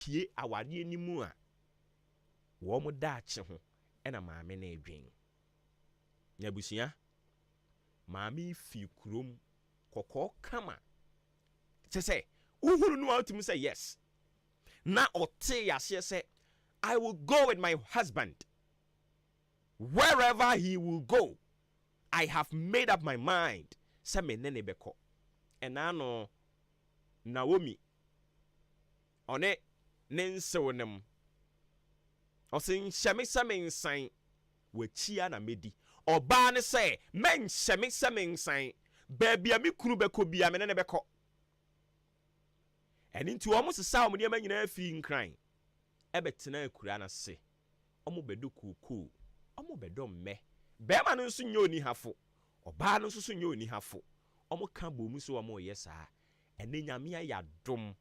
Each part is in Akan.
pie awade ni mu a wo mo daache ho ena maame na edwen nyabusia maame fi kurom kokko kama say uhuru no ultimate say yes na ote yase say I will go with my husband wherever he will go. I have made up my mind say me nene beko enano Naomi one nensewonem osin hyeme nsan wachia na medi oba ne say men hyeme nsan baabia me kunu beko bia me nene beko eni nti omo sesa omo de manyina afi nkran ebetena akura na se omo bedo kuku omo bedo mme bema no nso nyoni hafo oba no nso nyoni hafo omo ka bomu so omo yesa ene nyame ya dom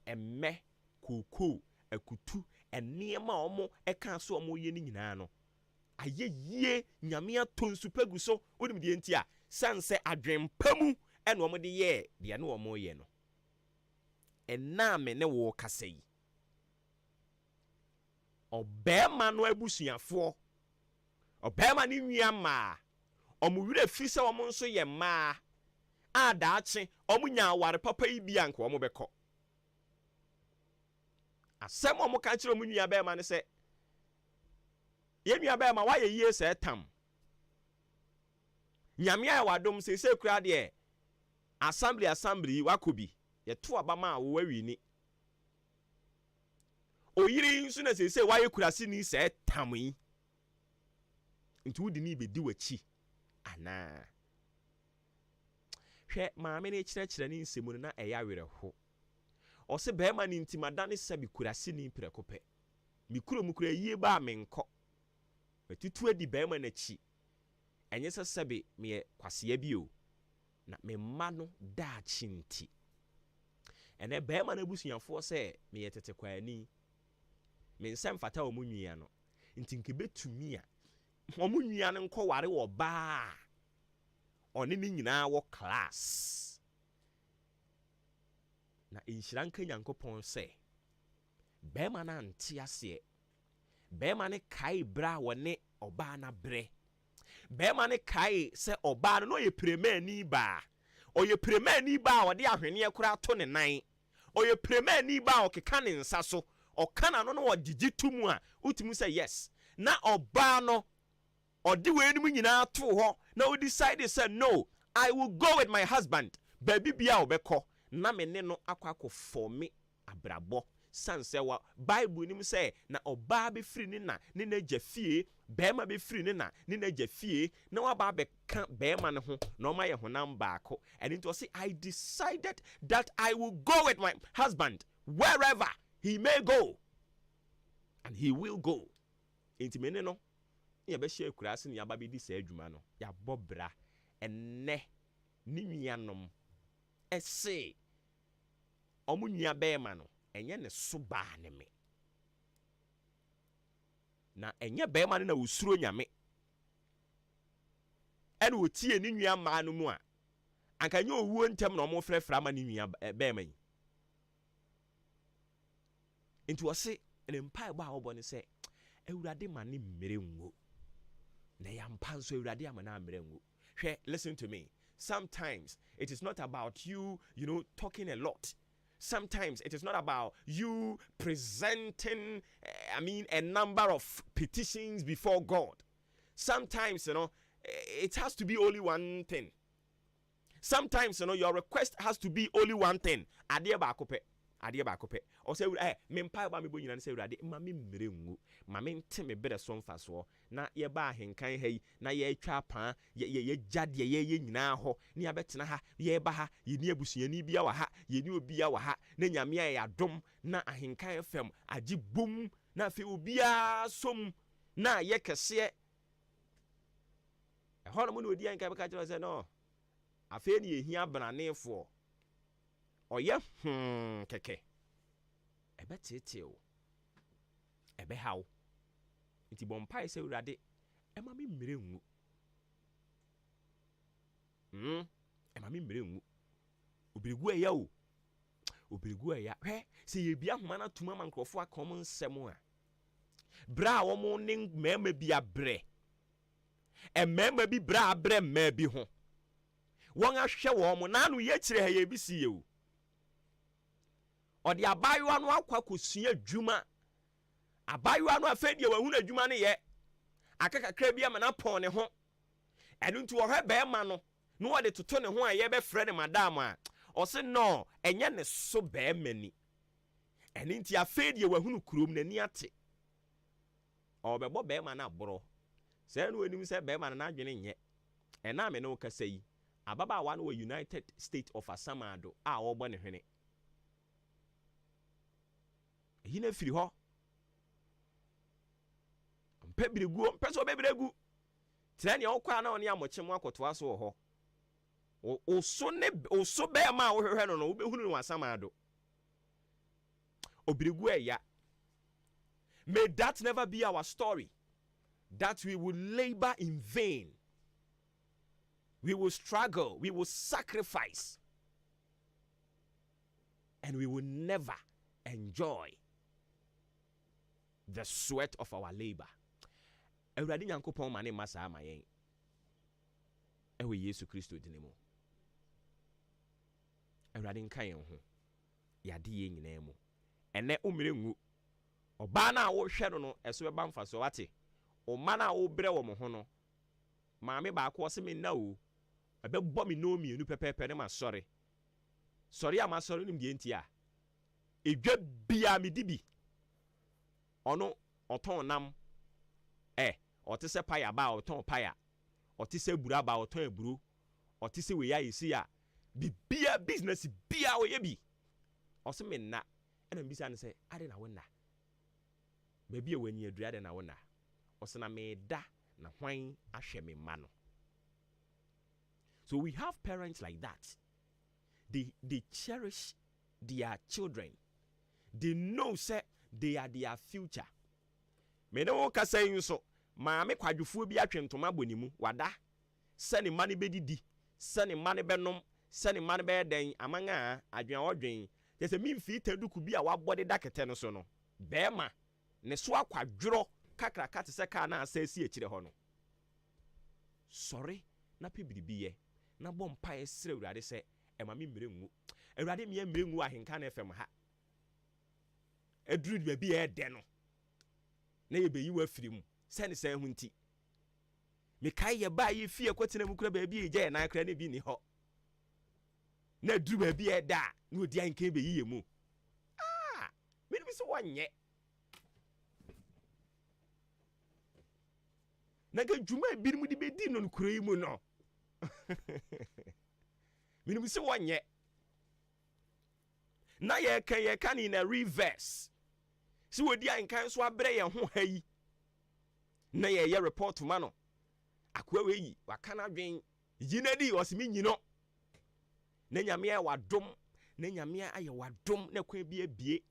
emme kuku akutu enema omo eka so omo ye ni nyina no ayeye nyame atonsu pagu so onim de enti a sanse adwempamu ene omo de ye de ne omo ye no ena me ne wo kasai obema no abusuafo obema ni nwiama omuwire fi se omo nso ye ma adaache omo nya aware papa yi bia nka omo beko asem omo ka kire omo nwia bema ne se ye nwia bema wa ye yie se tam nyame ya wadom se kura de assembly wakobi ye to abama wo wawini oyiri nso na se waye kurase ni se tam yi nti wudi ni bedi wachi ana hwe maame ne kire ni nsemu na eya werehwo o se be ma ni ntimada ne se bi kurase ni prekope mi kuro mukura yie ba menko atutu adi be ma na chi enye se sebe me kwase bio na me ma no da chinti ene be ma na busuafo se me yetete kwani me nsem fata o munwia no nti nke betumi a o munwia no nko ware wo ba oni ni nyina wo class na inshiranka nyankopon se be ma na nte ase be ma ne kai bra wone oba na bre be ma ne kai se oba no ye premani ba o ye premani ba wo de ahwene ekura to ne nan o ye premani ba o keka ne nsa so o kana no wo digitumu a utimu say yes na oba no odi we enu nyina to ho na o decide say no I will go with my husband baby bia obekọ na me ne no akwakọ for me abrabo sanse wa bible nim say na oba be free ni na ne na jafie bema be free ni na ne na jafie na wa ba be ka bema ne ho na o ma ye honam baako and it was say I decided that I will go with my husband wherever he may go and he will go intimene no ye be share kurase ni aba be di sa adwuma no ya bobra enne ni nuanom ese omunua bema no enye ne so ba ne me na enye bema na usuro nyame ene otie ni nua ma no mu a anka nye owuo ntem na omo frefra ma ni nua bema yi enti wose ene mpa ba obo ne se ewurade ma ne mmere ngo na ya mpa nso ewurade ama na mmere ngo hwe listen to me sometimes it is not about you talking a lot. Sometimes it is not about you presenting a number of petitions before God. Sometimes it has to be only one thing. Sometimes your request has to be only one thing. Adie bakope o se me mpa ba me bo nyina se urade ma me mmerengu ma me nteme me bere so mfaso na ye ba ahenkan ha yi na ye atwa pa ye jade ye nyina ho ne ya betena ha ye ba ha ye ni abusuani bia wa ha ye ni obia wa ha na nyame ya dom na ahenkan fm agi bom na fe obia som na ye kese hono mo ne odi anka be ka kire se no afe ne ye hia branefo oye keke ebe teteo ebe hawo nti bompai se urade ema me mmerengu ema me mmerengu obiregu eya o obirigu ya hwe se ye bia homa na tuma mankrofo akom nsem a bra wo mo ne mema bi abre mema bi bra abre mema bi ho won ahwe wo mo na no ye kire ha ye bi si ye o odi abayo anu akwa kosua adwuma abayo anu afedi e wahuna adwuma ne ye akakakra bia ma na pon ne ho enu nti wo hwe be ma no no wo de toto ne ho a ye be frɛ ne madam a o se no enye ne so be mani enu nti afedi e wahunu kurom nani ate o be bo be ma na boro se no enim se be ma na adwene nye ena me no kasa yi ababa wa no United States of Asamado a wo bo ne hwene eyi na firi ho mpe biregu mpe so be biregu tire ne okwa na oni amochemu akotoa so ho o so be ma wo hwehwe no no wo behunu no Asamado obiregu eya. May that never be our story, that we will labor in vain, we will struggle, we will sacrifice, and we will never enjoy the sweat of our labor. Ewurade Nyankopɔn ma ne masa ama yen ewe Yesu Kristo dinemu. Ewurade nka yen ho yade yen nyina mu ene umire ngu oba na wo hwe no no eso be ba mfa so wate o ma na wo bre wo mo ho no maame ba ko se me na o ebe bo me no mienu pepepe ne ma sori ama sori nim die ntia edwa bia me dibi ono oton nam ote se paya ba oton paya ote se buru ba oton eburu ote se we ya yesi ya bibia business bia o ye bi o se me na ena mbisa ne se ade na wo na baby a wani adua de na wona osena me da na hwan ahwe me ma no. So we have parents like that. They cherish their children. They know say they are their future. Me no wo kasa yin so maame kwadwofo bi atwentoma bonimu wada se ne mane bedidi se ne mane benom se ne mane be den amanga adwen odwen je se mimfi taduku bi a wabode dakete no so no bema ne so akwadworo kakraka te se ka na asasi ekire ho no sorry na pebiribiye na bompa esre Awurade se ema me mmerengu Awurade me mmerengu Ahenkan FM ha eduru ba bi e de no na ye beyi wa firi mu se ne se hu nti me kai ye ba ye fie kwetena mu kura ba bi eje na akra ne bi ni ho na eduru ba bi e da na odi ankan beyi ye mu me bi so wonye naga djuma birimu di bedi no kura yi mu no me bi so wonye na ye kan in a reverse si wodi ankan so abre ye ho ha yi na ye report ma no akwa we yi wakana dwen yinadi osimi nyino na nyame ya wadom na nyame aye wadom na kwa bi abie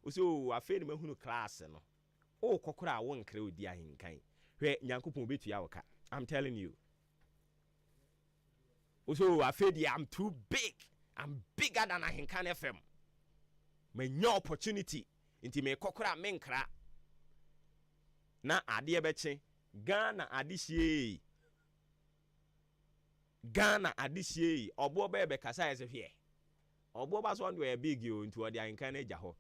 oso afa ni mahunu class no o kokora a won kra odi Ahenkan hwe Nyankopon betu ya woka. I'm telling you. Also afa di I'm too big, I'm bigger than Ahenkan FM. Me new opportunity inti me kokora menkra na ade beche Ghana adishie obo be kasa ese hwe obo ba so ndo e big yo nti odi Ahenkan na eja ho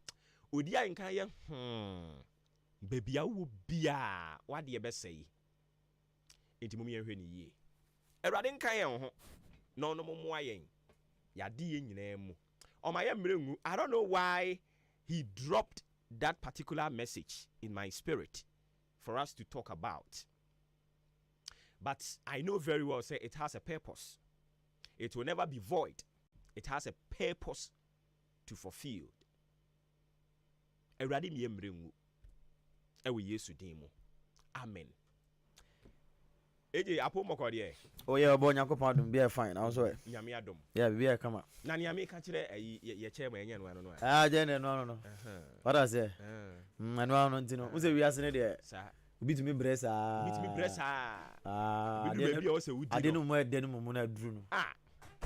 odi Ahenkan ye bebia wo bia wade be sei nti mum ye hwe ni yie Awurade nkan ye ho no mo ayen yade ye nyina mu o ma ye mmerengu. I don't know why he dropped that particular message in my spirit for us to talk about, but I know very well say it has a purpose. It will never be void. It has a purpose to fulfill. Awurade mi emrengu ewe Yesu din mu. Amen. Eje apo mokode. Oh yeah, bo Nyankopon adom be fine. I also nyame adom. Yeah, be come on. Na nyame ka kire ye chairman enye no no. Je no. What I say? Anu no ntino. Wo se wi ase ne de. Sa. Obi tumi bresa. Bi be bia o se wudi. Ade no mo ede no mo na duru no.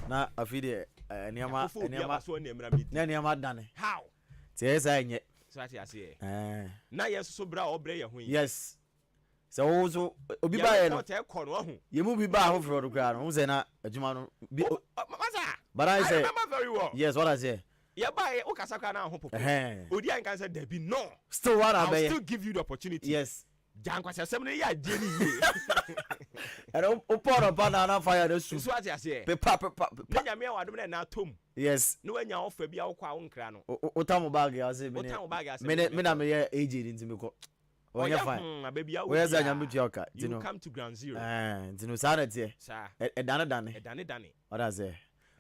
Na afi de nneɛma dane how ti esa enye so ati ase na yes so bra obre ye ho yes so wo so obi ba ye no ye mu bi ba ho fro do kra no wo say na adwuma no bi but I say remember very well. Yes, what I say. Yeah, buy o kasaka na ho popo. Odi an kan say there be no. Still what I I'll still give you the opportunity. Yes. Jan kwase asem ne ya die ni ye. And o pour up na fire the soup. So what you say? Pepa. Na nya me wadom na tom. Yes. No anya ofa bia wo kwa wo nkra no. O tam bag ya say me. Me na me ye agent nti me ko. Oh yeah, fine. Where's that you come to ground zero. Ntino sanity. Sir. E dane. What I say?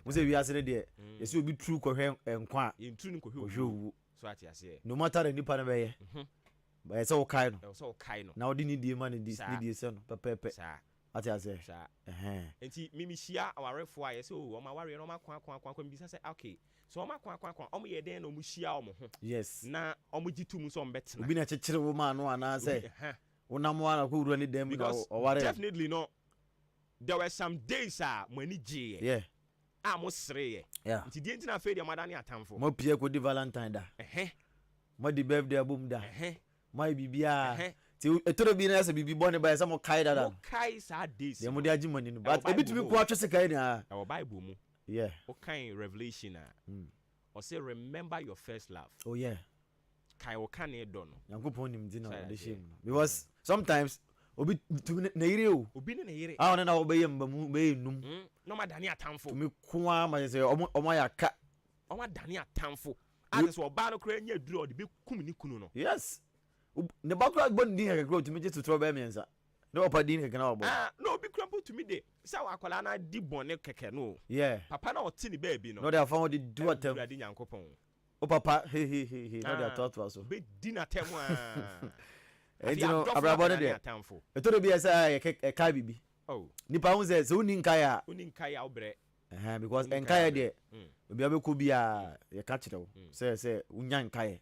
We say we are saying there. Yes, we be true kohwe enkwa. In true kohwe. So ati ase. No matter the nipa na be ye. But it's all kind. So kai no. Now they need the money this need the son pepe. Sir. Ati ase. Sir. Enti mimi shia awarefo aye say o ma ware no ma kwa bi say okay. So o ma kwa o ye den no mu shia o mo ho. Yes. Na o mo gitum so mbetena. Obi na chechire wo ma no ana say. Wona mo ana ko wuro ni dem o ware. Definitely no. There were some days money G. Yeah. Mo sere. Yeah. Nti die ntina fe de madane atamfo. Mo pie ko di Valentine da. Mo di birthday abum da. Mai bibia. Ti etoro bi na se bibi bone ba se mo kai da da. Mo kai sa days. Dem dey agimani no. But ebi tumi ko atwese kai na. Our Bible mu. Yeah. O kind Revelation or say remember your first love. Oh yeah. Kai o kan e do no. Yankopon nim di na the shame. Because sometimes obi tumi na yire o. Obi ne yire. Ah ona na wo be yem ba mu be num. No ma dane atamfo. Tumi ko ama say omo ya ka. Omo dane atamfo. Ade so oba no kra nya duru o de be kum ni kunu no. Yes. Ne bakra gbon din ka grow tumi je to be miensa. No opa din ka na obo. No be crumble to me de. Say akwala na di bone keke no. Yeah. Papa na oti ni baby no. No they found the do atem. Ade Nyankopon. O papa he no they thought was so. Be din atem And you know abrabone de. Etoro bi say e kai bibi. Oh. Nipa hu say uni nkaya. Uni nkaya obre. Because nkaya de. Obi abeko bia ye ka kire wo. Say unya nkaya.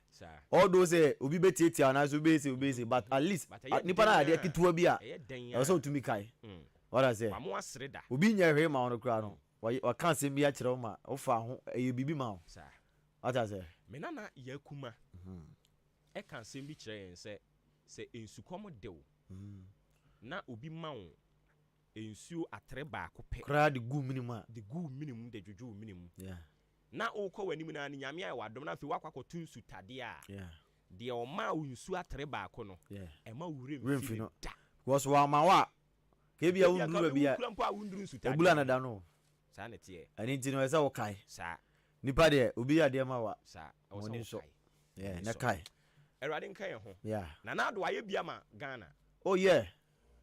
All those say obi betietia na so obi say but at least nipa na ade kituwa bia. E so tumi kai. What I say? Amo asreda. Obi nya hwe ma ono kra no. Wa kan se bia kire wo ma. Wo fa ho e bibi ma wo. What I say? Me nana yakuma. E kan se bi kire yen se ensukom de wo. Na obi ma wo ensuo atre ba ko pe. Kra de gu minimum. De gu minimum de djojo minimum. Yeah. Na okọ wani na nyame ayi wadom na fe wakwakoto nsu tade a. Yeah. De o ma wo nsu atre ba ko no. Yeah. E ma wure mfi no. Because wa ma wa ke bia wunduru bia. Obula na da no. Sa na tie. Ani nti no ese wo kai. Sa. Nipa de obi ya de ma wa. Sa. Oni so. Yeah, na kai. Erade nkan ho. Yeah. Na do aye bia ma Ghana. Oh yeah.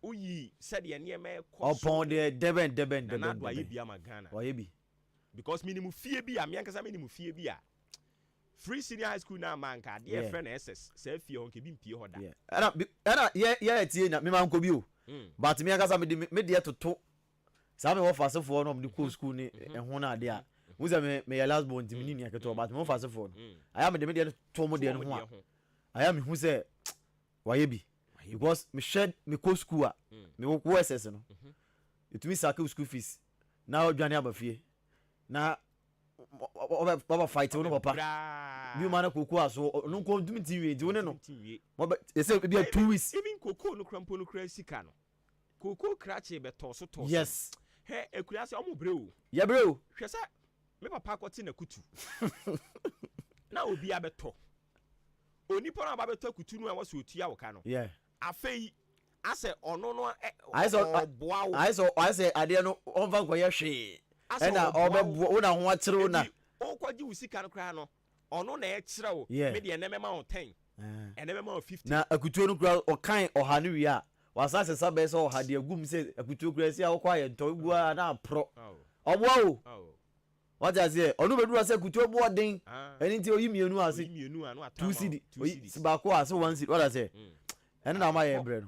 Uyi said ye ne me upon the deben. Na do aye bia ma Ghana. Wa ye bi. Because minimum fie bi a me ankasa minimum fie bi a. Free senior high school na man ka de friend SS say fie ho ke bi mpie ho da. Yeah. Ana ye tie na me man ko bi o. But me ankasa me de toto. Sa me wo fasefo no me ko school ni ehun na ade a. Wo say me last born timi ni aketo but me wo fasefo no. Aya me de to mo de no ho a. Aya me hu say wa ye bi. Because me shed me ko school a. Me wo SS no. It means sake school fees. Now dwane abafie. Na baba fight no papa bi ma na koko aso no ko ntumi tiwe di woni no baba ese bi 2 weeks even koko no krampo no kra sika no koko krache be to so. Yes he ekura se omo breu ya breu hwe sa me papa kwoti na kutu na obi abeto onipo na abeto kutu no a waso otua wo ka no yeah afei ase ono no I say ade no onva koye hwe ena obebu una ho akire una o kwaji usika no kra no ono na e kire wo me de eneme ma 10 eneme ma 50 na akutuo no kra o kan oha no wi a wasase sabe so oha de agum se akutuo kra si a wo kwa ye nto bua na pro obo o what does say onu bedu ase akutuo bo den eni nti oyimienu ase 2 cd sibako ase 1 cd what does say eni na ma ye bre no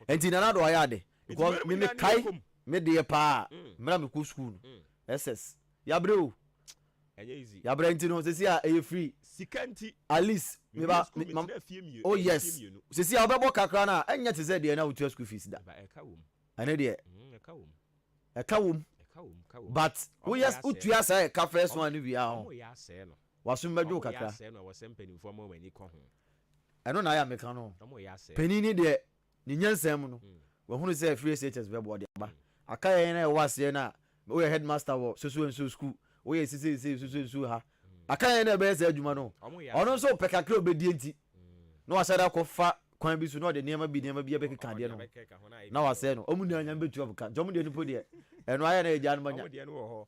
enti na na do ya de because me kai me de pa mra me ko school SS ya bre o enye easy ya bre enti no se si a e free sikanti at least me ba oh yes se si a obebo kakra na enya te se de na utu school fees da ba e ka wom ane de e ka wom e ka wom but we yes utua say ka first one bi a ho ya say no wasum bedu kakra ya say no was mpanimfo ma mani ko ho eno na ya meka no ya say panini de ni nyansam no we hunu say free SHS be bo de ba aka yen na wase na we headmaster wo so school we sisi so ha aka yen na be say adwuma no ono so pekakra obedi enti no wasada ko fa kwan bi so no de niam bi abeke kan de no na wase no omu na nyam betu abuka jomu de nipo de eno aya na eja no manya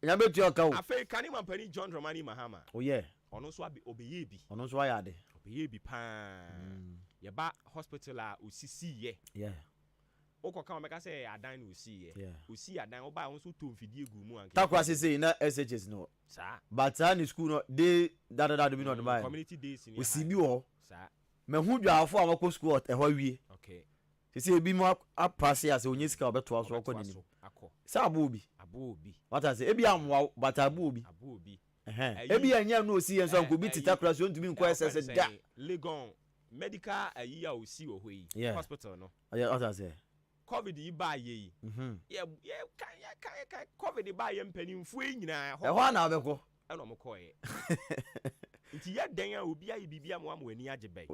nyam betu aka o afei kani mampani John Dramani Mahama o ye ono so obeye bi ono so aya de obeye bi pa ye ba hospital a osisi ye okoka o meka say adan na osi ye osi adan o ba won so to mfidie gu mu anke takwa sisi na SHS no sa but ni school no dey da bi no ba community days ni osi bi wo sa me hu dwaafo a wako school e ho wie okay sisi ebi mo apase ase onye sika obeto aso akọ ni sa abobi what I say ebi amwa but abobi ebi anya no osi enso anko bi titakra so ntumi nko SS da Legon medical ayi a osi wo hoyi hospital no what I say covid yi ba ye kan covid ba ye mpanimfo nyina ho ho na abekọ e no mo koye nti ya dan a obi ayi bibia mo amwani agebe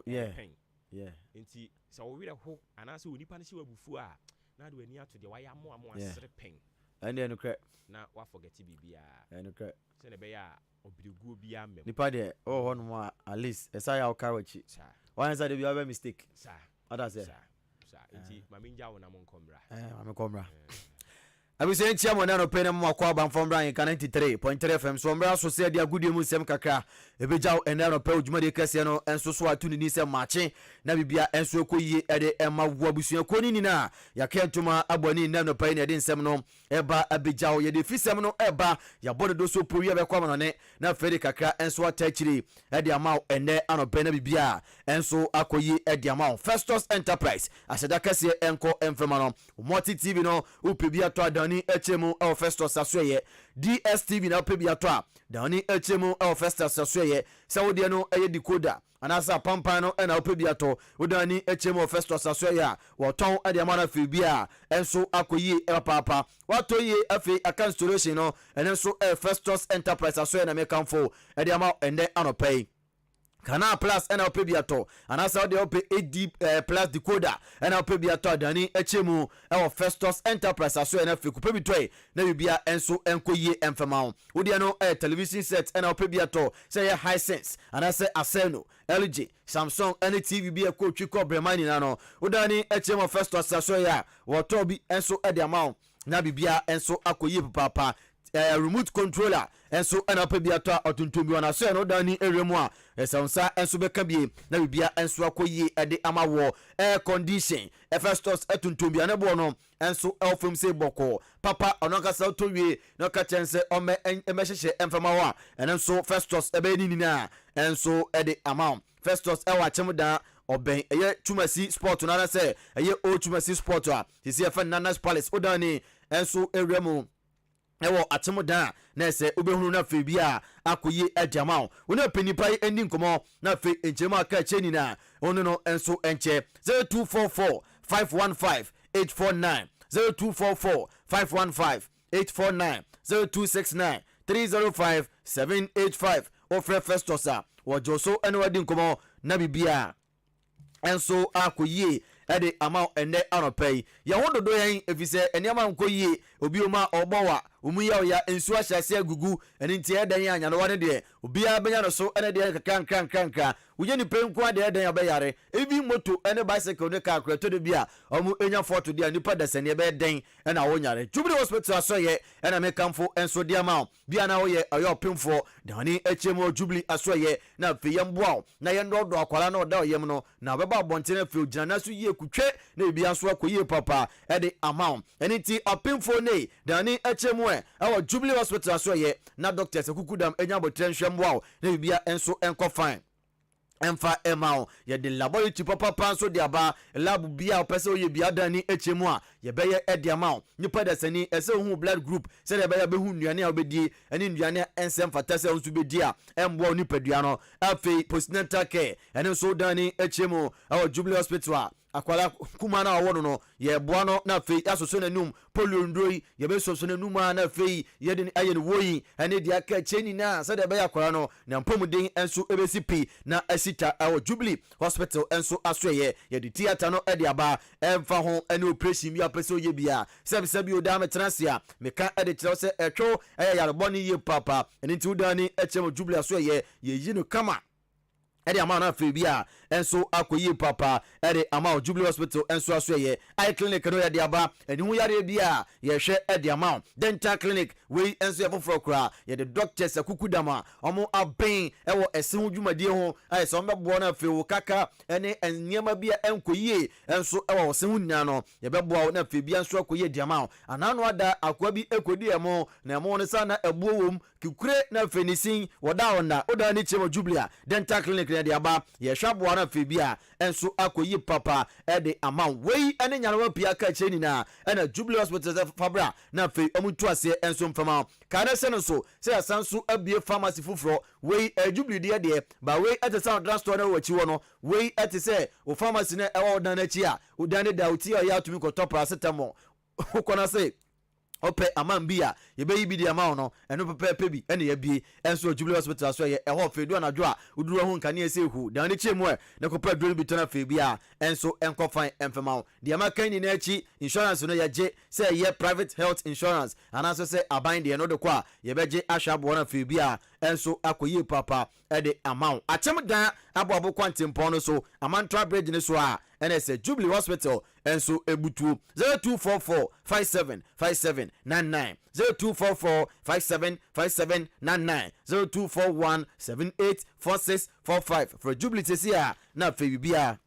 nti so wo wire ho anase onipa ne se wabufu a na de wani ato de waya mo asere pen ene no kre na wa forget bibia ene kre se ne be ya obiregu obi amem nipa de ho no mo at least esa ya oka wachi one side be have mistake oda say nti maminja wona mo nkomra mame komra abise ntia mo na no pene mo akwa ban from bran kan 93.3 FM so mbra so se dia gudie mu sem kakra ebejaw ene no pe odwuma de kase no enso so atu ni se mache na bibia enso ekoyie ede ema wo abusua ko ni na ya kentuma aboni na no pe ne de nsem no eba abejaw ye de fisem no eba ya bodo do so powie be kwa no ne na fere kakra enso atachiri ede ama ene anope na bibia enso akoyi ede ama Festus Enterprise aseda kase enko emfema no Multi TV no upebia to adan ni echemu el Festus asoye DSTV na pebia to a dani echemu el Festus asoye sawode no eye decoder anasa pampan no na pebia to udani echemu Festus asoye a woton ade amana fibia enso akoyi e papa watoyi afi aka installation no enso Festus Enterprise asoye na mekanfo ade ama ende anopay Kana plus NLP biato anasa de op AD plus decoder NLP biato dani echemu e Festus Enterprise aso na fe kupe bitoi na bibia enso enkoye emfama wo de no television set NLP biato say Hisense anasa Aseno LG Samsung any TV bi ko twiko bremani na no wo dani echemu Festus aso ya wo to bi enso e de amount na bibia enso akoye papa remote controller enso NLP biato otuntumbi wana so no dani eremu a esonsa enso beka bie na bibia enso akoyi ede amawo air condition Festus etuntumbi anebo no enso elfum se boko papa onoka sa towie no ka chense ome emehyehe emfama wa enso Festus ebe ni na enso ede amount Festus ewa chemda oben eye tumasi sport na se eye o tumasi sport a sisi efa Nanas Palace odani enso eremu ewo atemoda na ese obehunu na fe bia akoyi adjamao wona penipa endi nkomo na fe enchema aka cheni na onu no enso enche 0244 515 849 0244 515 849 0269 305 785 ofre Festosa wojoso enwadi nkomo na bibia enso akoyi ede ama ene anopay ya wododo yan efise eniama nkoyi obi oma ogbowa umuya oya ensu ahyase agugu eni ntie edan anya no wane de obia benya no so ene de kankan uye ni penku ade edan abeyare evi moto ene bicycle ne car kweto de bia omu enya photo de nipa da sene be den ena wonyare Jubilee Hospital asoye ena mekamfo enso de ama bia na oye oyo pemfo dani echemo Jubilee asoye na feyamboa na ye ndodo akwala na oda oyem no na beba abontene fe ogina na so ye kutwe na ebia so akoye papa ede ama eni ti apemfo ne dani echemo our Jubilee Hospital asoye na doctors ekukudam enya botrenswemboa na bibia enso enko fine emfa emao ye de laboratory papa panso de aba lab bia opese oye bia dani echemu a ye beye ediamao nipa da sani ese hu blood group se de beye be hu nnuane a obedi eni nnuane ensem fatase onsu bedi a embo onipadua no afi postnatal care eni so dani echemu our Jubilee Hospital akwala kuma na awo no ye boa no na fe asoso nanum polio ndroi ye be soso nanum na fe ye de aye no woyi ene dia ka cheni na se de be akwala no na mpomuden enso ebesi pi na asita awo Jubilee Hospital enso asoye ye de theater no e de aba emfa ho ene operation bi apese oye bia sebi oda metrasia meka e de kire se etwo eye yareboni ye papa ene nti udani echem Jubilee asoye ye yino kama ede ama na fe bia enso akoyi papa ede ama Jubilee Hospital enso asoye eye clinic no ye de aba eni hu yare bia ye hwe ede ama dental clinic we enso ye foforo kra ye de doctors akukudama omo aben ewo ese hu dwumadie ho aye so mbebo na fe wo kaka ene enyema bia enkoyi enso ewo se hu nya no ye bebo na fe bia enso akoyi de ama anano ada akwa bi ekodi emo na emo ne sana ebuo wom kikure na fenisin woda ona oda ni chemo Jubilee dental clinic ne de aba ye hwaboa na fe bia enso akoyi papa ede ama wei ene nyarewa pia ka cheni na ena Jubilee Hospital fabra na fe omutu ase enso mfama kana se no so se asanso abie pharmacy fufuro wei Jubilee de ba wei etesa drugstore na wachi wo no wei etese o pharmacy na ewa odan na chi a odan ne da uti ya atumi ko top paracetamol ukona se ope amambia ye be yibi di ama no eno pepe bi ene ye bi enso Jubilee Hospital so ye eho fedu anadwo a uduru ho nkane ese hu dan ne chemu e ne ko pa drum bi tona fe bi a enso enko fan emfema di ama kan ni na chi insurance no ye je se ye private health insurance anaso se aban de no de kwa ye be je ahwabo na fe bi a enso akoyi papa ede ama achem dan aboabo kwantempo no so amantra bridge ne so a ene se Jubilee Hospital enso ebutu 0244575799 0244575799 0241784645 for Jubilee tesia na fe bibia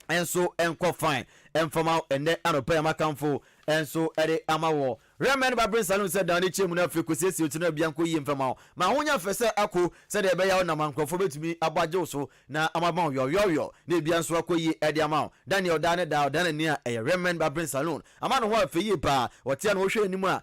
enso enko fine enfama ene anopa makamfo enso ede amawo Remen Babrin Salon said down each na frequency you to know bianco yimfama ma honya fese ako said e be ya na mankofo betumi abaje so na amabon yo na bia nso akoyi ede ama Daniel Dane da Dane ni a Remen Babrin Salon ama no ho afeyi pa wotia no hwe anim a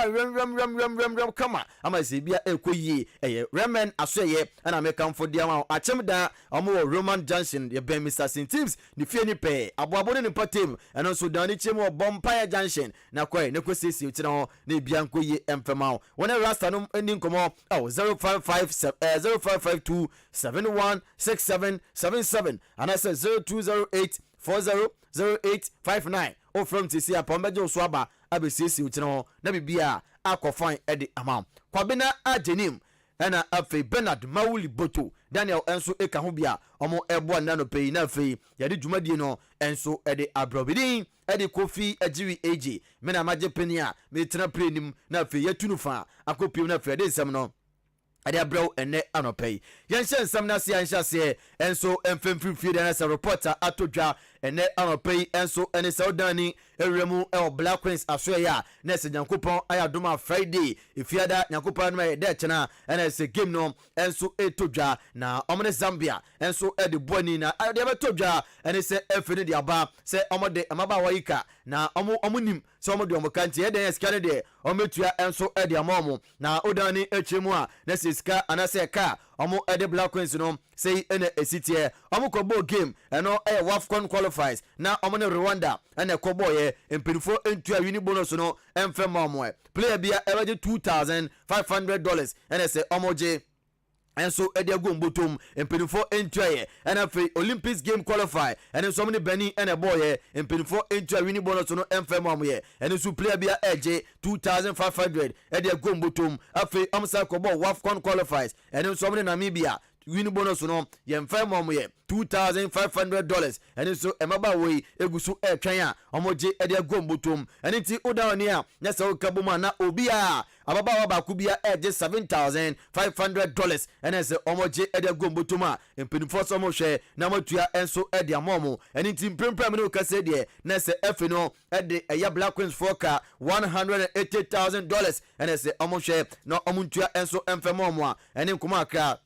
rem kama ama se bia ekoyi Remen asoye na mekamfo dia ma achem da omo Roman Junction ye ben Mr. Sintims ni fie ni pe aboabo ne patem eno so down each mo Bompire Junction na kwai ne kwesisi no na bianco ye emfema wona rasta no ending komo 0552716777 and I said 0208400859 o from tisi apombejo so aba abesisi utino na bibia akofan edi amount kwabena ajenim ena afi Bernard Mawuli Boto Daniel enso eka ho bia omo ebo na no pei na afi yade dwumadie no enso ede abrobidin ede kofi ajiwi AG mena maje penia me tena prenim na afi yatunu fa akopiem na afi de nsem no ade abro ene anopei yenhye nsem na se yenhye se enso emfemfifie de na se reporter atodwa ene anopei enso ene saudani ewremu e Black Queens asoya na se Nyankopon ayadoma Friday ifiada Nyankopon ma de chena ene se game no enso etodwa na omne Zambia enso ede boni na ade betodwa ene se efene de aba se omode amaba wayika na omunim se omode omokanti ede eskane de ometua enso ede amomo na odani echemu a na se ska anase ka omo ede Black Queens no say ene esitie omo kobo game eno WAFCON qualifies na omo ne Rwanda ene kobo ye empirifo entua wini bonus no emfema omo player bia ebeje $2,500 ene se omo je enso ede agombotom empirifo entua ye ene fe Olympics game qualify ene so omo ne Beni ene boy ye empirifo entua wini bonus no emfema omo ye ene so player bia eje $2,500 ede agombotom afi omsa kobo WAFCON qualifies ene so omo ne Namibia win bonus no yemfa mom ye $2,500 and so emaba we egusu etwan a omoje ede agombotom ene ti odawani a nya se okaboma na obia ababa wa ba ku bia eje $7,500 ene se omoje ede agombotom a empenifo so mo hwe na matua enso ede amomo ene ti mprempram ne okase de na se efe no ede eya Black Queens foka $180,000 ene se omo hwe na omuntua enso emfa momo a ene nkoma akra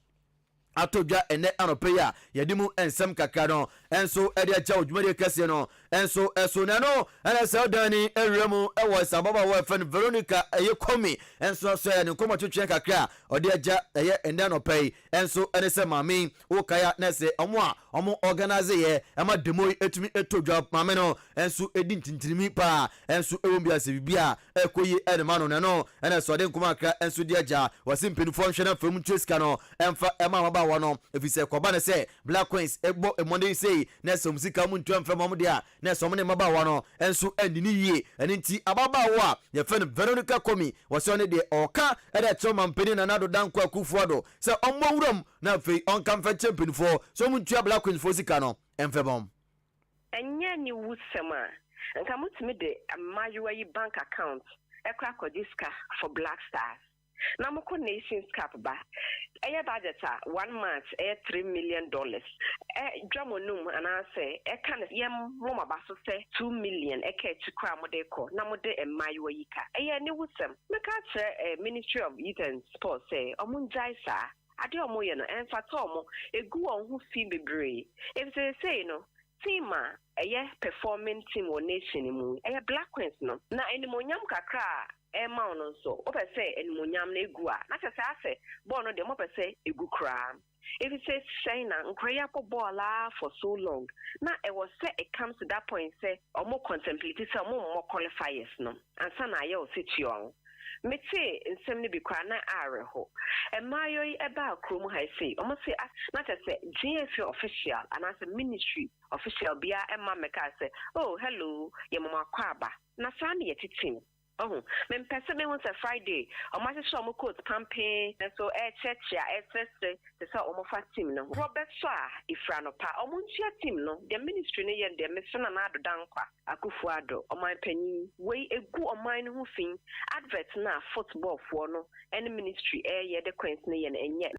atodwa ene anope ya yedimu ensem kakra no enso ede acha odwumade kase no enso eso na no ene se odani ewremu ewo sababa wo efen Veronica Eyekomi enso so ya ne komo twetwe kakra ode aja eye ene anope enso ene se mami wo kaya na se omo organize ye ema demo etumi etodwa mame no enso edi ntintinimi pa enso ewumbia se bibia ekoyi ene mano na no ene so de nkoma kakra enso de aja wasimpinfo nhwena fam tweska no emfa ema maba wo no efise koba ne se Black Queens ebo emonde sei na so musika mu ntwa mfa mom de a na so mo ne maba wo no enso andini yie ene nti ababa wo a ye fe no Veronica Komi wo se ne de oka ede choma mpeni na nado danko akufuado se ommo wuram na fe onka mfa championfo so mu ntwa Black Queens fo sika no emfe bom enye ni wusema nka mutimi de amayewa yi bank account ekra kodiska for Black Stars na moko Nations Cup ba eye budget 1 month $3 million dwamonum anase kan yem roma baso se 2 million chikwa modeko na mode emayewa yika eye ne wusem meka che Ministry of Youth and Sports say omunjai sa ade omoye no emfata omo egu on hu fi bebre if say no team performing team or nation mu Black Queens no na enimonyam kakra ema ono so opese enimonyam na egu a na chese ase ball no de mo pese egu kra if it says China nkreya po ball for so long na was say it comes to that point say omo contemplate say omo more qualifiers no ansa na ye o situation mete nsem ne bi kwa na areho emayo eba krom ha sei omo say na chese GF official and as a ministry official bia ema meka say oh hello ye mama kwaba na sa na ye titim oh men pese me won say Friday omo say so omo coat campaign and so church ya say so omo fa team no Robert so ifra no pa omo ntia team no the ministry ne ye the mission na ado dankwa akufuado oman panyin we egu oman no hu fin advert na football for no any ministry ye the Queens ne ye na enye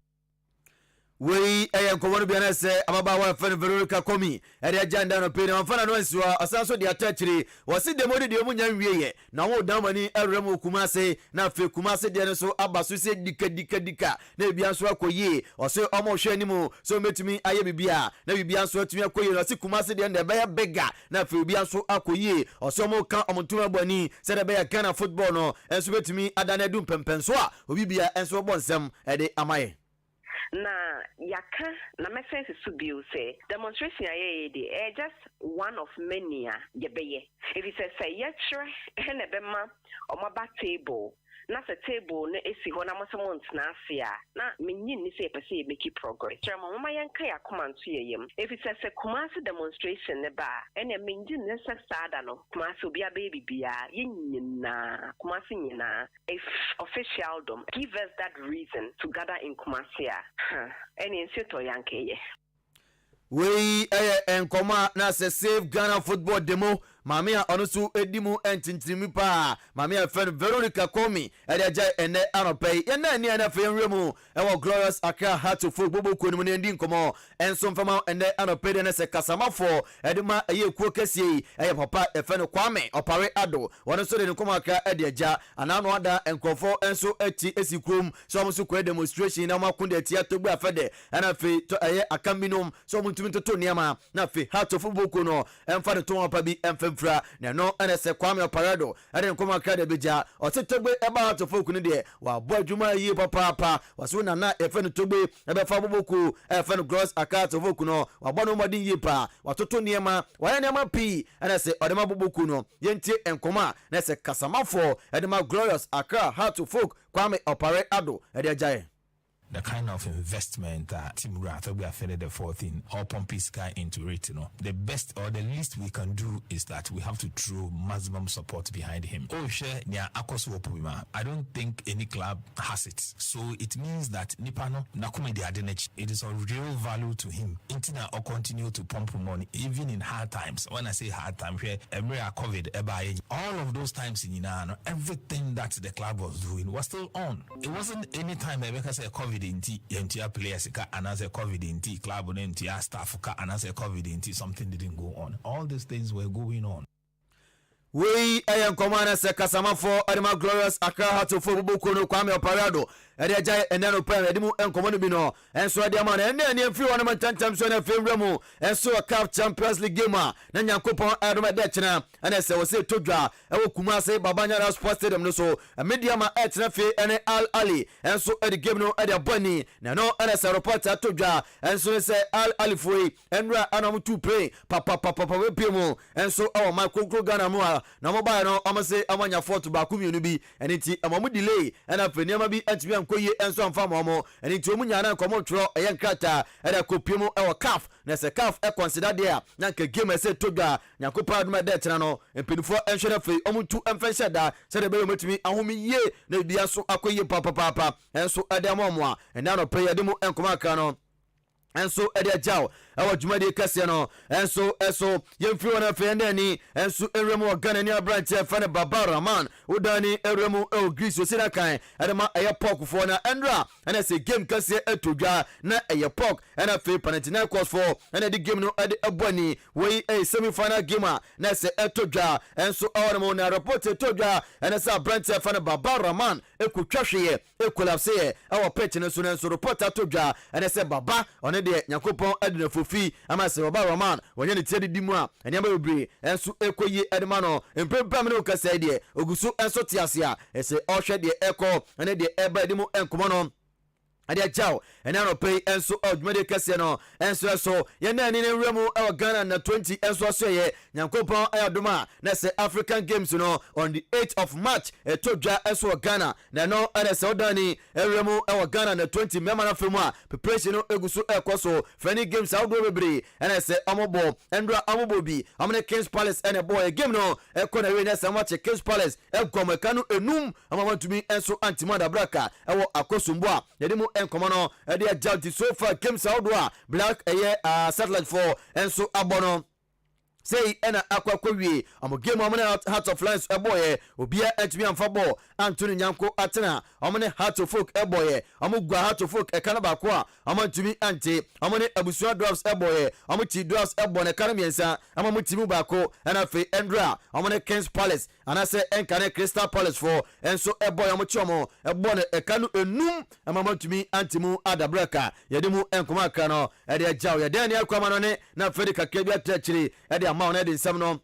we nkomo bia na se ababa wa fa Veronica Komi ere agenda no pe na mfa na no nsiwa asanso de atachiri wasi demodi de omunya nwieye na wo damani erem Kumase na fe Kumase de no so abaso se dika na bia nso akoyi ose omo hwe animu so metumi aye bibia na bibia nso atumi akoyi no se Kumase de na be ya bega na fe bia nso akoyi ose omo ka omtuma bani se de be ya Ghana football no enso betumi adana du pempenso a obi bia enso bonsem ede amaye na yaka na message to be say demonstration aye dey just one of many ye beye if it say yetre na be ma omaba table na se table na esi ho na mosomont na asia na menyin ni say pese make progress trema mama yanka ya komanto yeyem if it say Kumasi demonstration ne ba ene menyin ne se sada no Kumasi obi ababy bia yenyina Kumasi nyina if official dom give us that reason to gather in Kumasi ene nseto yanka ye we enkoma na se save Ghana football demo mami a ono so edimu entintinimi pa mami a friend Veronica Komi edeja ene anopai ena ni ana fe nremu ewo Glorious Accra Heart of Folk bobo ko ni ndi nkomo enso mfama ene anopai de na se kasamafo edema eye kuo kesie eye papa efeno Kwame opare ado wono so de nkomo aka edeja anano ada enkofo enso eti esikrom so mo so ko demonstration na makunde eti atogbu afede ana fe to eye akambinom so mo ntumi toto niama na fe Heart of Folk bobo no emfa de to pa bi emfa fra na no ene se Kwame Oparado ene nkoma ka de beja otetogbe eba atofo ni de wa bo adwuma yi papa waso na efe no togbe ebe fa boboku efe no Glorious Accra atofo no wa bo no modin yi pa watoto niema wa niema pi ene se odema boboku no yentie enkoma na se kasamafo edema Glorious Accra Heart of Folk Kwame Oparado ede ajaye the kind of investment that Team Ratha we afforded the fourth in or pumping sky into it, the best or the least we can do is that we have to throw maximum support behind him. I don't think any club has it. So it means that Nipano Nakume de Adenech, it is of real value to him. Intina or continue to pump money even in hard times. When I say hard time here, COVID, all of those times in Inano, everything that the club was doing was still on. It wasn't any time Rebecca said COVID NT players and as a COVID NT club and NT staff and as a COVID NT something didn't go on. All these things were going on. We ayan komana se kasama for Adema Glorious Accra Heart of Folk Kwame Oparado ɛde agya ɛnɛ no pɛ ɛde mu nkɔmɔ no bi no ɛnso ɛde ama no ɛnɛ ne mfiri wɔn mantantam so na fɛwura mu ɛnso CAF Champions League game a na Nyankopɔn ɛdom ɛde kyena ɛna sɛ wɔsɛ todwa ɛwɔ Kumase Babanyara Sports Stadium no so media ma ɛtena fe ɛne Al Ali ɛnso ɛde game no ɛde abɔni na no ɛna sɛ reporter todwa ɛnso ne sɛ Al Ali foi ɛnra anam tu play papa we mu ɛnso ɛwɔ ma konkro Ghana mu a na mo ba no ɔmo se amanya foto ba kumienu bi ɛne ti ɔmo delay ɛna fe nneɛma bi atumi ankoye ɛnso amfa mo ɛne ti ɔmo nyana nkɔmɔ tro ɛyɛ nkrata ɛde kopie mu ɛwɔ CAF na sɛ CAF consider there na nka game ɛsɛ todwa Nyankopɔn adom ɛde kyena no mpinifo ɛnhwɛ fe ɔmo tu ɛmfɛnhyɛ da sɛ de bɛyɛ motumi ahome yie na bia so akoye papa ɛnso ɛde amɔ a ɛna no pɛ yɛde mu nkɔmɔ aka no ɛnso ɛde agyaw ɛwɔ dwumadi kɛseɛ no ɛnso yɛmfiri wɔn afei ɛnɛ ni ɛnso ɛwura mu wɔ Ghana ni aberanteɛ ɛfɛ ne Baba Rahman wodani ɛwura mu ɛwɔ Greece osi na kan ɛde ma ɛyɛ pɔkfoɔ na ɛnra ɛna sɛ game kɛseɛ ɛto dwa na ɛyɛ pɔk ɛna afei Panathinaikos foɔ ɛna de game no ɛde ɛbɔ ni wɔyi ɛyɛ semi final game a na sɛ ɛto dwa ɛnso ɛwɔ ne mu na report ɛto dwa ɛna sɛ aberanteɛ ɛfɛ ne Baba Rahman ɛkotwa hweyɛ ɛkolapseɛ ɛwɔ pitch no so na nso report ɛto dwa ɛna sɛ Baba ɔne deɛ Nyankopɔn ɛde no fofi ama sɛ Baba Rahman wɔnyɛ ne tie didi mu a ɛnɛma bebree ɛnso ɛkɔyie ɛdema no mpempam ne wokasɛe deɛ oguso ɛnso te ase a ɛsɛ ɔhwɛ deɛ ɛkɔ ɛne deɛ ɛba ɛde mu ɛnkɔmɔ no ade agyaw ɛna no pay ɛnso adwumade kɛseɛ no ɛnso yɛna ne nwura mu ɛwɔ Ghana na 20 ɛnso asoyɛ Nyankopɔn ayadoma na sɛ African Games no on the 8th of March ɛtodwa ɛso wɔ Ghana na no ɛna sɛ odani nwura mu ɛwɔ Ghana na 20 mɛma na femu a preparation no egu so ɛkɔ so fani games ahodoɔ bebree ɛna sɛ ɔmobɔ ɛndra ɔmobɔ bi ɔmne Kings Palace ɛna bɔ game no ɛkɔ na wenya sɛ ɔmɔkye Kings Palace ɛgɔm ɛka no enum amatumi ɛnso antimada braka ɛwɔ akosumbo a yɛde mu nkɔmɔ no ɛde agyaw ti so far games ahodoɔ a black ɛyɛ satellite for ɛnso abɔ no sei ɛna akɔ wie ɔmo game ɔmo ne Heart of Lions ɛbɔyɛ obia ɛtumi amfa bɔ Anthony Nyanko atena ɔmo ne Heart of Folk ɛbɔyɛ ɔmo gua Heart of Folk ɛka no baako a ɔmo ntumi ante ɔmo ne Abusua Dwarfs ɛbɔyɛ ɔmo ti Dwarfs ɛbɔ ne ka no mmiɛnsa ama mo ti mu baako ɛna afei ɛndra ɔmo ne Kings Palace anasɛ ɛnka ne Crystal Palace for ɛnso ɛbɔyɛ ɔmo kyi ɔmo ɛbɔ ne ɛka no enum ama mo ntumi ante mu adabraka yɛde mu ɛnkɔmɔ aka no ɛde agyaw yɛde ne akɔma no ne na afei de kakra bi atɛkyiri ɛde ama ɔno ɛde nsɛm no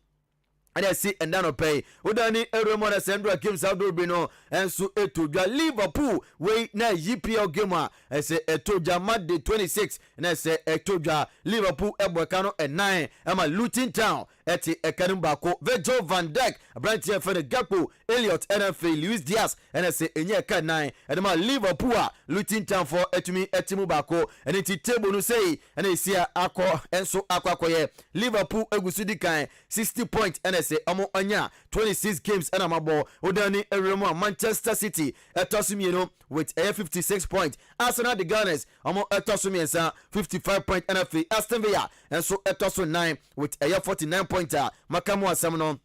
ɛna ɛsi ɛnda no pɛi wodani ɛwura na sɛndra games outdoor bi no ɛnso ɛto dwa Liverpool wei na EPL game a ɛsɛ ɛto dwa Monday 26 na ɛsɛ ɛto dwa Liverpool ɛbɔ ɛka no ɛnan ɛma Luton Town ɛte ɛka no baako Virgil van Dijk aberanteɛ fɛ no Gakpo Elliot ɛna afei Luis Diaz ɛna sɛ ɛnyɛ ɛka nan ɛde ma Liverpool a Luton Town fɔ ɛtumi ɛte mu baako ɛne ti table no sei ɛna ɛsi a akɔ ɛnso akɔyɛ Liverpool egu so di kan 60 points ɛna sɛ ɔmo anya 26 games ɛna mabɔ wodani ɛwura mu a Manchester City ɛtɔ so mmienu with 56 points Arsenal the Gunners ɔmo ɛtɔ so mmiɛnsa 55 points ɛna afei Aston Villa ɛnso ɛtɔ so 9 with 49 points a maka mu asɛm no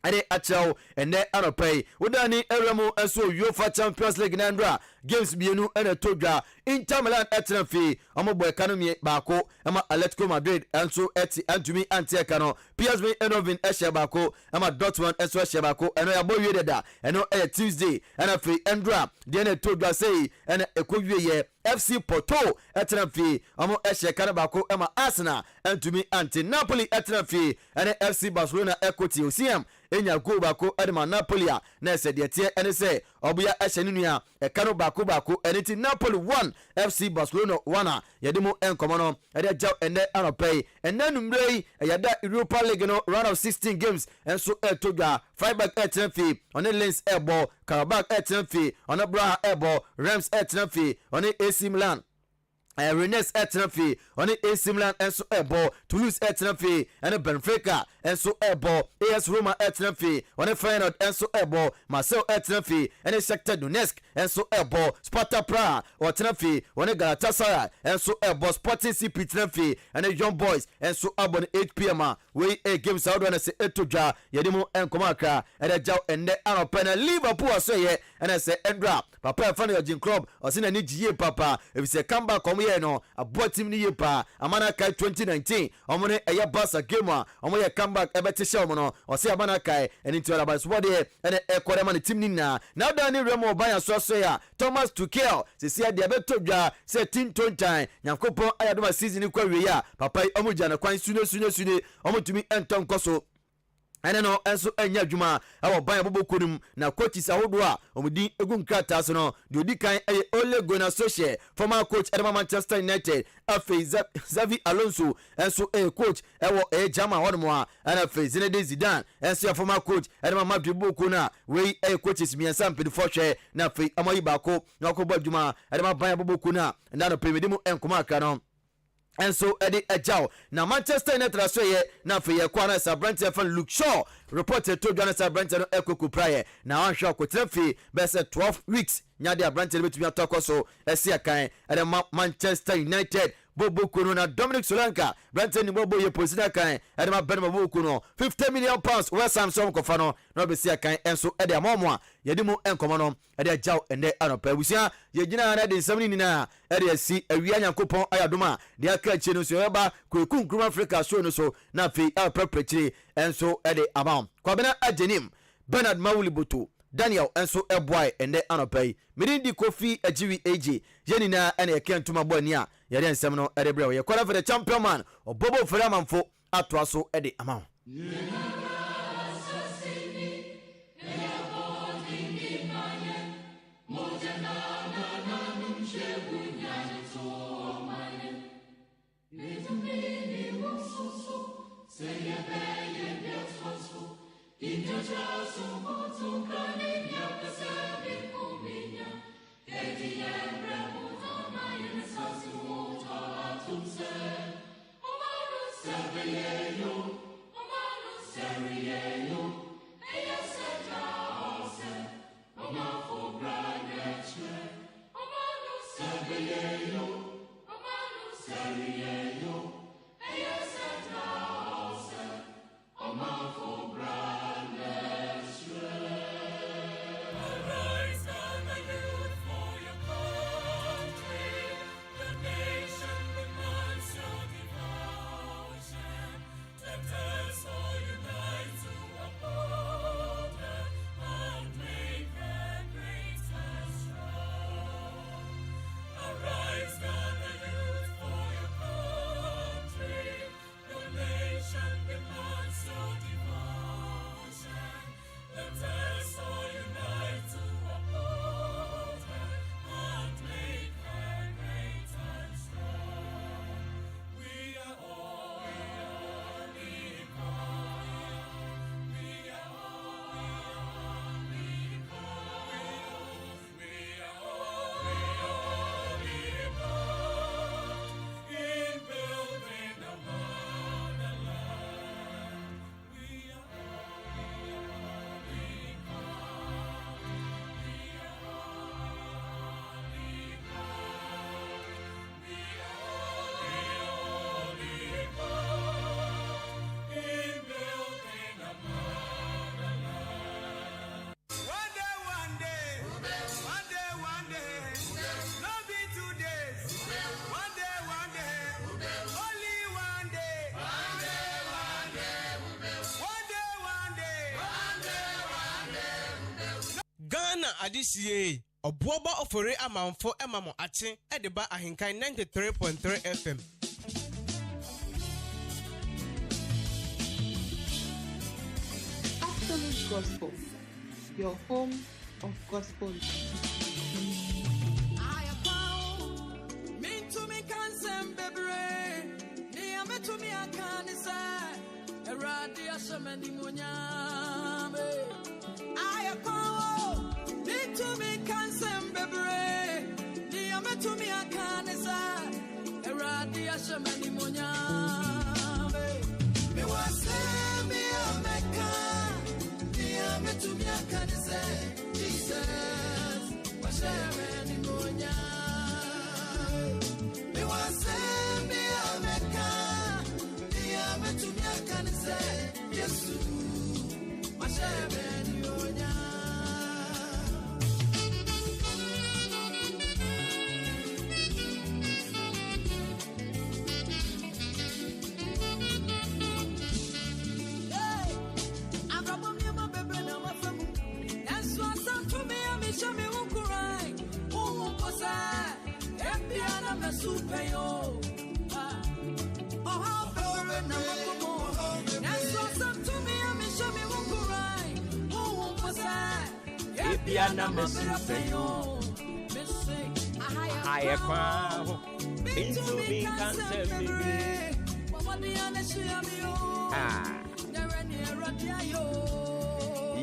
ɛde akyɛw ɛnɛ anɔpɛi wodani ɛwura mu ɛnso UEFA Champions League na ndra games bienu ɛna to dwa Inter Milan ɛtena fie ɔmo bɔ ɛka no mie baako ɛma Atletico Madrid ɛnso ɛte antumi ante ɛka no PSV Eindhoven ɛhyɛ baako ɛma Dortmund ɛnso ɛhyɛ baako ɛno yɛabɔ wie deda ɛno ɛyɛ Tuesday ɛna afei ɛndra deɛ na ɛto dwa sei ɛna ɛkɔ wie yɛ FC Porto ɛtena fie ɔmo ɛhyɛ ɛka no baako ɛma Arsenal ɛntumi ante Napoli ɛtena fie ɛne FC Barcelona ɛkɔti Osiam ɛnya goal baako ɛde ma Napoli a na ɛsɛ deɛ teɛ ɛne sɛ ɔboya ɛhyɛ ne nua ɛka no baako ɛne ti Napoli 1 FC Barcelona 1 a yɛde mu ɛnkɔmɔ no ɛde agyaw ɛnɛ anɔpɛi ɛnɛ nummerɛ yi ɛyɛda Europa League no round of 16 games ɛnso ɛto dwa Freiburg ɛtena fie ɔne Lens ɛbɔ Karabakh ɛtena fie ɔne Braha ɛbɔ Reims ɛtena fie ɔne AC Milan Rennes ɛtena fie ɔne AC Milan ɛnso ɛbɔ Toulouse ɛtena fie ɛne Benfica ɛnso ɛbɔ AS Roma ɛtena fie ɔne Feyenoord ɛnso ɛbɔ Marseille ɛtena fie ɛne Shakhtar Donetsk ɛnso ɛbɔ Sparta Praha ɔtena fie ɔne Galatasaray ɛnso ɛbɔ Sporting CP tena fie ɛne Young Boys ɛnso abɔ no 8 PM a wei games ahodoɔ no sɛ ɛto dwa yɛde mu ɛnkɔmɔ akra ɛde gyaw ɛnɛ anɔpɛ na Liverpool asɔyɛ ɛna sɛ ɛndra papa ɛfa no Eugene Club ɔse na ne gye papa efisɛ comeback ɔmo yɛ no aboa team ne yie pa amana kai 2019 ɔmo ne ɛyɛ Barca game a ɔmo yɛ comeback ɛbɛte hyɛ ɔmo no ɔse amana kai ɛne nti ɔraba so wɔde ɛna ɛkɔre ma ne team ne nyinaa na da ne Remo Banya so ya Thomas Tuchel sisi ade abeto dwa sɛ team tontan Nyankopɔn ayadoma season kwa wie ya papa ɔmo gya na kwan sune ɔmo tumi ɛntɔn kɔso ɛne no ɛnso ɛnya adwuma ɛwɔ ban abobo konum na coaches ahodo a ɔmudi egu nkrata so no de odi kan ɛyɛ Ole Gunnar Solskjaer former coach ɛde Manchester United afei Xavi Alonso ɛnso ɛyɛ coach ɛwɔ ɛyɛ German hɔnom a ɛna afei Zinedine Zidane ɛnso yɛ former coach ɛde Madrid boko na wei ɛyɛ coaches mmiɛnsa mpanyinfoɔ hwɛ na afei ɔmo yi baako na ɔkɔbɔ adwuma ɛde ban abobo konum a ɛna no pɛmɛdi mu ɛnkɔmɔ aka no enso edi ejao na Manchester United aso ye na fe ye kwa na Sabrante fan Luke Shaw reported to Jonas Sabrante no ekoku praye na wan hwe akotra fi be se 12 weeks nya de Sabrante betumi atokoso ese akan ede Manchester United bobo kuno na Dominic Solanka Brante ni bobo ye posina kan ede ma benema bobo kuno 50 million pounds West Ham so kofa no na be se akan enso ede amomo a yedi mu enkomo no ede ejao ende anopa busia ye gina na de nsam ni na ede asi awia Nyankopɔn ayadoma de aka chi no so eba kweku nkruma Africa show no so na fe apreprechiri enso ede amount kwabena ajenim Bernard Mawuliboto Daniel enso eboy ende anopai mirindi Kofi Ajiwi AJ yenina ene ekentuma boni a yere ensem no ede bre ye kwara for the champion man obobo fere amanfo atoa so ede amount Adisiye obuoba ofore amanfo emamo ache edeba Ahenkan 93.3 FM. Absolute Gospel, your home of gospel.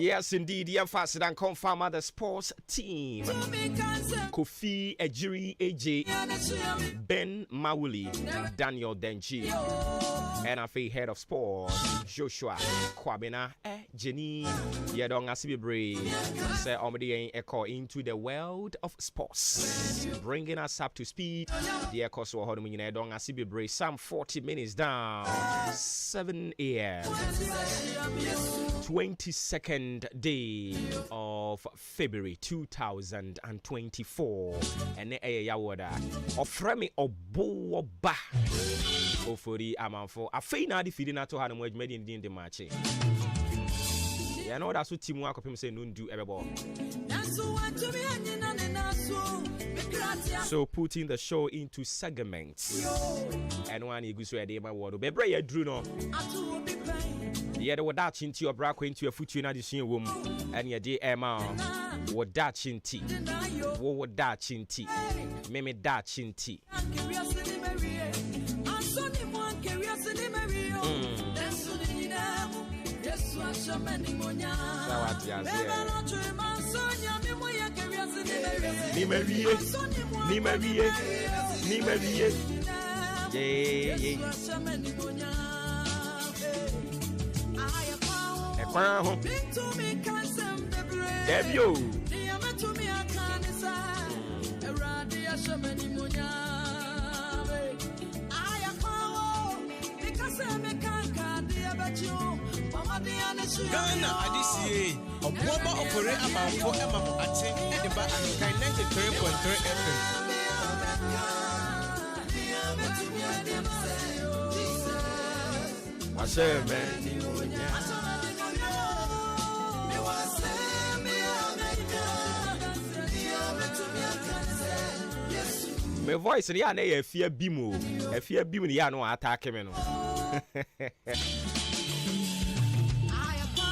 Yes, indeed. Yeah, faster than confirm the sports team. Kofi Ejiri AJ, Ben Mawuli, Daniel Denji, NFA head of sports, Joshua Kwabena, Jenny, Yedong Asibibre, say Omedi Echo into the world of sports, bringing us up to speed. The Echo so Hodumina Yedong Asibibre, some 40 minutes down, 7 a.m. 22nd day of February 2024. And Yawada of Fremi Obo Ba Ofori Amanfo. A fina defeating at to have made in the match. Yeah, I know that's what Team Wako say no do ever ball. So putting the show into segments. And one you go so a day my word. Be brave, Drew no. Yeah, they were datching to your braco into your foot in addition woman. And your dear Emma were datching tea. What were datching tea? Meme datching tea. Debut. Ghana, ADCA, a Boba operate about 4 Emma at Edinburgh and 93.3 FM. What's up, man? My voice, the ane a fear bimu, the ano attack him.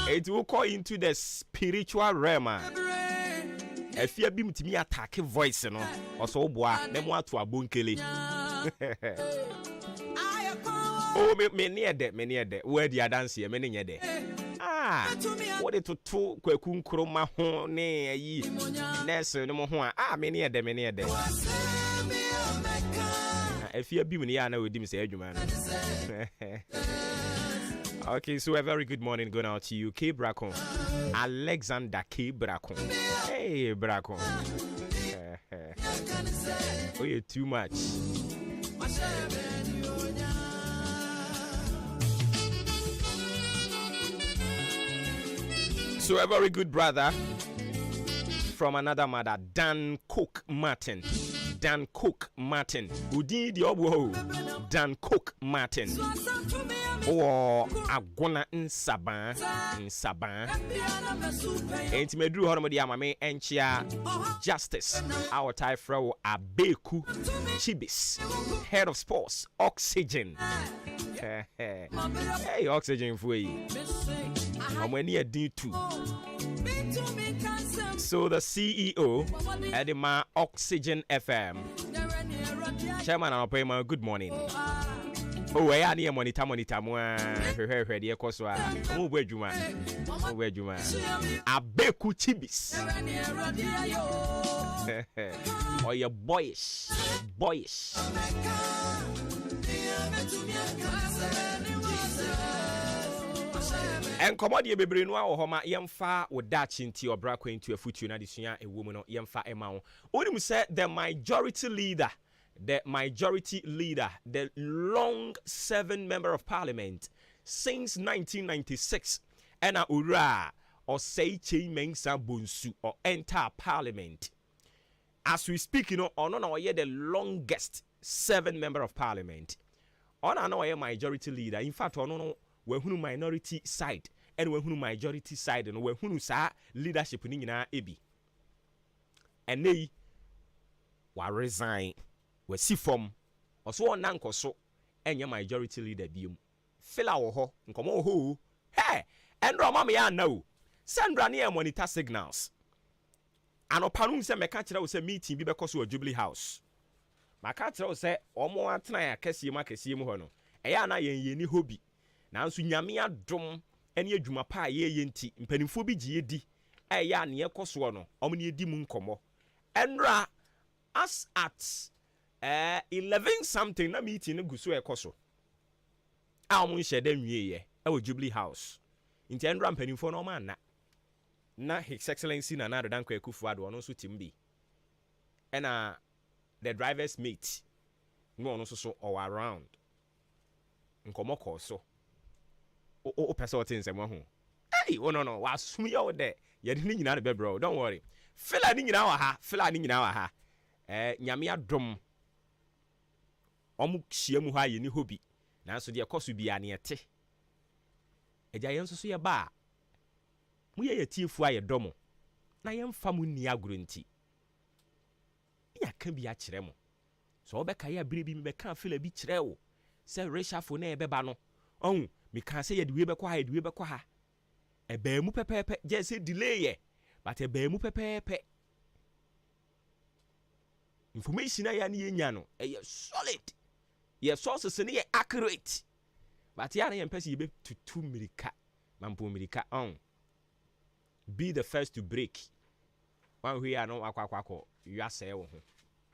It will call into the spiritual realm. A fear beam to me attack voice, you know, or so boy, them want to a bunkele. Oh, me near that, where the dance here, many near there. Ah, what it to two Quakun Kroma Hone, ye, Nessa, no more. Ah, many of them, if you're being here, I know with him say, man. Okay, so a very good morning going out to you, K Bracon, Alexander K Bracon. Hey, Bracon. Oh, you're too much. So a very good brother from another mother, Dan Cook Martin. Dan Cook Martin. Udi di obo. Dan Cook Martin. Or Agona Nsaban. Enti medru hono di amame enchia Justice. Our Thai fro Abeku Chibis. Head of Sports. Oxygen. Hey, Oxygen for you. I'm near D2. So the CEO Adwuma Oxygen FM Chairman and Operator, good morning. Oh, I need monitor heard the Ekoswa. Oh, where you Abeku Chibis. Oh, you're boyish. And commodity bebre no a homa yemfa wo dachi nti obra kwenti afutu na desua ewo mu no yemfa ema wo onim say the majority leader, the long serving member of parliament since 1996 ena ura or say mensa bonsu or enter parliament. As we speak, you know, ono na oye the longest serving member of parliament. Ono na oye majority leader. In fact, ono no we hunu minority side and we hunu majority side and we hunu sa leadership ni nyina ebi. And they wa resign wasi fam ɔso ɔna nkɔso ɛnyɛ majority leader biom fila wɔ hɔ nkɔmɔ wɔ hɔ hey ɛndra ɔma me yɛ ana o sɛndra ne yɛ monitor signals anɔpa no sɛ mɛka kyerɛ wo sɛ meeting bi bɛkɔ so wɔ Jubilee House maka kyerɛ wo sɛ ɔmo atena akɛseɛ mu hɔ no ɛyɛ ana yɛn ni hobby nanso nyame adom ɛne adwuma pa a yɛyɛ nti mpanimfoɔ bi gye yɛdi ɛyɛ a ne yɛkɔ soɔ no ɔmo ne yɛdi mu nkɔmmɔ ɛndra as at 11 something na meeting no gu so ɛkɔ so a ɔmo nhyɛ da nwieɛ ɛwɔ Jubilee House nti ɛndra mpanimfoɔ no ɔmo anna na His Excellency Nana Addo Dankwa Akufo-Addo ɔno nso tim bi ɛna the driver's mate no ɔno nso so ɔwɔ around nkɔmmɔ kɔɔ so o pɛ sɛ ɔte nsɛm ho hey oh no wasum yɛ wo dɛ yɛde ne nyinaa ne bɛbrɛ don't worry fila ne nyinaa wɔ ha nyame adom ɔmo hyia mu hɔ a yɛni hɔ bi nanso deɛ ɛkɔ so bia ne yɛte agya yɛn nso so yɛ ba a moyɛ yɛtiefoɔ a yɛdɔ mo na yɛmfa mo nni agorɔ nti yɛaka bi akyerɛ mo so wobɛka yɛ abere bi mebɛka fila bi kyerɛ wo sɛ reshafo na yɛbɛba no ɔhu meka sɛ yɛde wie bɛkɔ ha ɛbaa mu pɛpɛɛpɛ gye sɛ delay yɛ but ɛbaa mu pɛpɛɛpɛ information a yɛ ne yɛnya no ɛyɛ solid yɛ sources ne yɛ accurate but yɛ na yɛmpɛ sɛ yɛbɛtutu mmirika mampo mmirika be the first to break one way I know akwa yasɛ wo ho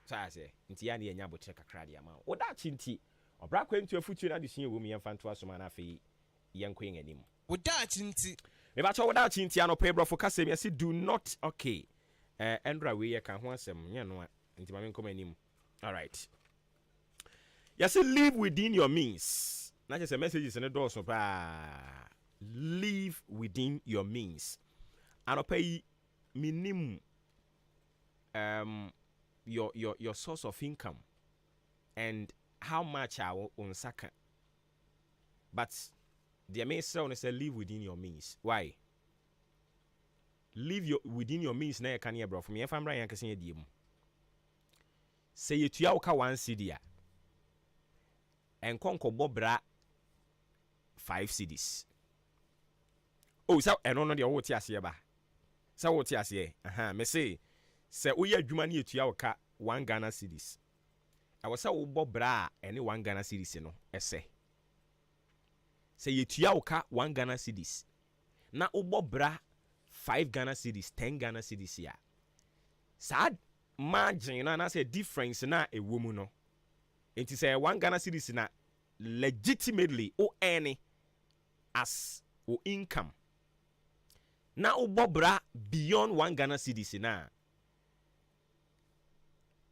so I say nti ya ne yɛnya botre kakra de ama wo da chinti obra kwantu afutu na de sua wo mu yɛmfa nto asoma na afei yɛnkɔ yɛn anim wo da chinti me ba cho wo da chinti ano pɛ brofo kasɛm yɛse do not okay Andra we yɛ ka ho asɛm nyɛ no nti ma me nkɔm anim all right yɛse live within your means na kyerɛ sɛ messages ne dɔɔso pa live within your means anɔpa yi minim your source of income and how much are on saka but the main sound is live within your means why live within your means na you can hear bro from your family yan kase yedie mu say yetua wo ka 1 cedi a enkonko bobra 5 cedis oh so eno no de wo ti ase ba sa wo ti ase me say wo ye adwuma na yetua wo ka 1 Ghana cedis awo sa wo bobra ene 1 Ghana cedis no ese say yetua wo ka 1 Ghana cedis na wo bobra 5 Ghana cedis 10 Ghana cedis ya sad margin na say difference na ewo mu no enti say 1 Ghana cedis na legitimately o earn as o income na o bobra beyond 1 Ghana cedis na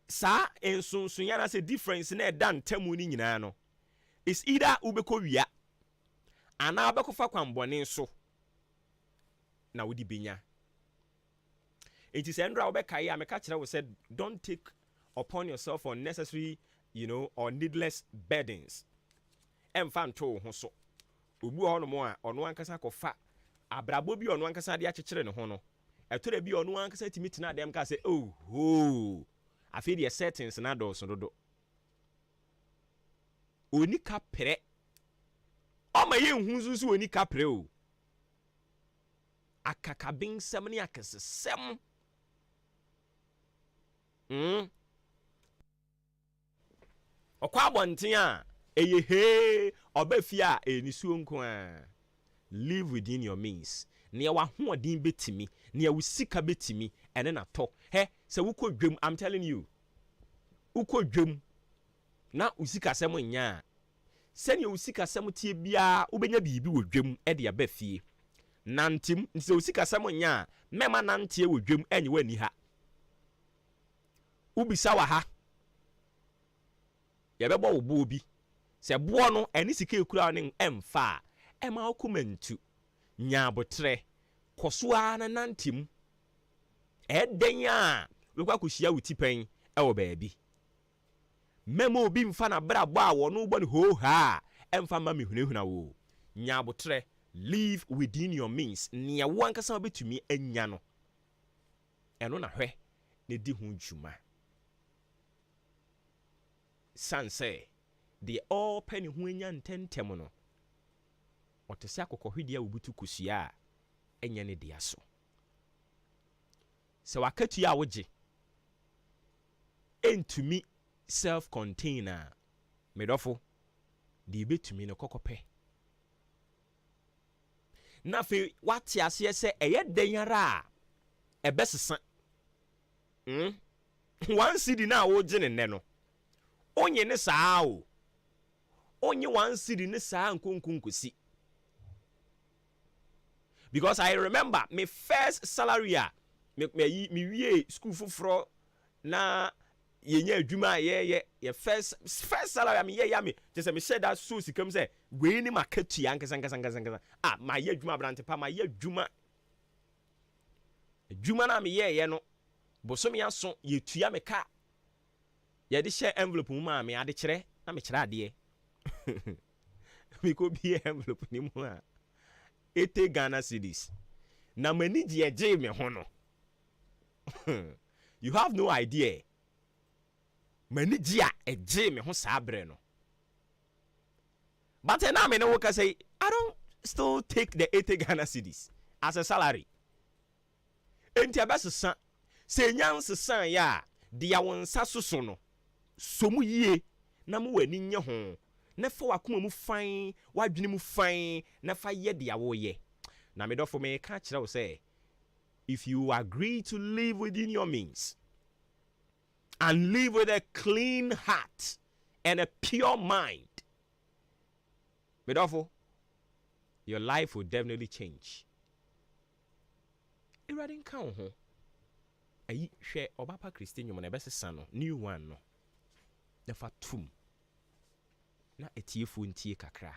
sa ensunsun ya na say difference na dan tamu ni nyina no is either ubeko wia ana ubeko fa kwambone so na wodi benya enti say ndra ubeka ya meka kire wo said don't take upon yourself unnecessary or needless burdens emfa nto ho so obu ho no mo a ono ankasa kofa abrabo bi ono ankasa de akyekyere ne ho no etore bi ono ankasa timiti na dem ka say oh ho afi de settings na do so dodo oni kapre o ma ye nhunzuzu oni kapre o akakabin sem ne akesesem okwa abonten a eye he obafi a enisuo nko a live within your means ne ya wahoodin betimi ne ya wusika betimi ene na to he se wuko dwam I'm telling you wuko dwam na usika sem nya se ne usika sem tie bia ubenya bibi wo dwam e de abafie nantim nse usika sem nya mema nantie wo dwam enye wani ha ubisa wa ha yɛbɛbɔ wo bo bi sɛ boɔ no ɛne sika ekura ne emfa ɛma okumentu nyaabotre kɔsoa na nantim ɛden a wekwa kohyia wo tipan ɛwɔ baabi memo obi mfa na brabɔ a wɔno bɔ ne ho ha emfa ma mehunahuna wo nyaabotre live within your means nea wo ankasa obetumi anya no ɛno na hwɛ ne di ho dwuma Sanse, the all penny when yan 10 temono. Or to say Kohidia Ubutu Kusia, and Yanni Diaso. So I cut you out, and to me, self-container, medofo, the bit to me no cocope. Nafi, what ya say, a yet dayara, a best son. One city now, Ojin and Neno. Onye ne sao. Onye one city ne sa kunkunkusi. Because I remember my first salary me wie school fufro na yenye adwuma ye first salary me ye me just me share that so sikam say we ni market ya nkasa ah my ye adwuma brante pa my ye adwuma na me ye no boso me aso ye tua me ka ye de share envelope mu ma me ade kire na me kire ade me ko bi envelope ni mu a 80 Ghana cedis na mani je me ho no. You have no idea. Mani je me ho sabre no. But now me no work say I don't still take the 80 Ghana cedis as a salary. Enti abasa san se nyanse san ya dia won sa soso no. So mu yie na mu wani nye ho. Na fa wakoma mu fan, wadwene mu fan, na fa ye dia wo ye. Na me do for me ka kire wo say if you agree to live within your means and live with a clean heart and a pure mind, me do for your life will definitely change. It radin kan ho. Ayi hwe obapa Christian yo mo na be sesa no new one no. Na fa tum na etiefu ntie kakra.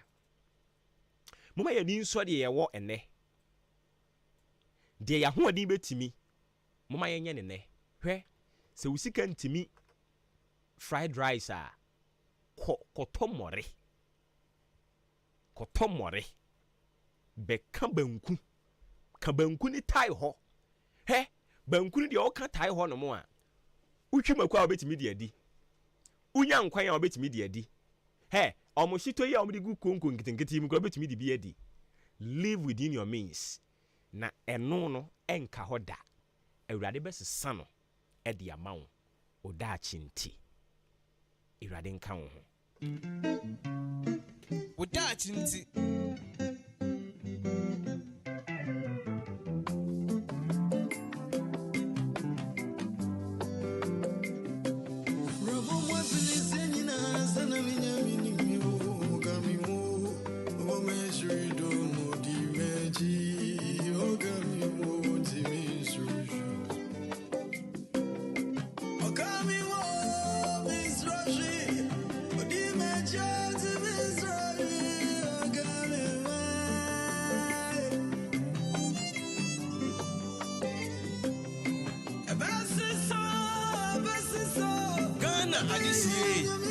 Moma ye ni nso de ye wo ene. De ya ho adi betimi. Moma ye nye ne. Hwe se usika ntimi fried rice a kotomore. Kotomore. Be kambanku. Kambanku ni tai ho. He banku ni de o kan tai ho no mo a. Utwi maku a obetimi de adi. Unya nkwan a obetimi de adi. Hey, omoshito ye omdi gu konko nkitikiti mu ko betumi di bi adi. Live within your means. Na eno no enka hoda. Ewurade besesa no e de ama wo. Oda chinti. Ewurade nka wo ho. Oda chinti.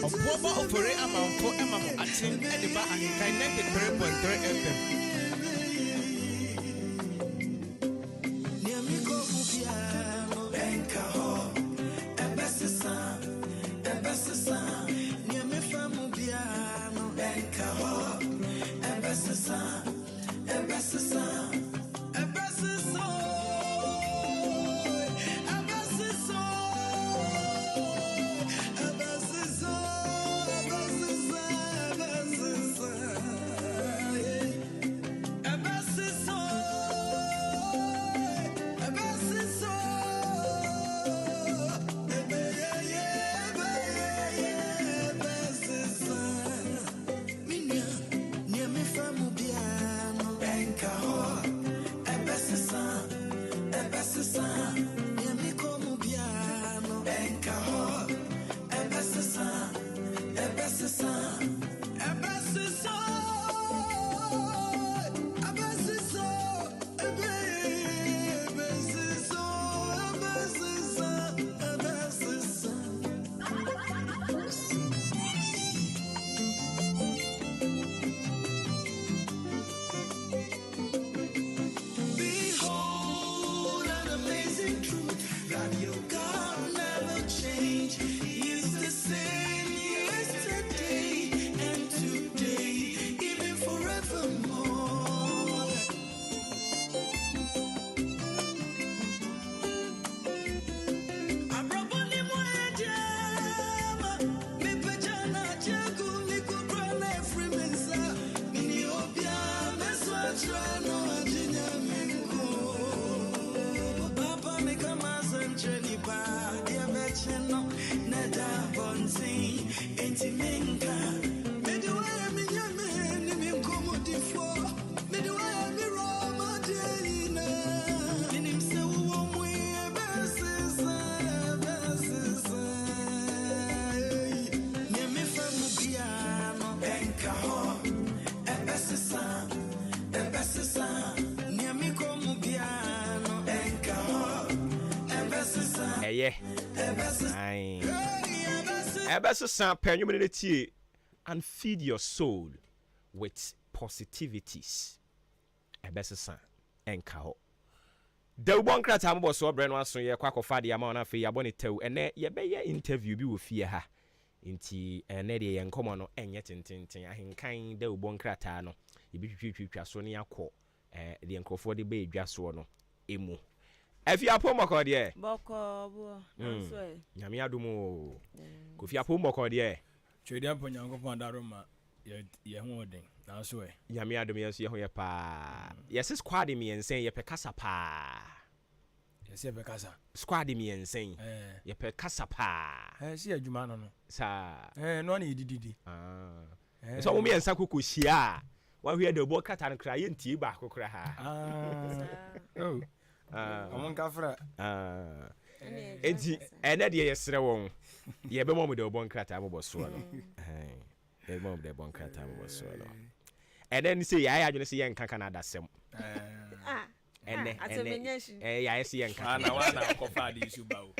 Adwuma ofore amanfo emamo aten ediba Ahenkan 93.3 FM. Famubia yeah. Ebeso penumity and feed your soul with positivities. Ebeso enka. The one crat am was so brand was so ye kwako fa de amount afi yabone tew ene ye be interview bi wo fie ha nti ene de ye nkomo no enye tintintin ahenkan da ubon krata no ye bi twitwitwa so ne yakọ de nkrofo de be edwa so no emu afi apomoko de boko bo so e nyame adumo kofi apomoko de twedi aponyankopon daroma ye ho odin na so e nyame adum ye so ye ho ye pa yes squad me ensen ye pekasa pa yes ye pekasa squad me ensen ye pekasa pa si adwuma no sa no na yididi so mo me ensa kokohia wa hwe de bo kata no kra ye ntie ba kokora ha amon kafra enti ene de ye sere won ye be mo de bo nkrata mo bo so no ye be mo de bo nkrata mo bo so no and then say ya adwene say yenka Canada sem ene ya say yenka na wana kofa de issue ba o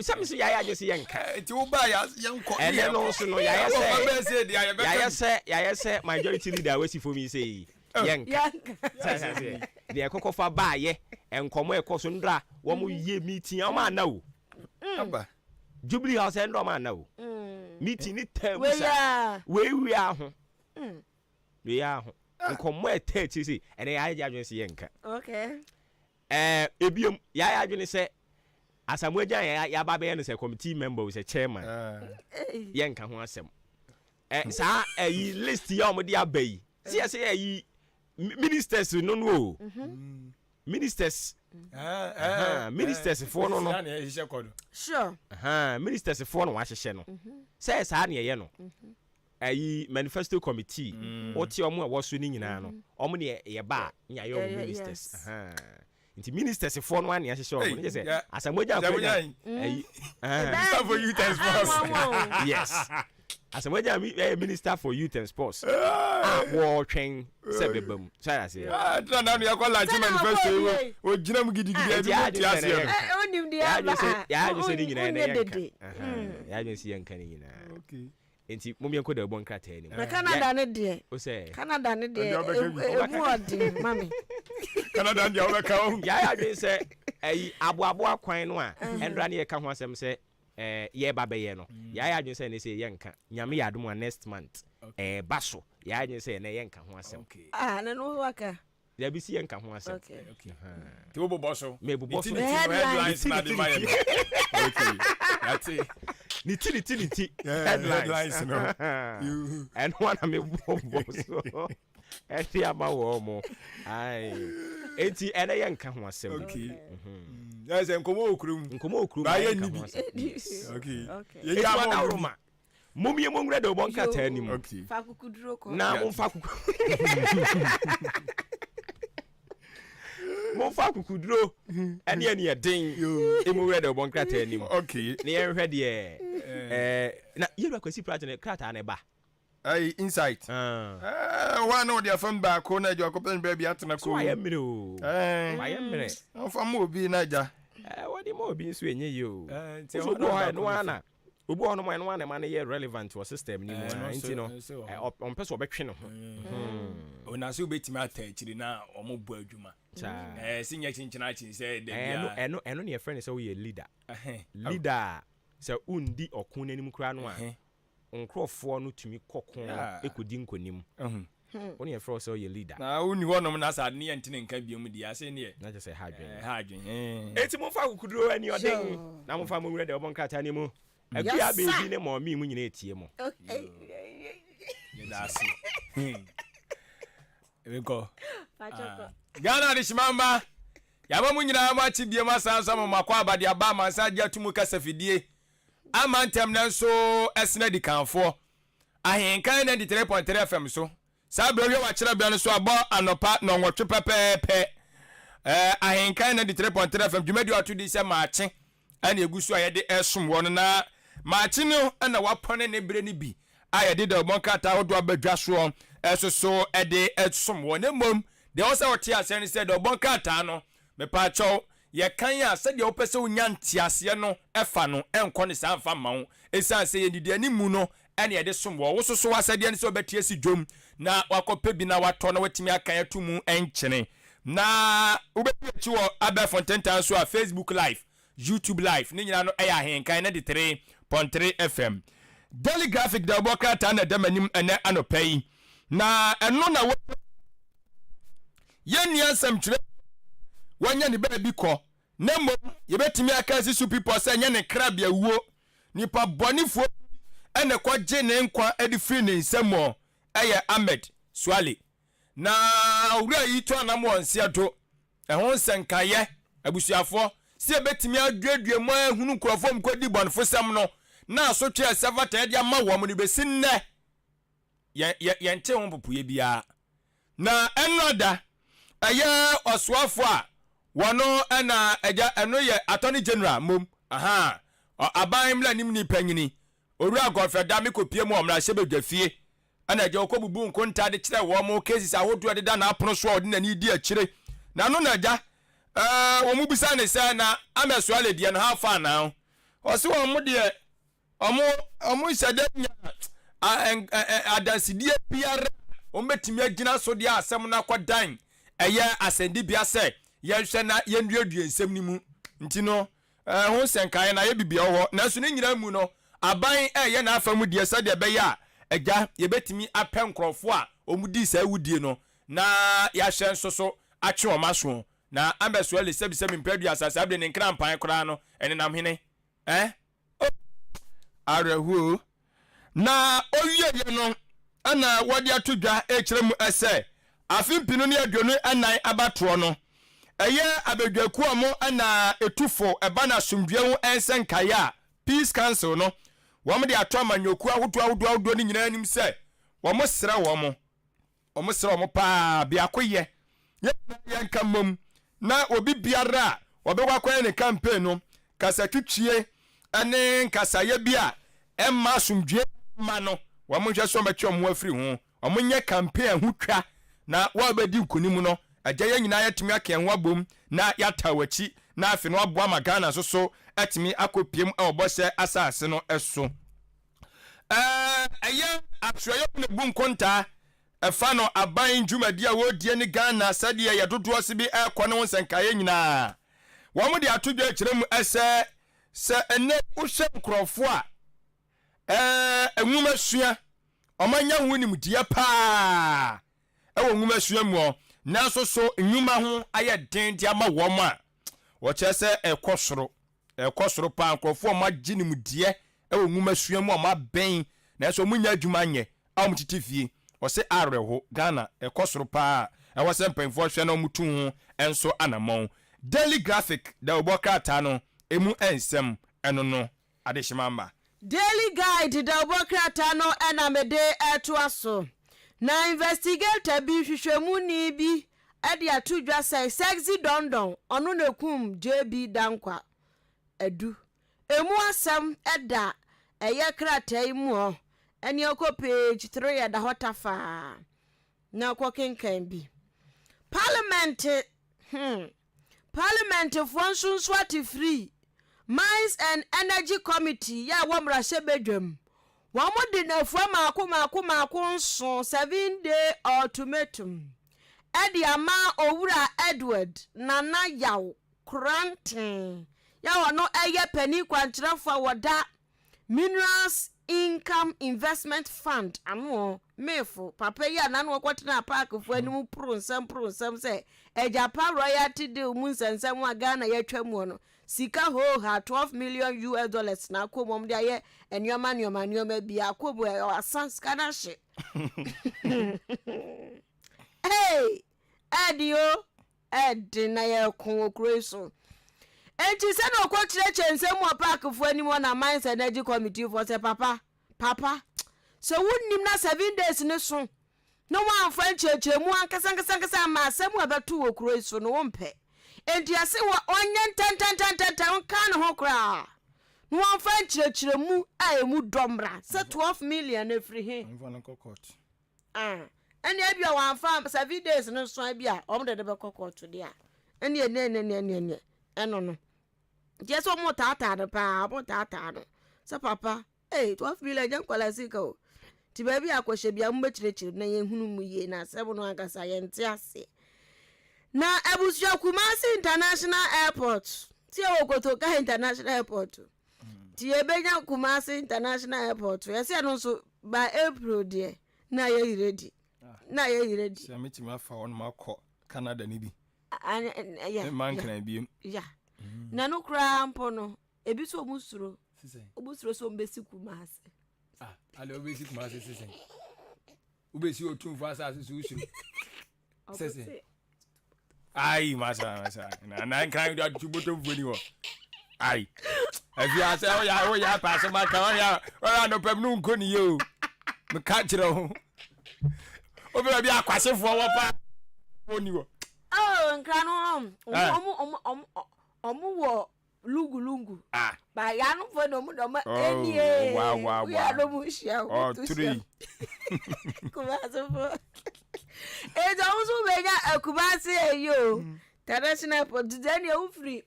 some say ya adwene say yenka ti wo ba ya yenko ene no so no ya say majority leader we see for me say yenka de kokofa ba ye enkomo ekoso ndra wo mo ye meeting o ma na o aba Jubilee House and Roma na o meeting ni term we aho we are nkomo etati si ene ya adwene se yenka okay ebiom ya adwene se asamuajan ya ba be no se committee member we se chairman yenka ho asem sa yi list ya omde abai se yi ministers no ministers ministers for no sure ministers for no wa hye no say sa na ye no ayi manifesto committee oti omo e woso ni nyina no omo ne ye ba nya ye ministers nti ministers for no ane ahye omo ne say asamoja akwanya ayi for youth and sports yes asamoja minister for youth and sports wo twen se bebam so I say na ya kwa launch manifesto o gina mu gidigidi abi ti ase onim de aba ya je se ni nyina ne yanka ya je se yanka ni nyina okay enti mumye nko da bon krata ni na Canada ne de o say Canada ne de emu odi mami Canada ndia o ka o ya je se ayi abo akwan no a endra ne ye ka ho asem se ye ba be ye no ya je se ne se ye nka nyame ya adum next month baso ya je se ne ye nka ho asem na no waka ya bi si ye nka ho asem okay ti wo bobo so me bobo so headlines na de my okay that's it niti headlines no you and one me bobo so eti ama wo mo ai eti ene ye nka ho asem okay yes nkomo okrum ba ye nibi okay ye ya mo roma mumye mongre de obon kata ni mu okay fa kukuduro ko na mo fa kuku mo fa kukuduro ene ene den emure de obon kata ni mu okay ne ye hwe de na yeru akwasi project krata na ba ai insight one of their phone back on edge open baby atena ko so ayemre o ayemre on mo obi na ja wadi mo obi nso enye yi o so go ha no ana obi ono mo no ana ma ne ye relevant to system ni mo nti no on person obetwe no ona so betimi atachiri na omo bu adwuma sinya chinchina chin say de bia eno ne friend say we leader say undi okun nanim kura no a nkrofo no tumi kokon ekodi nkonim oni e fro say leader na uni wonom na sad ne yentine nka biom dia say ne na je say hadwen eti mo fa kukuduro ani odin na mo fa mo nwure de obon krata ni mo akua baby ne mo mi mu nyina etie mo that's Eko. Ghana de shimamba. Yaba mu nyina ma chi bie ma sansa mo makwa abade aba mansa dia tumu kasafidie. Amantem na so esna di kanfo. Ahenkan 93.3 FM so. Sa brewe wa kire bia no so abo anopa no nwotwe pepepe. Ahenkan 93.3 FM dwumadi atudi se maache. Ana egusu ayede esom wono na maache no na wapone ne bre ni bi. Ayede de obonkata hodo abadwa so. So ede esom won emom de o se otia sen said obonkata no me pa cho ye kan ya se de opese wonya ntiase no efa no enko ne sa mfa ma wo esan se ye didi ani mu no ene ye de som wo so so wasade ne se obetie si dwom na wakope bi na wato na watimi akan atumu enkyene na ubetie chi wo Abel Fontaine tan so a Facebook live YouTube live ni nyina no eya Ahenkan na de 3.3 FM Daily Graphic da boka ta na da manim ene anopai na eno na yeni ansam tire wanya ne ba bi ko na mo ye betimi aka sisu people say nya ne krabia wuo nipa bonifo ene ko je ne nkwa edi free ne nsemo eye Ahmed Swale na owura yi to anam wonsia do ehon nsenkaye abusuafo se betimi adwedwe mo ahunu krofo mkodi bonfo sam no na so twa sevata dia ma wo mo ne besinne ye nte ho popuye bia na enoda eye oswafo a wono na eja eno ye attorney general mom aha aban mla nim ni panyini owura Godfrey me kopie mu omra hyebedwafie ana eja okobubu nkonta de kire wo mo cases ahodo de da na apono so odi na ni di akire na no na eja wo mu bisa ne se na amesuale die no ha fa na o se wo mu de omo hyede nya adansidie biara o metimi agina so de asem na kwadan eye asendi bia se yehwe na yenduadua nsem ni mu nti no ho senkan na ye bibia ho na so ne nyira mu no aban eye na afamu die se de be ya eja ye betimi apen krofo a omudi sa wudie no na ya hye nso so ache o maso na ambeso le sebisem mpadu asasa abre ne nkran pan kora no ene nam hene arehu na owie ye no ana wodi atodwa e kire mu ese afimpinu ne aduonu anan abatro no eye abedwaku amo ana etufo eba na somdwe ho ensenkaya peace council no wom de ato amanyoku ahodo ni nyina anim se wom sere wom pa bia koye ye nkamom na obi biara obekwa kwanye ne campaign no kasa twitwie ane nkasa ye bia emma somdwe ma no wom hwe so matwe mo afiri ho wom nye campaign ho twa na wa bedi nkonimu no agya ye nyina yatimi akenho abom na yatawachi na afi no aboa magana so atimi akopiem obose asase no eso eye atroye ne bunkonta efa no aban dwumadi a wodie ne Ghana sade ye dodo se bi ekɔ ne wonsenkaye nyina wo mo de atodwa kirem ese se ene uhye nkrofo a enwuma sua omanya ho nim die pa ewo nwuma sua mu na so enwuma ho aye den dia ma wo ma wo chese ekosoro pa nkrofo ma ginim die ewo nwuma sua mu ma ben na so munya adwuma nye am titifie o se areho Ghana ekosoro pa ewo se mpanfo hwe na mutu ho enso anamon Daily Graphic da oboka ta no emu ensem eno no adeshimamba Daily Guide da oboka ta no enamede eto aso na investigator bi hwehwemu ni bi ade atodwa say sexy dondon ono na kum JB dankwa adu emu asem eda eye kratai mu ho eni okọ page 3 ya da hotafa na okọ kenkan bi parliament for sunsuati free Mines and Energy Committee ya womra shebedwam wamodi na fua maako nso 7-day ultimatum edi ama owura Edward nana yaw Kranten ya wono eye pani kwantrafo woda Minerals Income Investment Fund amo mefo papa ya nanu kwatena park fu anim pro nsem se ejapa royalty deal mu nsensem wa Ghana ya twamu no sika ho ha $12 million na akomom de aye enwoma bi akobo asan skana hye hey adio edi na ye kon okreso enti se na okotire chensem wa park fu anim na Mines and Energy Committee for say papa so wonnim na 7 days ne so no one French chemu ankasa ma asem abeto okreso no wompe enti ase wa onye tan kan ho kra no one French chiremu a emu domra se 12 million every he eni abia wan fa 7 days no so abia omde de be kokot de a eni eno no just one more tata no pa bo tata no so papa 12 million jan kwala sika o ti baby akwahye bia mbechirechire na yehunu mu ye na sebo no agasa ye nte ase na Ebusua Kumasi International Airport ti Okotoka International Airport ti ebenya Kumasi International Airport yesi no so by April there na ye ready se meti ma fa on ma ko Canada ni bi yeah man kan bi yeah na no kra mpo no ebi so musuro obusuro so mbesi Kumasi ale obesi Kumasi sisen obesi otumfo asase so usuro sese ai masa na kan da tuboto funi wo ai afi ase o ya pass ma kan o no pem nu nko ni yo me ka kire ho o be bia kwasefo wo pa oni wo nkra no omu wo lungu ba ya no fo no mu do ma enie wow ya no mu hia o 3 Kumasi fo don't so benya Kumasi eyo international airport then you free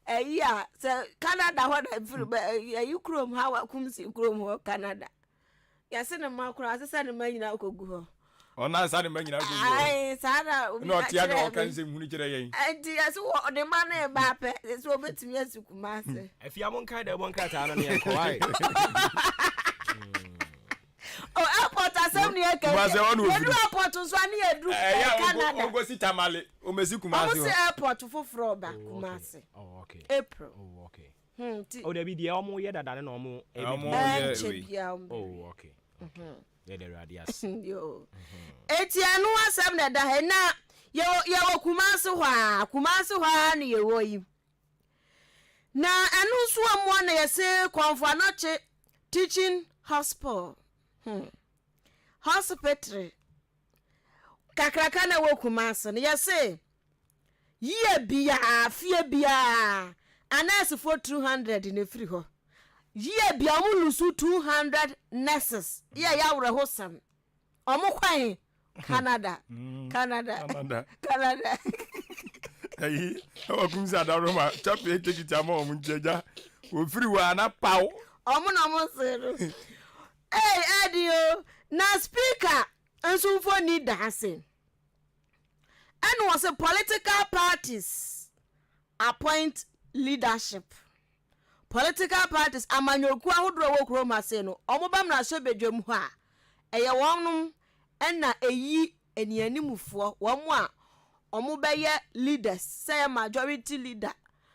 yeah so Canada what free you chrome how Kumasi chrome ho Canada ya se na makura asesa na manyina okogu ho ona sa na manyina okogu ai sada no tia na o kan se hunu kire yen anti aso de man e ba pe so betimi asu Kumasi afia mon kai da bon kai ta na ne ko ai airport asem ni eke edu airport so ani edu Canada go si tamale o mesi Kumasi o se airport foforo ba Kumasi okay April okay o de bi de omo ye dada na omo okay yeah the radius yo etianu asem na da he na ye wo Kumasi hwa na ye wo yi na enu so amo na ye se konfo anoche teaching hospital hospital kakraka na wo Kumasi ne yese ye bia afie bia anas for 200 ne free ho ye bia mu lusu 200 nurses ye ya wure hosam omo kwan Canada ayi o Kumasi adaroma chape ticket ama o munjeja o free wa na paw omo na mo sero Edio na speaker nsumfo ni dancing and was a political parties appoint leadership political parties amanyoku ahodro wo kroma se no omobam na so bedwam ho a eye wonum na eyi enianimufo womo a omobeye leaders say majority leader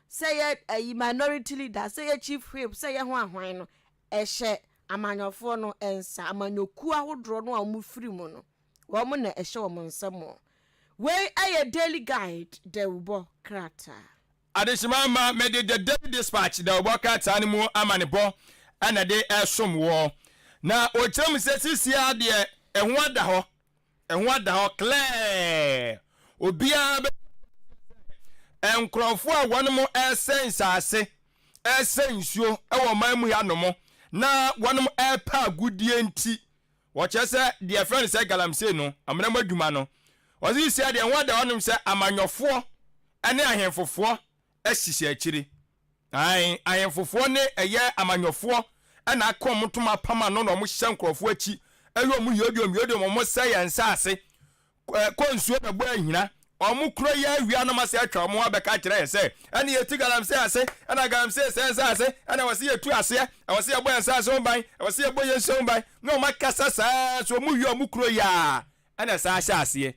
say a minority leader say chief whip say ho ahwan no ehye amanyofo no ensa amanyoku ahodro no amufiri mu no womo na ehye wo nsamo we aye daily guide de ubo krata adeshimama mede the daily dispatch de ubo krata ni mu amanebo ana de esom wo na okyerem sesisia de ehwo ada ho clear obia enkrofo a wonmo essence nsuo ewo mamu ya nomo na wonm epa gudie nti wo chese de friend say galamse no amram adwuma no ozi sia de enwa da wonm se amanyofo ene ahemfofo asisi akiri ahemfofo ne eye amanyofo ana akom toma pama no no mo hye nkrofo aki eyo mu yodiom mo say ensase konsuo na bo ahina omu kro ya awia no mase atwa omu abeka kire yese ene yeti galamse ase ana galamse sense ase ana wase yetu ase wase yebo ensase omban wase yebo yense omban no makasa sa so mu wi omu kro ya ana sa asha ase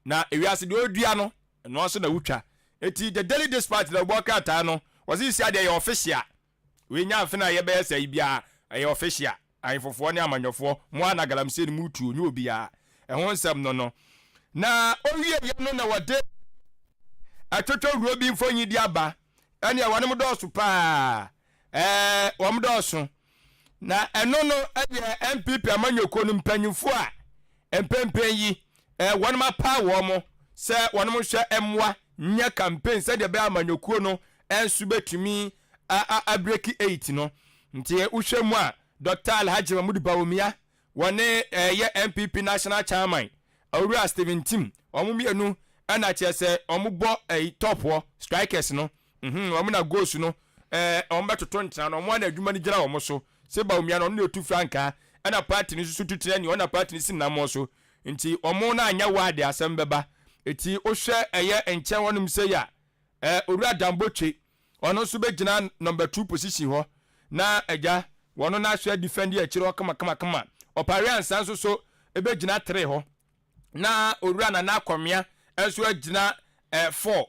na ewiase de odua no no so na wutwa eti the daily dispatch the worker ata no wase isi ade ye official we nya afena ye be esa ibia ye official ayefofo ne amanyofo mo ana galamse ni mutu onyu obia ehon nsem no na owie ye no na wode atoto ruo bi mfonyi di aba ene ya wanem dosu pa wam dosu na eno no eye MPP amanyoko no mpanyimfo a empempen yi wanem pa wo mo se wanem hwe emwa nya campaign se de be amanyoko no ensu betumi a break 8 no nti uhwemu a Dr. Alhaji Mahmoud Bawumia wone ye MPP national chairman Owura Steven Tim omumienu ana chese omubo top strikers no Omo na goals no omo betoto ntina no omo na adwuma ni gira omo so se ba omia no na otu franka na party ni susu tutu ni ona party ni sinamo so nti omo na anya wade asem beba eti ohwe eye enche wonum se ya Owura Dambotwe ono so be gina number 2 position ho na agya wono na ahwe defend ya chiro kama opare ansan so ebe gina 3 ho na Owura na akomia enso agina 4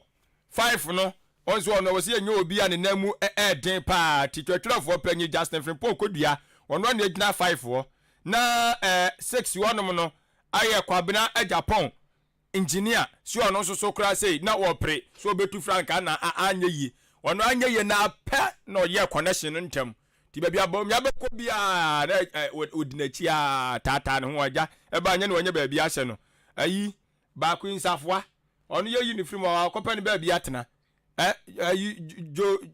5 no onso ono wose enye obi a ne namu den pa titwetwerafo panyi Justin Frimpong kodua ono na agina 5 ho na 6 wonom no aye kwabena Japan engineer si ono so kra sei na opre so betu franka na anya yi ono anya yi na pe na ye connection ntem ti ba bia bom ya be ko bia odinachi a tata ne ho agya e ba anya ne wanya ba bia hye no ayi ba ku insafoa ono ye uniform wa kopa ne ba bia tena ayi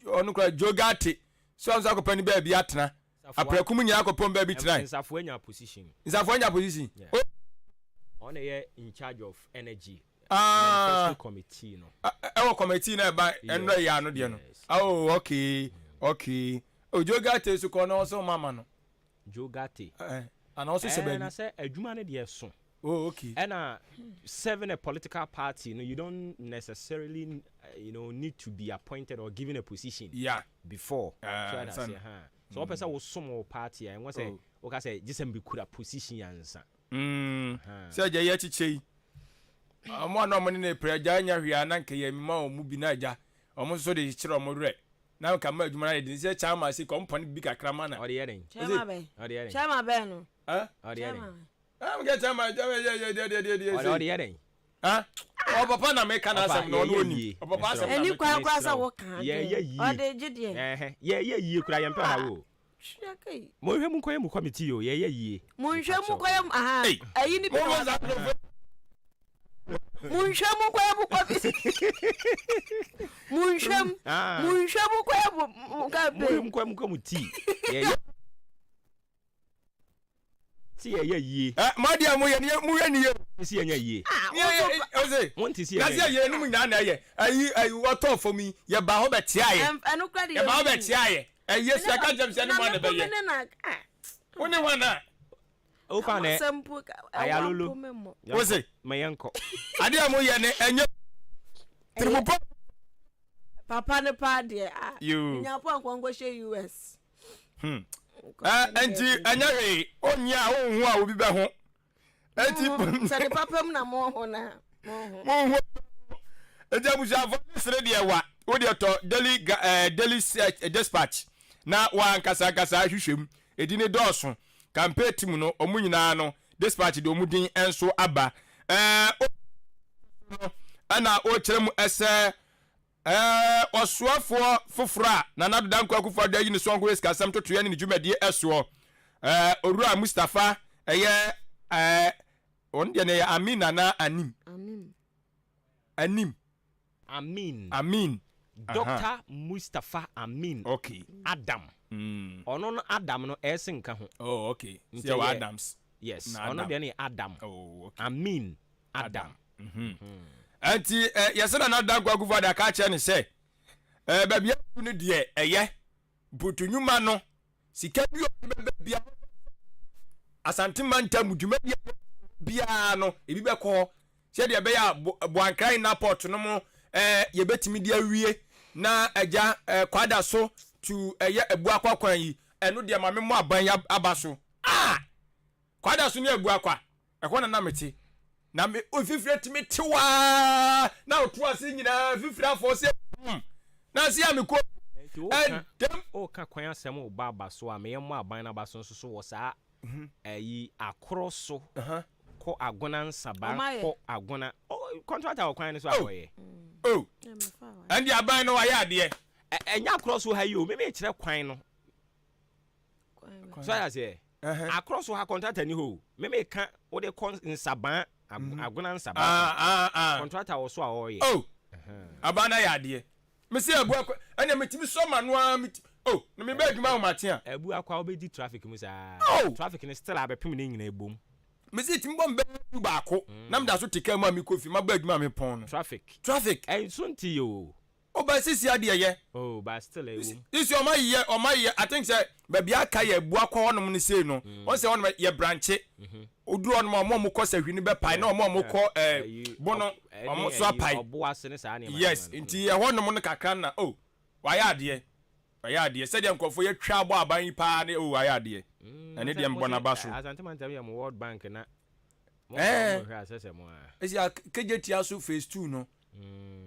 ono kra jogate so onza kopa ne ba bia tena aprakum nya kopom ba bi tena insafoa nya position on a in charge of energy manifesto committee no committee na ba enro ya no de no okay Jogate so kono so mama no Jogate and also say na say adwuma ne de so okay and serving a political party you don't necessarily need to be appointed or given a position before so person will some party and what say okay say just be could a position answer so je ye chichei omo na omo ne praja anya hwia na nke ye mma omu bi na aja omo so de chire omo re na ka ma adwuma na de se chama si kompani bi kakra ma na ode ye den chama be no ode ye den am get chama ode ye den o papa na me kana asem no no oni o papa asem eni kwa sa wo kan ye ode gide ye kura ye mpa ha wo mo hwe mu koye mu committee o ye mo hwe mu koye ayi ni bi mo hwe mu koye mu committee mo hwe mu koye mu ka be mo koye mu committee ye si ye ma dia mo ye ni ye si ye ye o se won ti si ye na si ye ni mu nyana na ye ayi wato for me ye ba ho be tia ye enu kra de ye ba ho be tia ye yes I can't jump any more be ye woni wana o fa ne ayalulu o se mayanko ade am ye ne enye tribupo papa ne pa de nya po ankwango she US anti anya we onya ohun a obi be ho anti sare papa mu na mo ho na mo ho ejabu javo sere de wa o de to daily dispatch na wa nkasa hwehwem edine dɔɔso campaign team no omunyina no dispatch de omudin enso aba ana o kyerem ese osuafo fofora na nadodan kwakufa da yi ne songo eskasam toto ya ne dwumadi eso Owura Mustafa eye on de ne Amina na Amin Dr. Mustafa Amin Adam ono no Adam no esenka ho okay see what Adams yes ono de ne Adam Amin Adam anti yesena na dan kwagu fada ka che ne se babia no de eye butunyuma no sika bi babia asante manta muduma bia no ebi be ko se de be ya boankran na port no mo ye betimi de awie na agya kwada so to eye ebu akwakwan yi eno de mame mo aban aba so kwada so ne ebu akwa ekwo na meti na me ofifire timi tiwa na otu ase nyina fifire afo se na se amiko o ka kwan asem o baba so a me mo aban na ba so so wo sa ayi akroso ko agona nsaba ko agona contractor o kwan ni so akoye and the aban no aye ade enya akroso ha yi o me kire kwan no so ya say akroso ha contractor ni ho me ka o de nsaba agona nsaba contractor wo so a oye abana ya ade me se abu akwa anya metimi so manoa na me ba adwuma o matia abu akwa obedi traffic mu sa traffic ni still abepim ni nyina ebom me se timi bombe baako na me da so tika mu ami kofi ma ba adwuma me pon no traffic so nti yo Oba sisi ade ye. Oh, but still a woman. This your my year. I think say baby aka ye bua kwa honom ni say no. Won say honom ye branche. Odu honom mo ko sahwini be pai na mo ko bono mo so apai. Obo asene sa na. Yes, nti ye honom no kakra na oh. Waya ade. Say dem nkofo ye twa abo aban pa na oh waya ade. Ene dem bona baso. Asante man tell me World Bank na. Esi a KJT aso phase 2 no.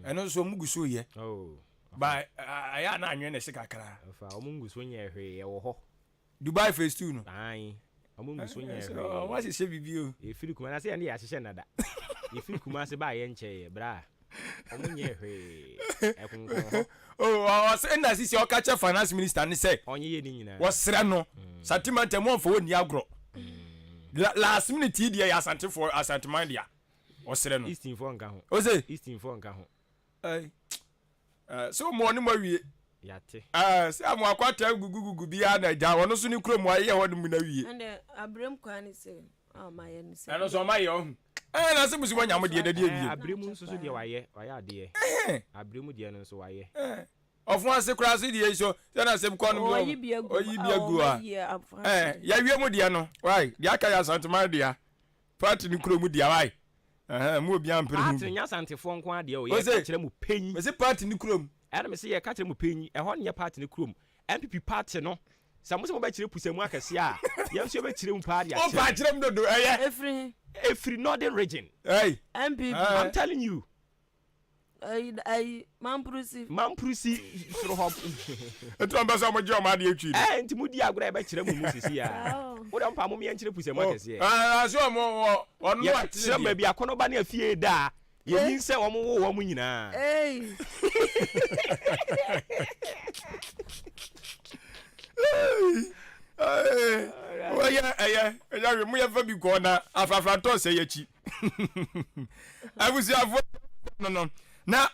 Eno so muguso ye. Oh. Ba aya na anwe na se kakra. Fa omunguso nya hwe ye wo ho. Dubai phase 2 no. Ai. Omunguso nya hwe. Wa se se bibio. E firi kuma na se ya ne ya hye nada. E firi kuma se ba ye nche ye bra. Omunye hwe. Ekunko. Oh, I say na sisi o catch finance minister ni say. Onye ye ni nyina. Wo sere no. Satimante mo fo ni agro. Last minute dia ya asante for asante mind dia. Wo sere no. Eastin for nka ho. O say Eastin for nka ho. So mo ni mo wie. Yate. Say am akwata gugugugu bia na ja wono so ni krom aye ho de mu na wie. And abrem kwani say, oh my any say. Eno so ma ye ho. Na se musi wanya mo de wie. Abremu nso so de waye ade. Abremu de no so waye. Ofun ase kura se de so na se ko no oyi biagu a. Ya wie mu de no. Why? Dia aka ya santuma de ya. Party ni kuro mu de ya why? Mu obi ampere mu. Party nya santefo nko ade o ye ka kire mu penyi. Me se party ni kuro mu. Era me se ye ka kire mu penyi. E ho ne party ni kuro mu. MPP party no. Samu se mo ba kire pusemu akase a. Ye nso be kire mu party a. O pa kire mu dodo Every northern region. Hey. MPP. I'm telling you. Mamprusi through hop. Eto ambasa mo je o ma de atwi. Nti mudi agora e ba kire mu sisi a. Wo dem pa mo me kire pusemu akase. So mo onu wa kire ma bi akono ba na afie da. Ye yin se wo mo wo mo nyina. Oya mu ya fa bi ko na afafra to se yachi. Abusi afo no. Na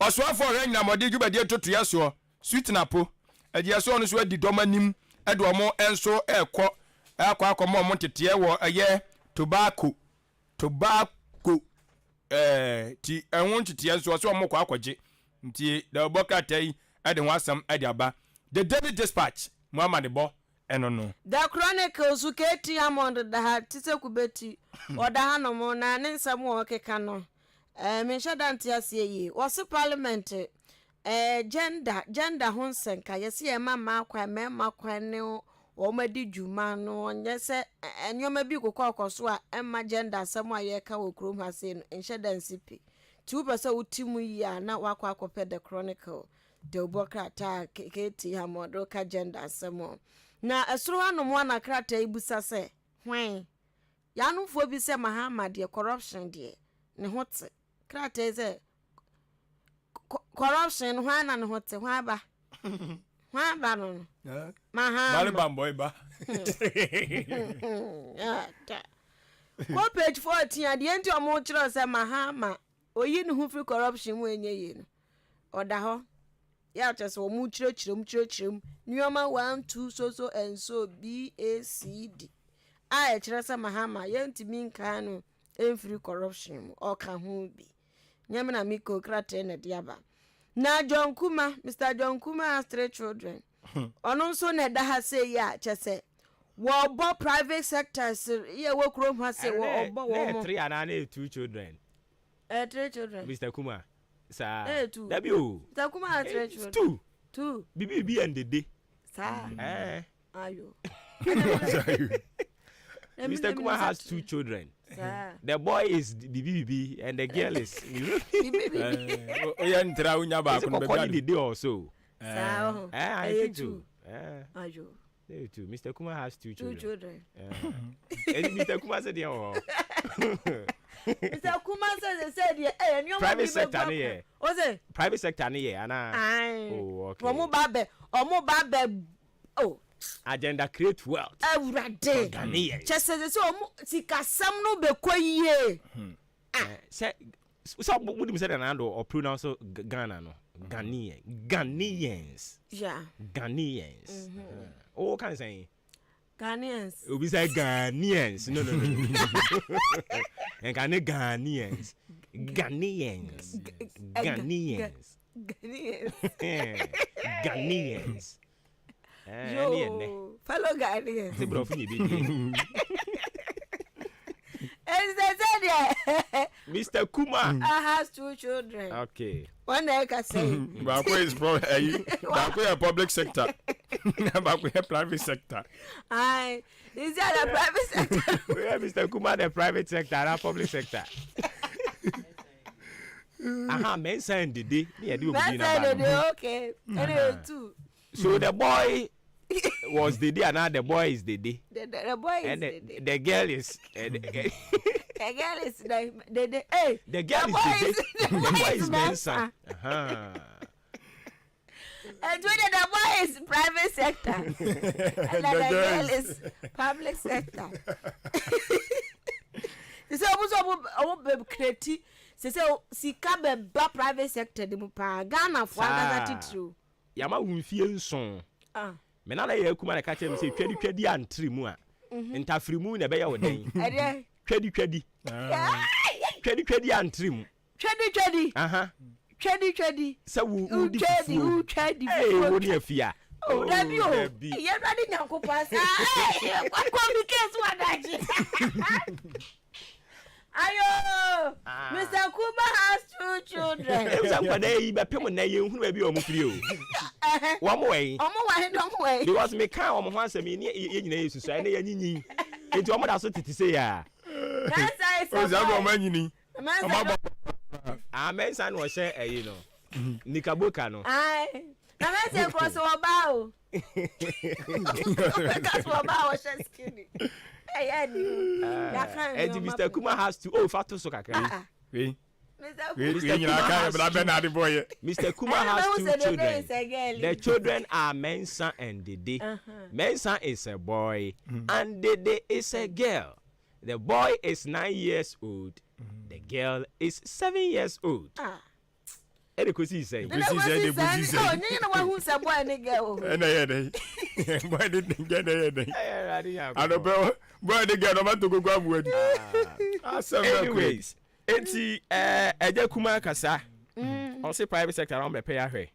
oswafo re nyina mode djubade totu yaso sweet napo ade so no so adi domanim ede omo enso ekọ akọ mo tete wo eye tobacco ti enwon tete enso so mo kwa akọje nti the obokatai ede ho asam ede aba the Daily Dispatch Muhammad Bo eno no the Chronicles uketi amond da ha tise kubeti oda ha no mo na ne nsam wo keka no me shada ntiasie yi wose parliament gender ho nsenka yesi e mama akwa mema kwa ne o madi djuma no onye se enyoma bi kokoso a emma gender asem aye ka wo krom ha se no nshada nsipi ti wo pese utimu yi a na wakwa akopɛ the Chronicle de obokrata keti ha modo ka gender asem na esoro anom wana krata ibusa se hwen yanufo bi se mahama de corruption de ne hote krata se corruption hwana ne hote hwa ba no mahama bale bamboy ba ko page 14 ade enti omo kiro se mahama oyi ne hu free corruption mu enye yi no oda ho ya chese omu chirem nioma 1 2 so and so BACD a kire se mahama yentimi nka no free corruption o ka ho bi nyame na miko krate na diaba na John Kuma Mr. John Kuma has 3 children ono so na da ha say ya chese wo bo private sectors ye wo krom ha say wo obo wo mo 3 and 2 children 3 children Mr. Kuma sa Dabi o Mr. Kuma has 3 children 2 bibi and the day sa ayo Mr. Kuma has 2 children. The boy is BBB and the girl is BBB. Oya ntra unya ba ko be the day also. I think too. Ayo. They too. Mr. Kuma has 2 children. 2 children. And Mr. Kuma said Mr. Kuma said private sector here. What's it? Private sector here, Anna. Oh, okay. Omo babe. Oh. Agenda create wealth. Everyday. Chese so sikasam no be koyie. So what do you say na or pronounce Ghana no? Ghanaians. Yeah. Ghanaians. Oh, can I say? Ghanaians. We say Ghanaians. No. And Ghanaians. Ghanaians. Yo, fellow Ghanaians. The bro fini be. Mr. Kuma. I has 2 children. Okay. One I can say. Bako is Bako a public sector. Bako a private sector. Aye. Is that a private sector? We have Mr. Kuma, the private sector and public sector. Mensa and Didi. Okay. Anyway, 2. So the boy was Didi and now the boy is Didi. The boy and is the girl is the girl is the the girl is Didi. The boy is Mensa. And when the boy is private sector, and the girl is public sector. They say, I was creative. They say, si kabe ba private sector, the mupa Ghana for that true. Yama wunfie son. Me na ye kuma na ka che me say twedi antri mu a. Ntafri mu na be ya wodan. Twedi. Twedi antri mu. Twedi. Twedi. Say u twedi. Eh, wo ni afia. Oh, Debbie. You ready nyanko pass. What communicate wadaji. Ayo, Mr. Kuma has 2 children. Somebody be pemo na ye hunu be omo firi o. Omo way. Because me kan omo ho asem ni ye nyina yesu so na ye nyinyi. Enti omo da so titi say ya. That's O za go manyini. Amen san wo she no. Nikaboka no. Ai. Na me say cross oba o. Because oba o she skinny. Mr. Kuma has 2. Oh, fatu so kakra. Mr. Kuma has 2 children. The children are Mensa and Dede. Mensa is a boy and Dede is a girl. The boy is 9 years old. The girl is 7 years old. Ede kosi say. Oh, you know who's a boy and a girl. Boy didn't get it. I don't know. Boy, they get about to go grab wood. Anyways, enti Eje Kuma kasa. On say private sector on be pay ahwe.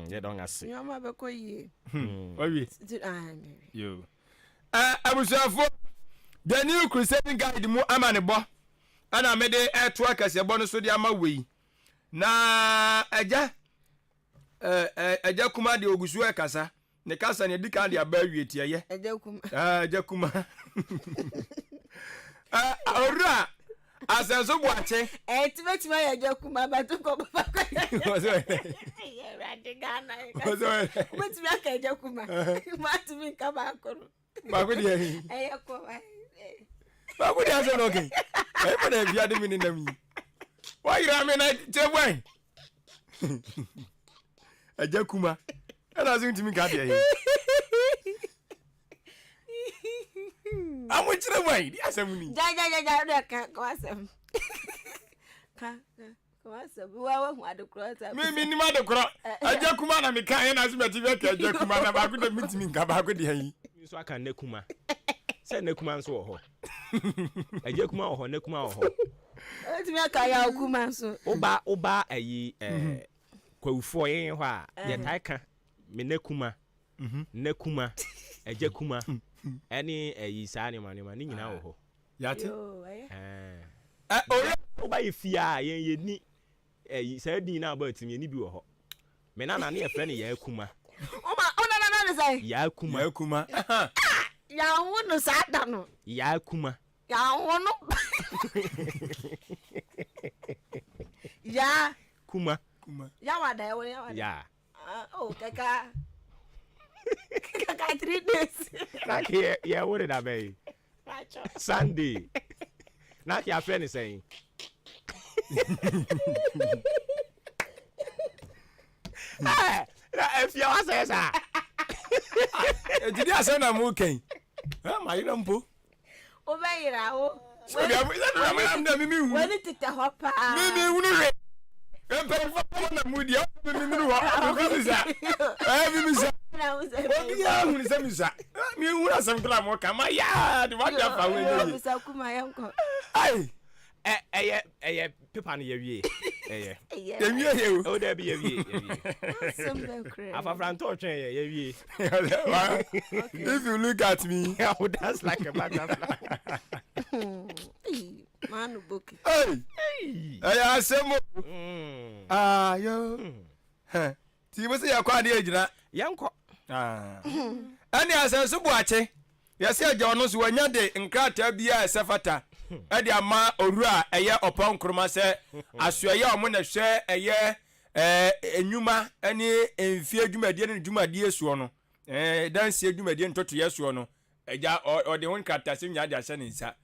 You don't ask. You ma be ko yi. You. I was for the new crusade guide mu amanebo. Ana me de to akase bo no so de ama we. Na Eje Kuma de ogusu akasa. Ne kasa ne dika de aba wie tie ye. Eje Kuma. Ora asenso boache. Timeti ma Eje Kuma ba to ko ba ko. Wait me aka Eje Kuma. Ma ti mi ka ba ko. Ba ko de. Ko ba. Ba ko de aso no ke. E fa na bia de mi ni na mi. Why you am na che wen? Eje Kuma. And I was going to make out here. I'm with you away. Yes, I'm with me. I just come on and me can't ask me to make a Jackman about the meeting. So I can Nekuma. Send Nekuman so. A Jackman or Nekuma. Let's make a Kuma so. Oba a ye kwa for ye wa ye taika. Me Nekuma. Nekuma. Eje Kuma. Any Isani man, ni nyina wo ho. Yate. Oba ifia ye ni say din na about me ni bi wo ho. Me na na e friend ye Kuma. Na say. Ya Kuma. Ya wonu sa da no. Ya Kuma. Ya wonu. Ya Kuma. Ya wada ya wada. Ya. Oh, kaka 3 days. Like here, yeah, what did I be? Sunday. Not your friend is saying. If you want to say that, did you say I'm okay? My lumpo. Obey Rao. When it is the hopper. ɛyɛ paper no yɛwie ɛyɛ yɛwie oh there be yɛwie afafranto twɛn yɛwie if you look at me oh that's like a butterfly manu boki hey ɛyɛ asɛm yo ti mo se yɛ kɔ ade agyina yɛnkɔ ɛne asɛm so boakye yɛsɛ agya ɔno so wanya de nkrataa bi a ɛsɛ fata ɛde ama owura a ɛyɛ ɔpɔ nkroma sɛ asoɛyɛ a ɔmo na hwɛ ɛyɛ enwuma ɛne mfie adwumadie ne dwumadie soɔ no dansie adwumadie ntotoyɛ soɔ no agya ɔde ho nkrataa sɛ nya de ahyɛ ne nsa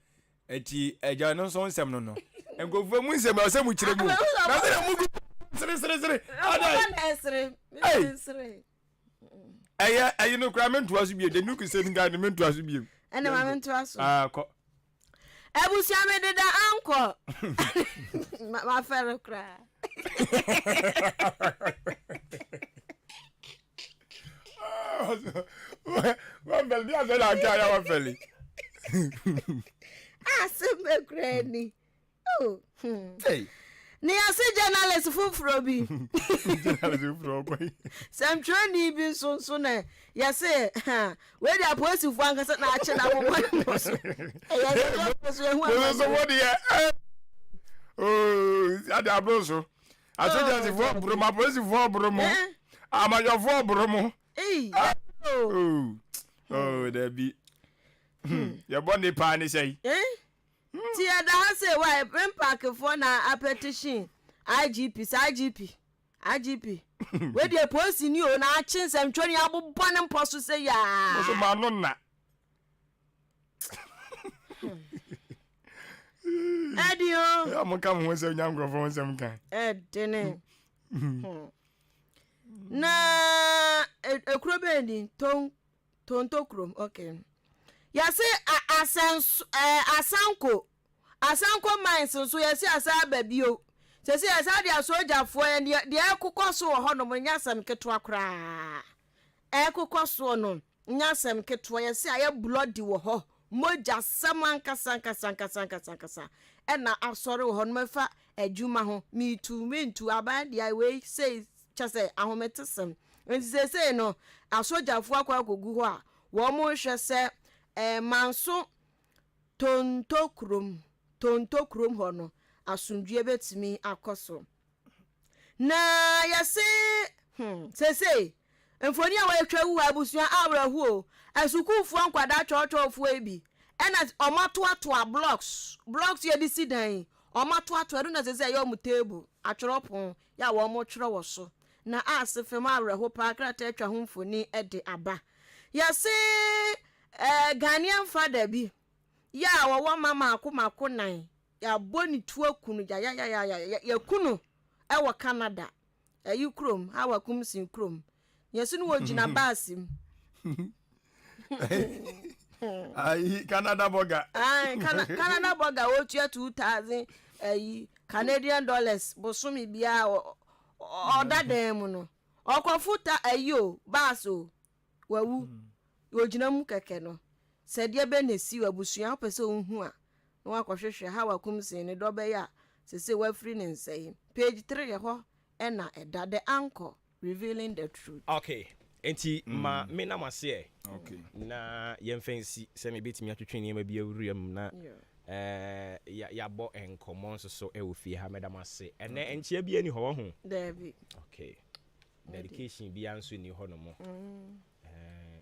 eti agya no nso nsɛm no no nkɔfoɔ mu nsɛm a ɔsɛ mu kyerɛ mu na sɛ na mu gu sere ɛyɛ no kura mentoa so bie de nuku sɛ nka ne mentoa so bie ɛna ma mentoa so kɔ abusua me deda anko ma fere kura wa bel dia se la ka ya wa feli me kura ni oh hey ni ase journalist fufuro bi journalist fufuro boy sam trani bi so na yase we dia police fu ankasa na ache na wo so what the oh ade abroso asoja fu obro ma police fu obro mo amajo fu obro mo oh there be ya boni pa ni sei ti ada ha say why bring park for na a petition IGP we dey post ni o na achen sem twani abobɔ ne mposo say ya so ma no na adio ya mo kam ho sem nyam grofo ho sem kan edene na ekuro bendi tonto krom okay yase asanko mines so yase asa babio sese asa dia sojafo en de ekokoso ho no nyasam keto akra ekokoso no nyasam keto yase aye blood wo ho moja samankasa ena asore ho no mafa adwuma ho mintu aban dia we say chase ahometesem enti sese no asojafo akwa akogu ho a wo mo hwe se manso tonto krom ho no asundue betimi akoso na yase sese mfoni a wetwa wu abusua awrahu o asukufu ankwada twotwofo ebi ena omatoato a blocks ye disidan omatoato edu na sese ye omu table atworopon ya wo mo tworo wo so na asefem awrahu pa krata atwa ho mfoni ede aba yase Ghanaian father bi ya wawa mama akomako nan ya boni tuo kunu ya kunu e wa Canada ayi krom ha wa kumsin krom yesu no wogina basim ai Canada boga Canada boga wo tua 2000 ayi Canadian dollars bosumi bia odadem no okofuta ayo baso wawu wogina mu keke no sede be na si wabusua pese ohun a na wakohwehwe ha wakumsin ne dobe ya sese wa free ne nsai page 3 ye ho ena eda the anchor revealing the truth. Okay, enti ma me na mase okay na yemfansi se me betimi atwetwe ne ma bi awuriam na ya bo enkomo so e ofie ha meda mase ene enchia bi ani ho ho David. Okay, dedication bi anso ni ho no mo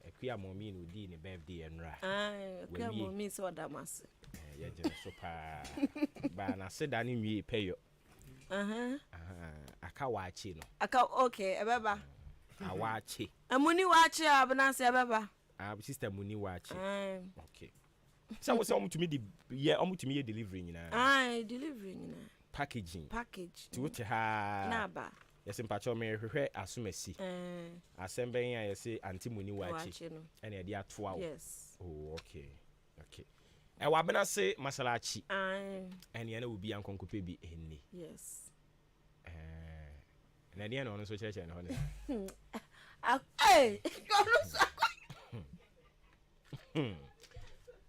ekuya momi no di ne birthday enra ekuya momi so damase ya je so pa ba na seda ni nwie peyo aka waachi no aka okay ebeba awaachi amuni waachi abna se ebeba sister muni waachi okay so we say omutumi di ye omutumi ye delivery nyina delivery nyina package to wote ha na ba yesi mpacho me hwehwe asomasi asemben ya yesi anti muni waachi ene e de atoa wo yes oh okay e wa bena se masalachi ene na obi ankonkope bi enni yes na dia no so cheche no ne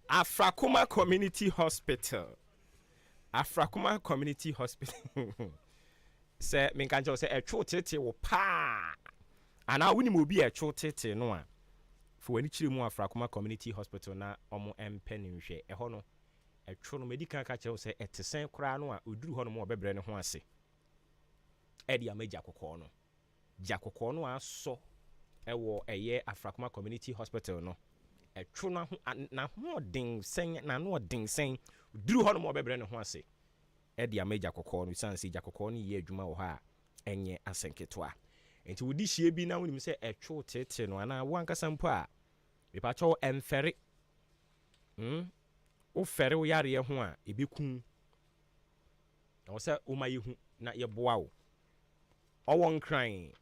Afrakuma Community Hospital Afrakuma Community Hospital. Say me kan say a true tete wo pa. Ana woni mo bi a true tete no a. For when chiri mu Afrakuma Community Hospital na omo empeni nhwe. Eho no a true no medical ka kire say etesen kra no a oduru ho no mo bebre ne ho ase. E dia meja kokko no. Jakokko no aso ewo eye Afrakuma Community Hospital no. E true na ho den sen na no den sen oduru ho no mo bebre ne ho ase. Edia meja kokko no sanse jakokko no ye adwuma wo ha enye asenketoa enti wodi hie bi na wonim se etwo tete no ana wo ankasa mpo a mepa cho emfere o fere wo yare ho a ebekun na wo se o ma yehu na ye boa wo owon kran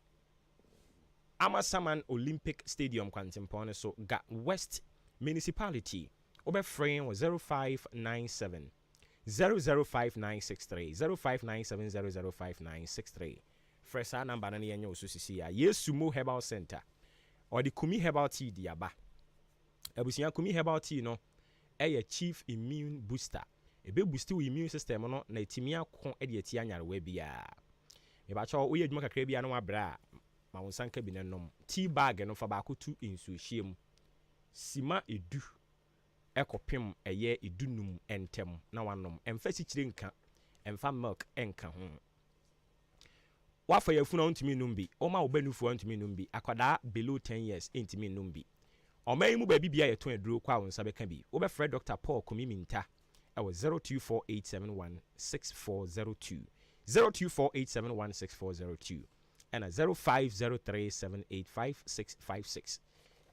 Amasaman Olympic Stadium kwantimpone so ga West Municipality obefrain was 0597 005963 0597005963 Fresa number na yenye osusisi ya Yesu Mo Herbal Center or the Kumi Herbal Tea diaba Ebusia Kumi Herbal Tea no eye chief immune booster ebe boost your immune system no na etimia ko e de ati anyare we bia e ba cho oye adwuma kakra bia no wabra ma wonsanka bi nenom tea bag no fa ba ko tu insu hiem sima edu ekopem eye edunum entem na wanom emfa sikire nka emfa milk enka ho wafa yafuna ontimi numbi oma obanufu ontimi numbi akwada below 10 years entimi numbi oman mu ba bibia yeton aduro kwa wonsa beka bi obefre Dr. Paul Kumiminta ewo 0248716402 0248716402 and 0503785656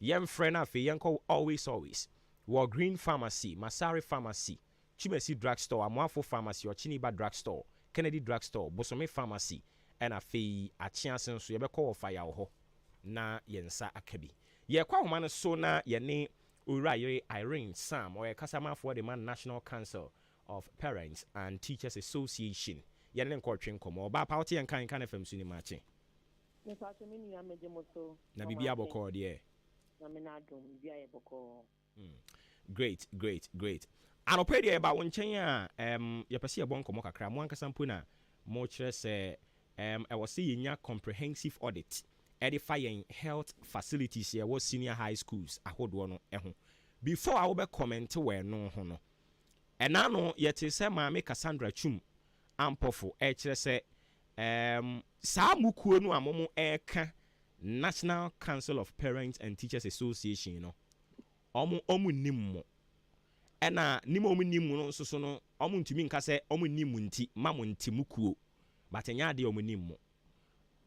yem friend afi yanko always War Green Pharmacy, Masari Pharmacy, Chimesi Drugstore, Amwafo Pharmacy, or Chiniba Drugstore, Kennedy Drugstore, Bosome Pharmacy, and a fee a chance so you call fire ho na yensa akabi. Ye kwa humana so na ye ne Uraye Irene Sam or a customer for the Man National Council of Parents and Teachers Association. Ye ne kwotwen komo ba party and kan FM suni machi. Na bibia boko de. Na me na dum bia ye boko. Great. Anopedia about one chenya ya pesi abon komo kakra mo ankasa mpo na mo kire se I was seeing ya comprehensive audit edifying health facilities here was senior high schools ahodo no eho before I will be comment we no ho no enano yete se maame Cassandra Chum ampofo kire se saa mukuo no amomo eka National Council of Parents and Teachers Association no omu nimmo ena nimo omu nimmo no so no omu ntumi nka se omu nimmo nti mamo nti mukuo batenya de omu nimmo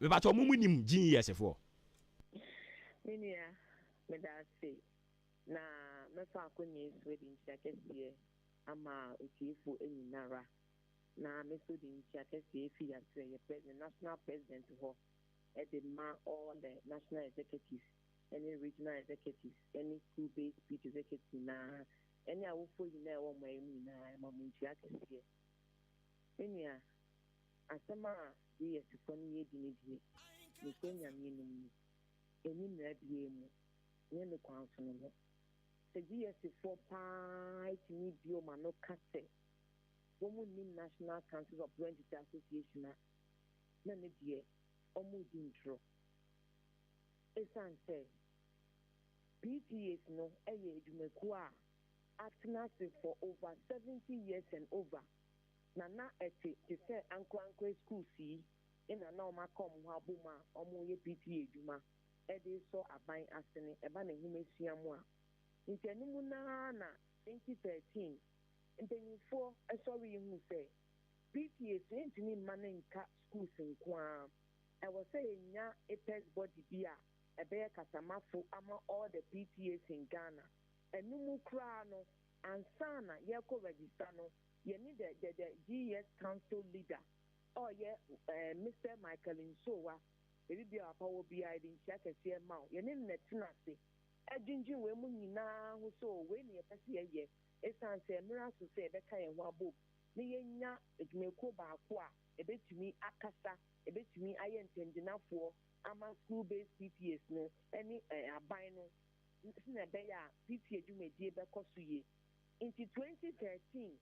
we bat omu nim gin yesefo minia me da say na me fa akonye swedi ntia kese ama otiefo enyinara na me so di ntia kese fi ya say the national president ho e the man all the national executives any regional executives, any school-based speech executives, any of who you know, my Mamuntia can see. Any as some are the funny dignity, the same meaning, any red game, near the council. The GS4 pie to meet Biomano Casse, woman in National Council of Parents Association, none of the almost intro. It's unsaid. PTAs no edwumekua acting for over 70 years and over. Nana ete te say anko school see in a normal come habuma omo ye PTA edwuma ede so aban asene eba na humesua mu a ntanimu na 2013 mpanyinfo sorry hu say PTAs ntini manenka schools nkwa I was say nya a test body bia ebe kasamafo ama all the PTAs in Ghana enumu kra no ansana ye ko register no ye need the GS council leader or ye Mr. Michael Nsowa ebi bia apawo bia idin check ese ma ye ne netina se ejinjin we mu nyina ho so we ne ye pese ye esanse mira so se ebe ka ye ho abo ne ye nya edwumeko ba ko a ebetumi akasa ebetumi aye ntendinafo ama school-based PTAs no any aban no na be ya PTA dwumedie be koso ye in 2013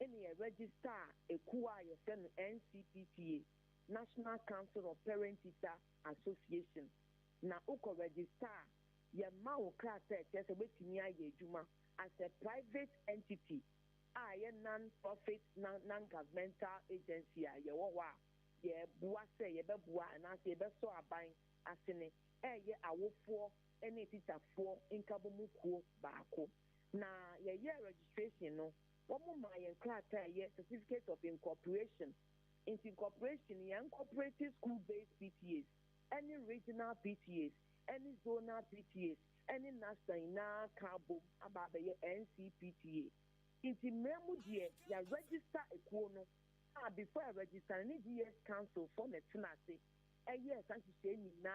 any register a kuwa yɛfrɛ no NCPTA, National Council of Parent Teacher Association. Na uko register ye ma wo krataa kyerɛ sɛ wetumi ayɛ adwuma as a private entity a non-profit non-governmental agency a yɛwɔ hɔ a yɛboa sɛ yɛbɛboa anaasɛ yɛbɛsɔ aban asene ɛyɛ awofoɔ ne titafoɔ nkabomu kuo baako. Na yɛyɛ registration no wɔn ma yɛn krataa yɛ certificate of incorporation. Incorporation yɛn cooperative school-based PTAs, any regional PTAs, any zonal PTAs, any national na cabo about the NCPTA. Inti memu die ya register ekuo no. Before I register, any DS council for the tenase. Yes, I say na.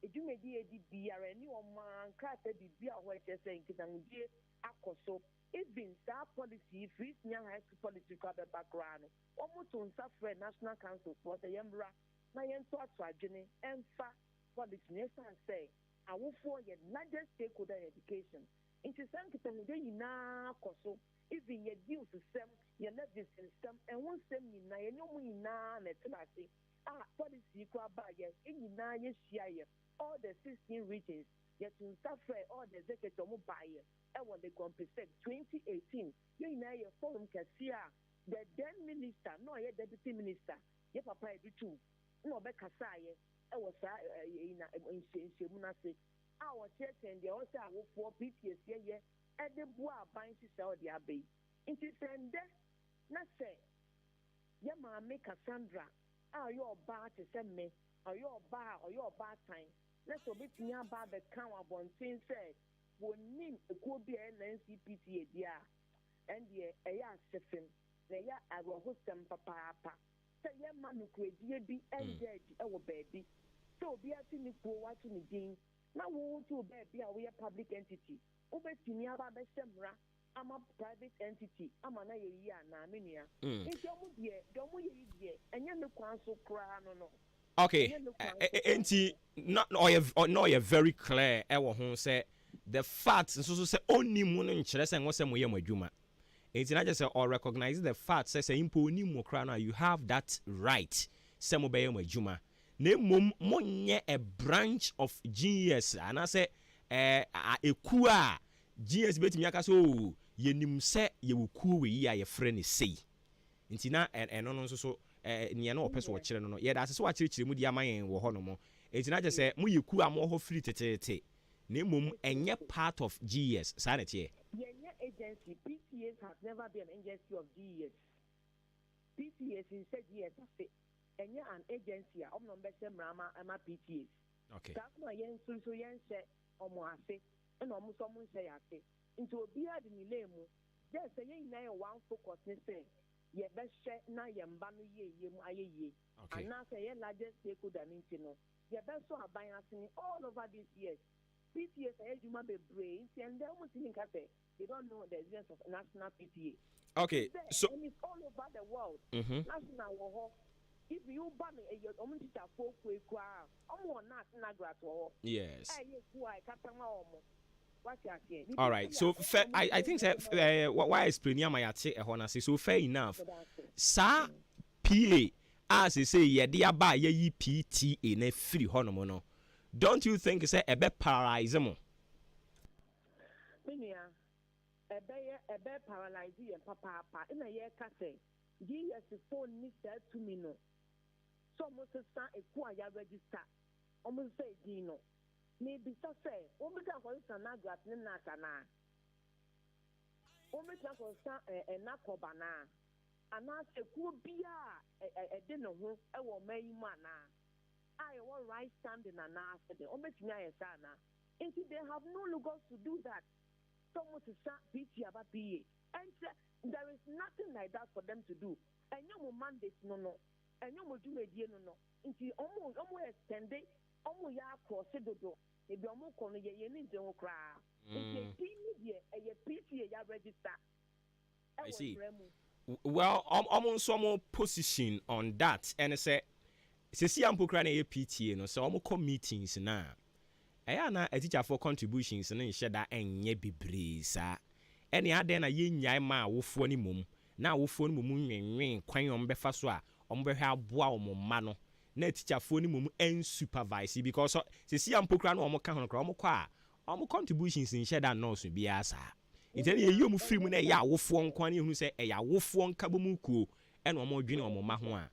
Edume die di biara ni o man krata di bia ho echese nkitangudie akoso. Even that policy, free senior high school political background, almost on suffer National Council for the Yambra, na yento atwagene, emfa policy, yes, and say, I will for your largest stakeholder education. Into some kitangude na koso, even your deals to some, your levy system, and one stem in na, and no na, netanasi, policy, kwabaye, in na, yes, all the 16 regions, yet to suffer all the executive buyer. When they compensate 2018, you know your forum Cassia, the then minister, no, yet deputy minister, your papa do too. No, Beccasaye, I was in Munase. Our church and the also have 4 PTS here, and the bois binds to sell the abbey. It is and death, not say, Yama make Cassandra, are your bar to send me, or your bar time. Let's obey me about the count of one thing said. Name a could be an NCPTA, dear, and the Aya Sefim, the Ya Agahusam Papa, say young man who could be engaged our baby. So be a thing for watching the ding. Now we want to be a public entity. Over Tiniaba Besemra, I'm a private entity. I'm an area, Naminia. If you're don't we, and you're the council cry, no. Okay, auntie, not you're very clear. I will say. The facts and so say only moon in Chess and what's some way Juma. It's not just or recognize the facts says impo ni mo krana you have that right. Some obey Juma. Name monye a branch of GS and I say a kua GS bet me so ye nim se ye will cool we ya your friend is say. Intina and no so near no person watch no. Yeah, that's what you mudia mayen wo honomo. It's not just say mu ye kua mo free tete. Nemum enye part of GS sanity. Yenye agency PTS has never been an agency of GS. PTS instead GS say enye an agency a omno mbese mrama ama PTS. Okay. That's why yen so yen say omo ase and omo so mo say ase. Into obia de ni lemu. There say yen na one focus ni say ye be hwe na ye mba no ye mu ayeye. Okay. And now say ye largest stakeholder ni no. Ye be so aban ase all over these years. PTA Adwuma be brains and they almost think they don't know the existence of national PTA. Okay, so and it's all over the world. National war. If you ban a teacher folk yes. What you say? All right, so I think why explain ya my so fair enough. Sa PA as they say ye dia ba ye PTA na free honomo. Don't you think it's a bit paralyze mo? Minia, a bear paralyze and papa, in a year case, GS phone needs to me no. So almost a quiet register, almost say Dino. Maybe so say, only can for instance, Nagat Natana. Only can for a Nakobana. And I say, could be a dinner who I will make mana. I want right standing and after the sana. And they have no logos to do that. Someone to start PT about PA. And there is nothing like that for them to do. And no mandate no. And no more do a deal no. Into almost extended, almost ya cross the door. If you're more calling ye need to cry. If you a PTA ya register. I see. Well, I'm some position on that, and I say. Sisi ampokra na PTA no so omo come meetings na eya na a teacher for contributions na nhye da enye bebre sa ene ade na ye nyai ma awofo ni mum na awofoɔ no mu nwenwen kwan ɔmo bɛfa so a ɔmo bɛhwɛ aboa ɔmo mma no na teacherfoɔ no mu unsupervise because sisi ampokra no ɔmo ka ho no kra ɔmo kɔ a ɔmo contributions nhyɛ da nɔɔso biara saa nti ne yɛyi ɔmo firi mu na ɛyɛ awofoɔ nko ne ehunu sɛ ɛyɛ awofoɔ nkabo mu kuo ɛna ɔmo dwene ɔmo mma ho a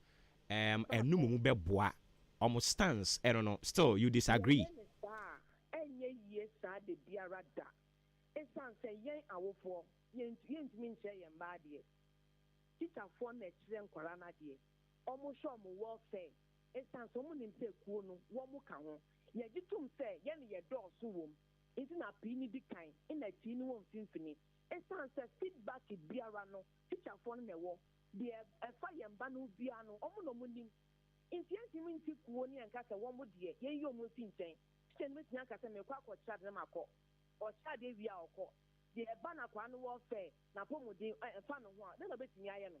ɛnum mu bɛboa ɔmo stance ɛno no still you disagree. ɛnyɛ yie saa de biara da ɛsan sɛ yɛn awofoɔ yɛntumi nkyerɛ yɛn mmaa deɛ teacherfoɔ na ɛkyerɛ nkwaraa no adeɛ ɔmo hyɛ ɔmo welfare ɛsan sɛ ɔmo nim sɛ kuo no wɔmo ka ho yɛgye tom sɛ yɛne yɛdɔɔso wɔ mu nti na pii no di kan ɛna tii no wɔ mfimfini ɛsan sɛ feedback biara no teacherfoɔ no na ɛwɔ deɛ ɛfa yɛn mba no biara no ɔmo na ɔmo nim nti yɛntumi nti kuo ne yɛnka sɛ wɔmo deɛ yɛyi ɔmo fi nkyɛn teacher no bɛtumi aka sɛ mekɔ akɔkyerɛ ade no makɔ ɔkyerɛ ade wie a ɔkɔ deɛ ɛba na kwa no welfare na apɔmuden ɛfa no ho a dɛn na ɔbɛtumi ayɛ no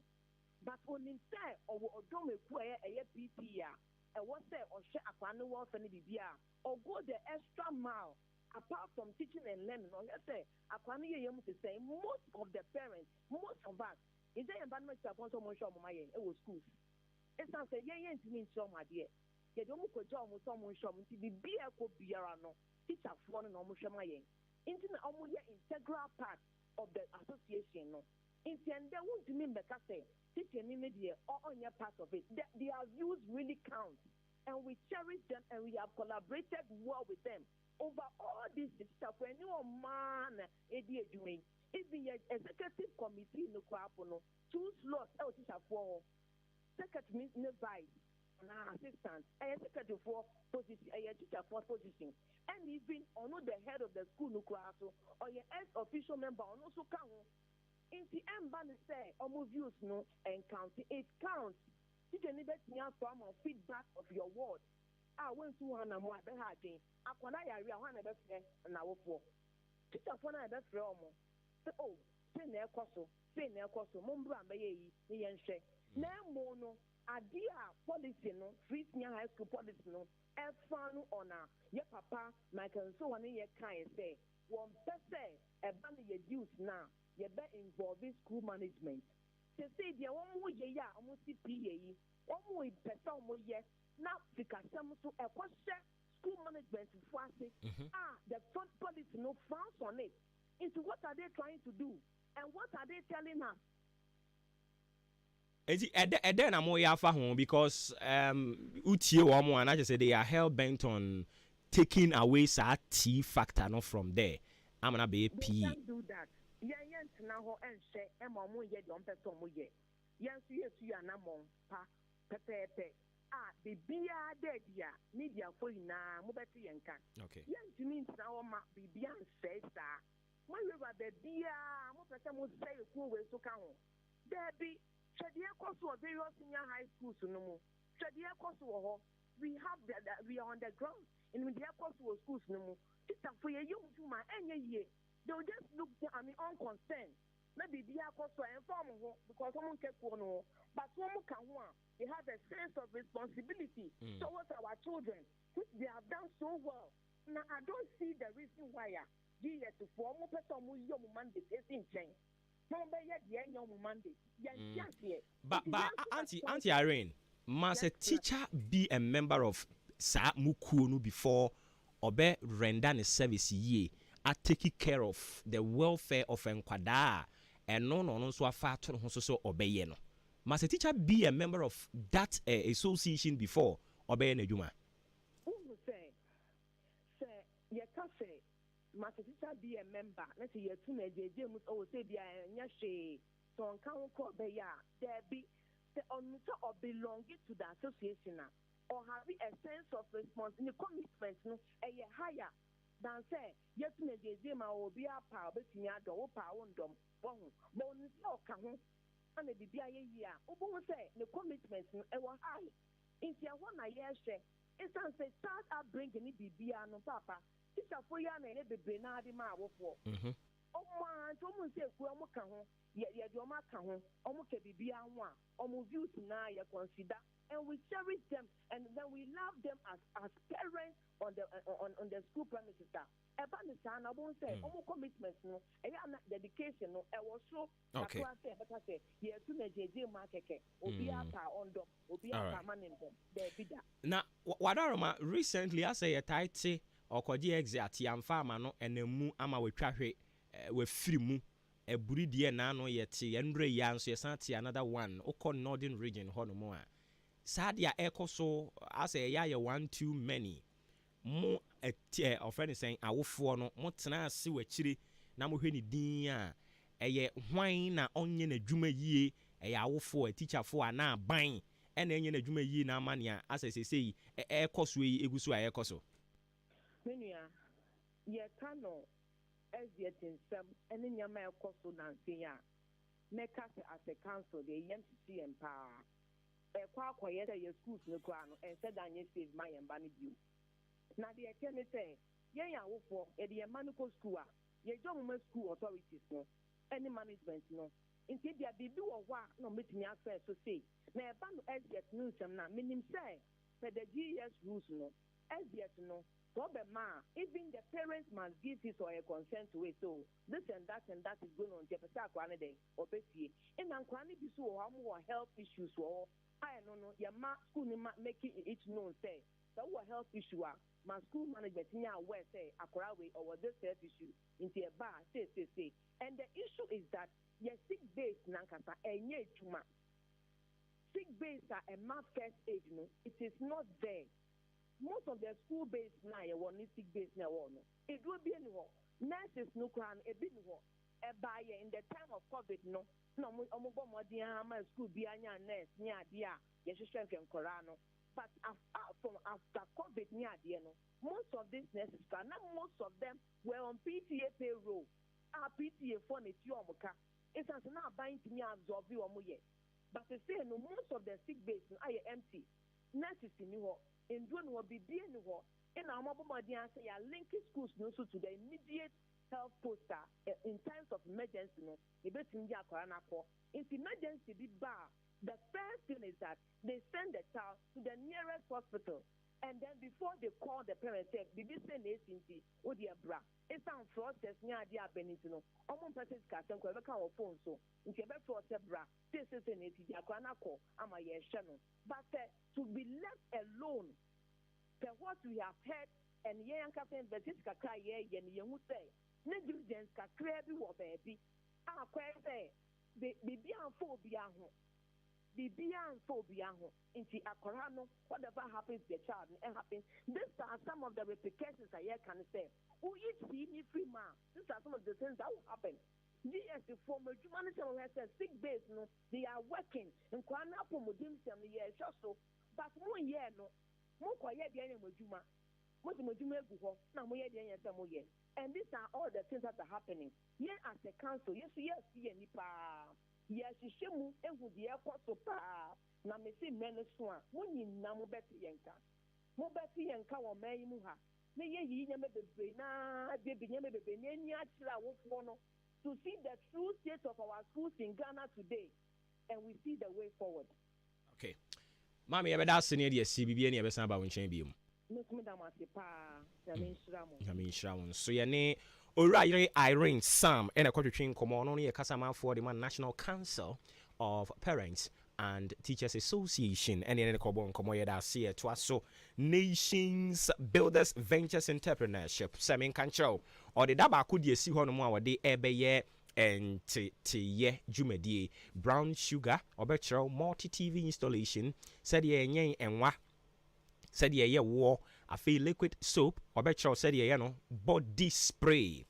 but onim sɛ ɔwɔ ɔdɔm eku ɛyɛ pp a ɛwɔ sɛ ɔhwɛ akwa no welfare no bibi a ɔgo the extra mile apart from teaching and learning ɔyɛ sɛ akwa no yɛ yɛm te sɛ most of the parents most of us ɛsɛ yɛn ba no mɛkyerɛ apɔn sɛ ɔmo nhwɛ ɔmo ma yɛn ɛwɔ schools ɛsan sɛ yɛn ntumi nkyerɛ ɔmo adeɛ yɛde ɔmo kɔgya ɔmo sɛ ɔmo nhwɛ ɔmo nti bibi ɛkɔ biara no teacherfoɔ no na ɔmo hwɛ ma yɛn nti na ɔmo yɛ integral part of the association no nti ɛndɛ wontumi mbɛka sɛ teacher ni ne deɛ ɔnyɛ part of it their views really count and we cherish them and we have collaborated well with them over all these teacherfoɔ ɛne ɔmaa na ɛdi adwuma yi even yɛ executive committee no kɔ apo no 2 slots ɛwɔ teacherfoɔ hɔ secretary ne vice na assistant ɛyɛ secretary for position ɛyɛ teacher for position and even ɔno the head of the school no kura so ɔyɛ ex official member ɔno nso ka ho nti ɛmba ne sɛ ɔmo views no ɛncounte it counts teacher ni bɛtumi afa ama feedback of your word a wɔntu wɔn na mo abɛha adwen akɔla yare a wɔn na ɛbɛfrɛ n'awofoɔ teacherfoɔ na ɛbɛfrɛ ɔmo sɛ o sɛ na ɛkɔ so mo mbura mbɛyɛ yi ne yɛn hwɛ na emo no ade a policy no free senior high school policy no ɛfa no ɔna yɛ papa michael nso wɔn yɛ kan sɛ wɔn pɛ sɛ ɛba no yɛ dues na yɛbɛ involve school management sese deɛ wɔn mo yɛ yi a wɔn si pii yɛ yi wɔn mo pɛ sɛ wɔn yɛ na sikasɛm so ɛkɔ hyɛ school management fo ase the front policy no frowns on it into what are they trying to do and what are they telling us. Eden na mo yafa ho because utie wo mo and I just say they are hell bent on taking away sa T factor no from there. I'm gonna be P. They can't do that. Yen tena ho enhye e ma mo ye de on pese mo ye. Yen so ye tu ya na mo pa pepepe. Bibia de dia media fo ina mo beti yen kan. Okay. Yen tumi tena ho ma bibia nse sa. Mo we ba bia mo pese mo say ku we so kan ho. There be Shadia Kosu various senior high schools no more. Shadia Kosu we have we are on the ground in the Kosu schools no more. It's for a young woman any year. They will just look unconcerned. Maybe the Kosu inform because someone kept one, but someone can they have a sense of responsibility towards our children, which they have done so well. Now I don't see the reason why you have to form a person who young man is in change. But Auntie Irene, must a teacher be a member of Sa Mukunu before obe render the service ye at taking care of the welfare of Enquada and no so far to so obey no. Must a teacher be a member of that association before obey Adwuma? Must teacher be a member? Let's say you're too many James or say be a nyashe. So on count call there be the on or belonging to the association or having a sense of responsibility, commitment no a higher than say yes me James or be a power between your door power on them. Bon so can and the be a year. Obo say the commitment no high. If you want a year share, it's say start up bringing it be no papa. Teacher for ya na be benadi ma wo for Omo to say ku omo ka ho ye de omo ka ho omo ke bibia ho a omo views na ye consider, and we cherish them, and then we love them as parents on the school premises. Eba ni sa na bon say omo commitment no e ya na dedication no e wo so okay. say beta say ye tu na jeje ma keke obi ata ondo obi ata manen dem de bida na wadaroma recently I say a tight okoji exit yamfa ama no enemu ama wetwahwe wafiri mu eburi die na no yete yendre ya nso yesante another one okọ northern region ho no mo a sadia ekoso I say ya 1 too many mo ofeni saying awofo no mo tena ase wachire na mo hwe ni din a eye hwan na onye na dwuma yie eye awofo teacher fo ana ban ena enye na dwuma yie na amania asesesei ekoso yi eguso a ekoso menua ye kano eziet nsem ene nyama ekoso na nsen a meka as a council the MCC empower ekwa akoye the schools no kwa no ense danye save my emba ne bio na de eke ne say yen ya wofo e de maniko school a ye jomma school authorities no any management no nti dia bibi wo wa no metimi afa so say na eba no eziet no nsem na minim say the GS rules no eziet no problem even the parents must give his or her consent to it. So this and that is going on. Jefferson Kwane de obesie. In Kwane bi so more health issues or I don't know. Your school making it known say that what health issue are. My school management near where say Akorawe or this health issue into a bar say. And the issue is that your sick base nankasa enye tuma. Sick base are a math first aid no. It is not there. Most of the school based now one sick base now one. It will be anyhow. Nurses no crown a bit no. A buyer in the time of COVID no school be anya nurse near dia yeshishan can corano. But after COVID near dia no, most of these nurses not most of them were on PTA payroll. Our PTA phone is yomoka. It's not buying to me absorb you or but they say no most of the sick base are empty. Nurses in you in doing what be being what in our mobile say are linking schools no to the immediate health poster in times of emergency no if emergency be bar the first thing is that they send the child to the nearest hospital and then before they call the parents say bibi say na esinti o dia bra it's an process nya dia benitino omo person ka sen ko be kan o phone so nke be process bra say na eti dia kwa na ko ama ye hwe no but to be left alone the what we have heard and ye yanka pen betis kakra ye ni hu say negligence kakra bi wo baby akwa say bibi anfo obi aho inti akora no whatever happens to the child it happens. These are some of the repercussions I can say who you see me free man. These are some of the things that will happen. Yes, the former humanity has a sick base no they are working and kwana po modim sem ye so but mo ye no mo kwa ye de mo juma mo egu ho na mo ye de yen sem mo ye. And these are all the things that are happening here as a council. Yes ni pa yes shemu ehu de ekoso pa na me si men so a mo nyina mo beti yenka wo man yi mu ha na ye yi nya me bebre na de bi nya me bebre na ni akira wo fo no to see the true state of our schools in Ghana today, and we see the way forward. Okay. Mami, you better senior the CBB and you better about winching beam. So your name O'Reilly Irene Sam and a quarter train come on only a Casama for the National Council of Parents and Teachers Association and in the Cobon Comoyada see to us so Nations Builders Ventures Entrepreneurship Samin Control or the Daba could you see one more day ebe and ye jumedi brown sugar or better multi TV installation said ye and wa said ye war a feel liquid soap or better said ye no body spray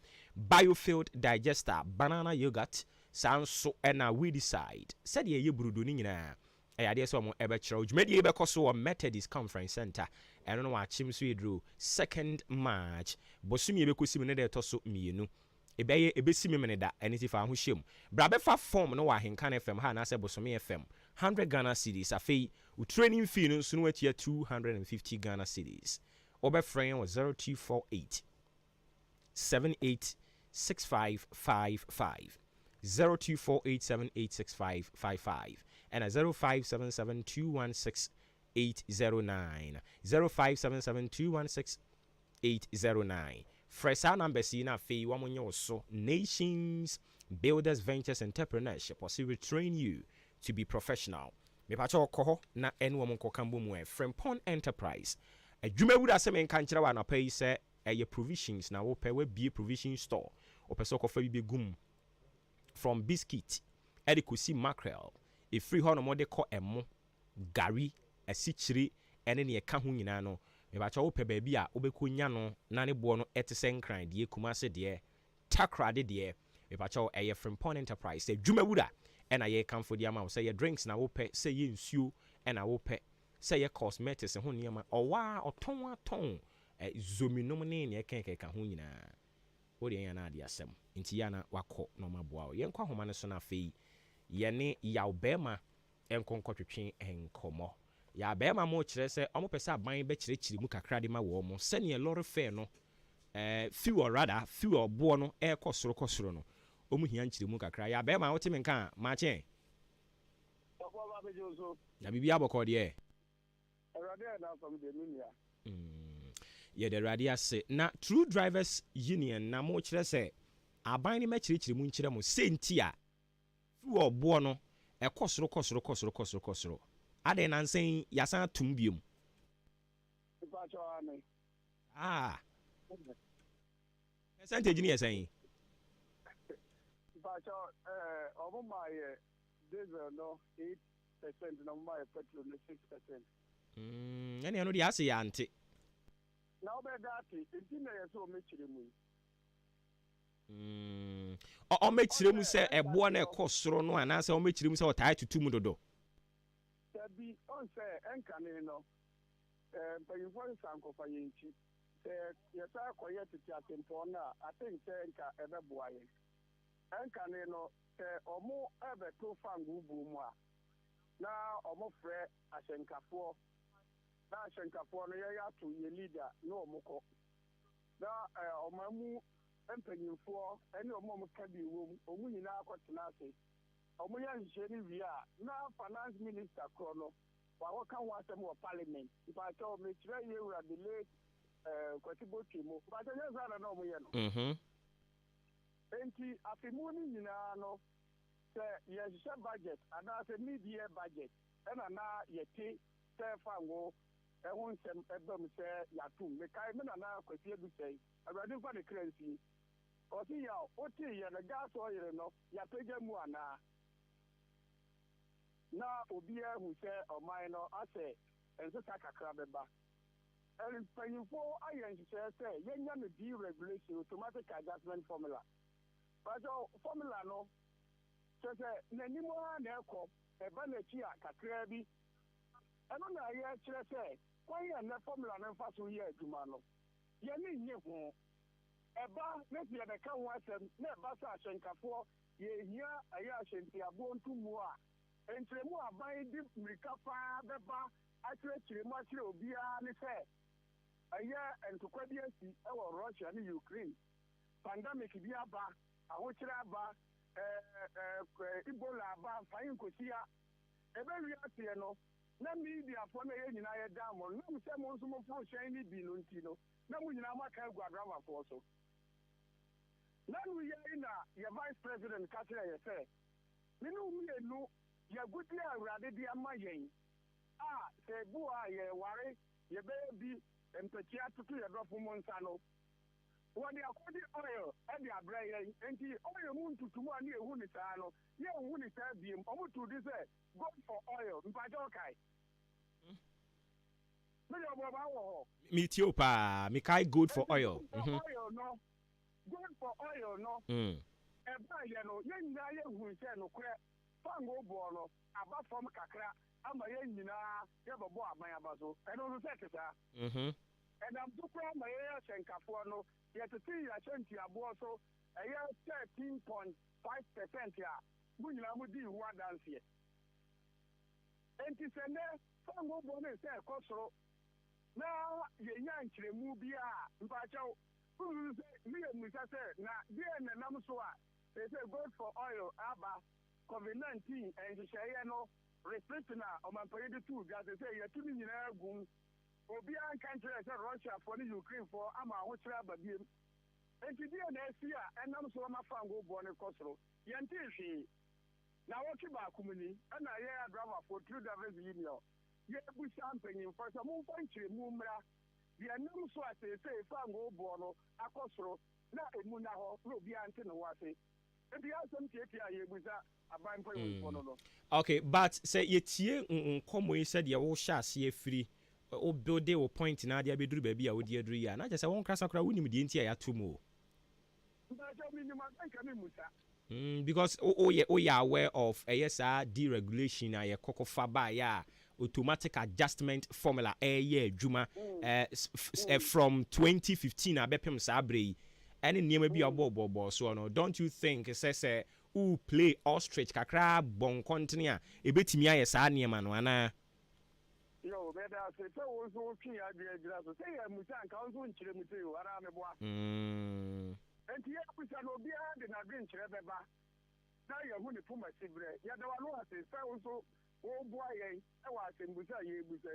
biofield digester banana yogurt sounds so and we decide said ye brudu nina I did some ever charge media because a Methodist Conference Center. I don't know what Chim Swedru 2nd March. Bosumi Bekusimine Tosso Mienu. Ebeye Ebesimi Meneda, and if I who shim. Brabefa form no Ahenkan FM, Hana Bosomi FM. 100 Ghana cedis. A fee with training fee no soon wet year 250 Ghana cedis. Ober frame was 0248 78 6555. 0248786555 and a 0577216809. 0577216809. Fresh our numbers in a fee one so Nations Builders Ventures Entrepreneurship or will train you to be professional. Me pacho koho na enwo mko kambu mwe Frempon Enterprise. Adwuma wuda se men kanchira wa na pay se eye provisions na wo pe we be provision store. Opeso kofa bi begum from biscuit edikosi mackerel e free ho no mo de ko emo gari asichiri ene ne ka ho nyina no me ba cha wo pe ba bi a obekonya no na ne bo no etese nkran de kumase de takra de me ba cha wo eye Frempon Enterprise adwuma wuda ena ye kamfo di ama wo say ye drinks na wo pe say ye nsuo ena wo pe say ye cosmetics ho niam owa oton aton zominom ne ne ka ho nyina wo de yan na ade asem nti yana wakọ no maboa ye nkwa homa ne so na fei ye ne yaw bema enkonkotwetwe enkomo ya bema mo kire se omo pese aban be kire mu kakra de ma wo mo se ne lorry fare no fuel rather fuel bo no kosoro no omu hia nkire mu kakra ya bema wote me nka ma che ya bibi aboko de na from the minia ye the radia say na True Drivers Union na mo kire se aban ni machirichiri mu nkire mo senti a fuel bo no kosoro ade na nsen yasan tum biom percentage ni yasan my diesel no 8% no my petrol no 6%. Any ano dia say ante. Now be that it na yeso me chire mu. O me chire mu se ebo na ekosoro no ana se o me chire mu se o tai tutu mu dodo. Sabi on say enkane no payifo sanko fayenchi. Se yesa koye titi atempo na I think say enka ebeboa ye. Enkane no omo ebe to fangu bu mu a na omo frɛ ahyɛnkafo na ahyɛnkafo no yɛ ato yɛ leader na omo kɔ na omamu mpanyinfo ɛne omo kadi wom omo nyinaa akɔtena ase omo yɛ nhyehyɛ ne wie a na finance minister kɔ no wa wɔka ho asɛm wɔ parliament ipatɔ me kyerɛ yɛ wura de late kwatibo twemo ipatɔ yɛ zara na omo yɛ no enti afemu ni nyinaa no yɛhyehyɛ budget anaasɛ mid-year budget ɛna na yɛte sɛ fango ɛho nsɛm ɛbɛm sɛ yɛatom mekae me nana kwasie bi sɛe awurade mfa ne kra nsie ɔse yɛ wotee yɛ no gas ɔyere no yɛapagya mu anaa na obiara hu sɛ ɔman no asɛ ɛnsesa kakra bɛba mpanyimfo ayɛ nhyehyɛɛ sɛ yɛnya no deregulation automatic adjustment formula but formula no sɛ n'anim a na ɛkɔ ɛba n'akyi a kakra bi ɛno na yɛkyerɛ sɛ kwan yɛ nnɛ formula no mfa so yɛ adwuma no yɛne nye ho ɛba na si yɛbɛka ho asɛm na ɛba sɛ ahyɛnkafoɔ yɛhia ɛyɛ ahyɛntiaboɔ ntomu a nkyerɛmu aban de mmirika paa bɛba akyerɛkyerɛ mu akyerɛ obiara ne sɛ ɛyɛ ntokwa bi asi ɛwɔ Russia ne Ukraine pandemic bi aba ahokyerɛ aba Ebola aba fayin kosia ebe wi atie no na media fo na ye nyina ye da mo na mo se mo nso mo fo hyen ni bi no nti no na mo nyina maka guadrama fo so na no ye na ye vice president ka kire ye se me no mu ye no ye gudi awurade di ama yen se bu a ye ware ye be bi mpatia tutu ye dofo mo nsa no wọ́n akọ́dí oil ẹ̀dí abẹ́rẹ́ yẹn nti oil mu ntutumu a ní ehu ní sáà no ní ehu ní sáà bìí mu ọmọ tó di sẹ́ good for oil mpàjẹ́ ọ̀kaì. mi yọ bọ̀ bá wọ̀ họ. mi tí o paa mi ká good for oil. Good for oil no. ẹ̀bá yẹn no yẹn nyinaa yẹ hu nsẹ́ no kúrẹ́ fáwọn bọ̀ no aba fam kakra ama yẹn nyinaa yẹ bọ̀ bọ̀ abayaba so ẹni o sẹ́ ti sá. ẹ̀nàm tó kúrẹ́ ama yẹn yẹ ṣẹ̀nkàfọ́ no. Yet Yashanti Abuoso, a year 13.5% ya, Bunyla Mudi Wa dance here. And it's a ne, Fango Bonnet, Cosro. Now, ye yank remubia, Mpacho, Me and Mr. Now, dear Namsua, they say go for oil, Abba, COVID-19, and the Shayano, restricting on my period two, guys, they say you're 2 million goon. Obian country as Russia for the Ukraine for Ama, which rabbi. And to be an SCA, and I'm so my fan go born a Costro. Yantishi. Now, what you back, Kumini, and I hear a drama for 2 days union. Yet, we champagne for some more country, Mumra. The anonymous was say, fan go born a Costro, not a Munaho, no be antenna. Okay, but say you come when you said you all shall see free or build they will point in idea be do baby. I would dear Dria. Not just I won't crash a crowd with the entire 2 more. Because yeah aware of ASR deregulation a cocoa faba ya automatic adjustment formula Juma from 2015 a bepem sabre. Any name be a bobo so no. Don't you think it says who play ostrich kakra bon continua a bit me a sanya man wana. Yo, better say so okay say mutan council in Chilemutu around the bois. And here we shall be behind and drink beba. Now you're going to put my cigarette. Yeah, there were no say so oh boy, I was in Busa ye Busa.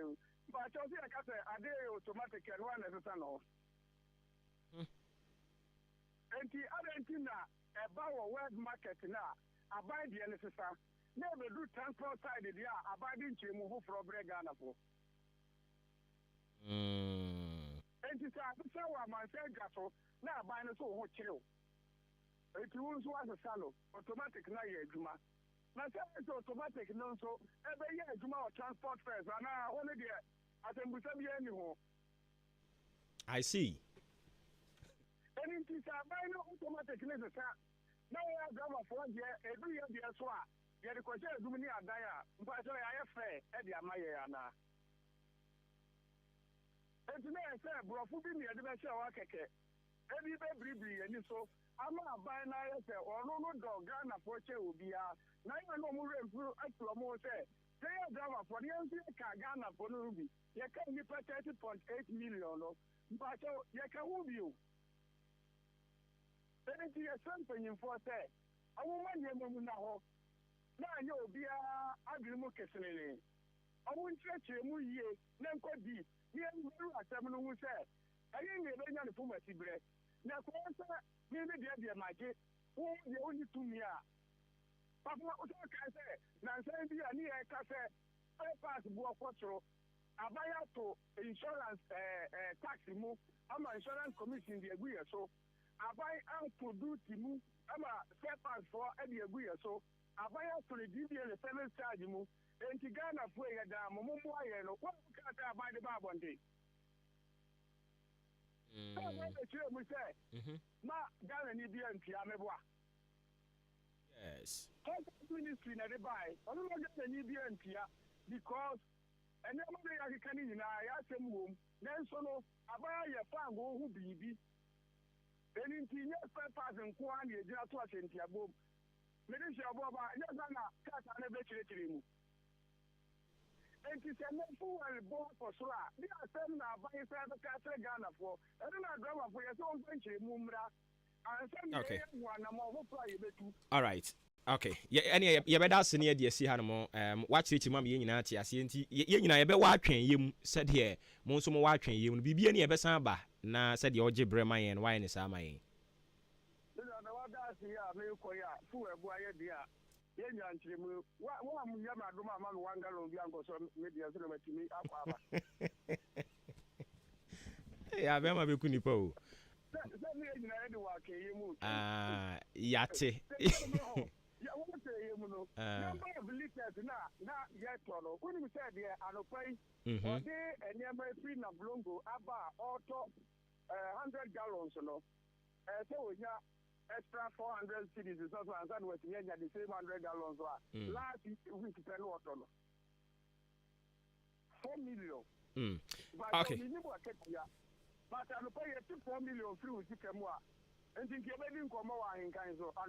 But I tell you, I got a day automatic and one as a son of. And the other thing now, about a web market now, I buy the NSSR. Never do transport side of the year, I buy the Chimu for a Bregana for. And it's a sour myself, Gasso, now buying a so hot chill. It was a sallow, automatic now, Juma. My son is automatic, no, so every year, Juma transport fares, and I only there, I think we can be anymore. I see. And it is a minor automatic necessary. Now I have drama for 1 year, every year, the Aswa. Yet the question is, Dumini and Dia, but I have fair, Eddie Amayana. And to me, I said, bro, who be me a dimension of Keke? Every baby, and so I'm not buying or no dog, Ghana for Che will be a 9 more through at Promo say. They are drama for the Ghana for Ruby. You can be 30.8 million, but you can move you. Then you are something for say. I will want you now. Now you'll be a Adwuma-Adwuma. I won't stretch you, ye, Nanko D. Here, you are someone who said, I didn't get any for my cigarette. Now, maybe the market, who the only 2 years. Papa, what can I say? Now, saying the near Cafe, I pass Boa Quattro. I buy out to insurance tax remove. I'm an insurance commission the agree so. I buy out to do Timu. I'm a fair pass for any agree so. I buy out to the DBL service charge move. And to Ghana for a dam, Momo, what can I buy the bar one day? So, what the chair we say, Ma Ghana need be empty. Yes. Health ministry na buy. I don't know Ghana need be empty because and nobody can in I ask him home. Then so no, I buy a fan go who be. And in 10 years, 5,000 Kwan, you just watch in Tiabo. Minister of Boba, yes, I'm not cut on a vegetarian. And it's a fool and born for Sura. They are saying now buying the Castle Ghana for. I don't know drama for your own country, Mumra. And send one more play. All right. Okay. Yeah, any you better senior dear see Hanamo. Watch it, Mammy, in Ati, you know, I bet watching you said here. Most of my watching you will be any Besamba. Na said the OJ Brema and wine is Amay. Yeah, I'm a Bikunipo. Yate. Number of liters now yet when we said there and okay or they and never free na blongo about auto 100 gallons so yeah extra 400 cities is also and with the same 100 gallons last week pen water 4 million okay but I pay 4 million free with Kemwa and think you're making come in kinds of all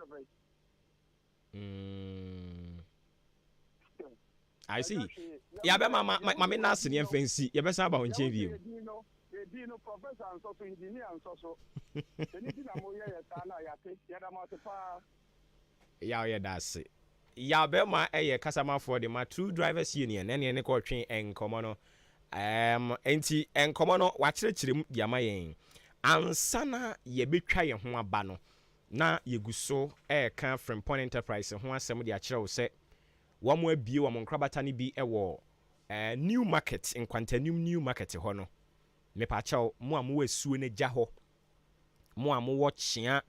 I see. Yeah, but my nurse in fancy. You better about on TV. be no professor and so engineer and so. Anything I'm here, I take the amount of power. Yeah, that's it. Ya bema customer for the ma True Drivers Union any call train and common enti en common watch chirim ya mayen ansana ye betwa ye ho aba no na yeguso kan from Point Enterprise ho asem de akire wo se wo mo abie wo mo nkrabata ne bi ewo new market in Quantanum new market ho no me pa chaw mo amu asuo ne gya ho mo amu wo chia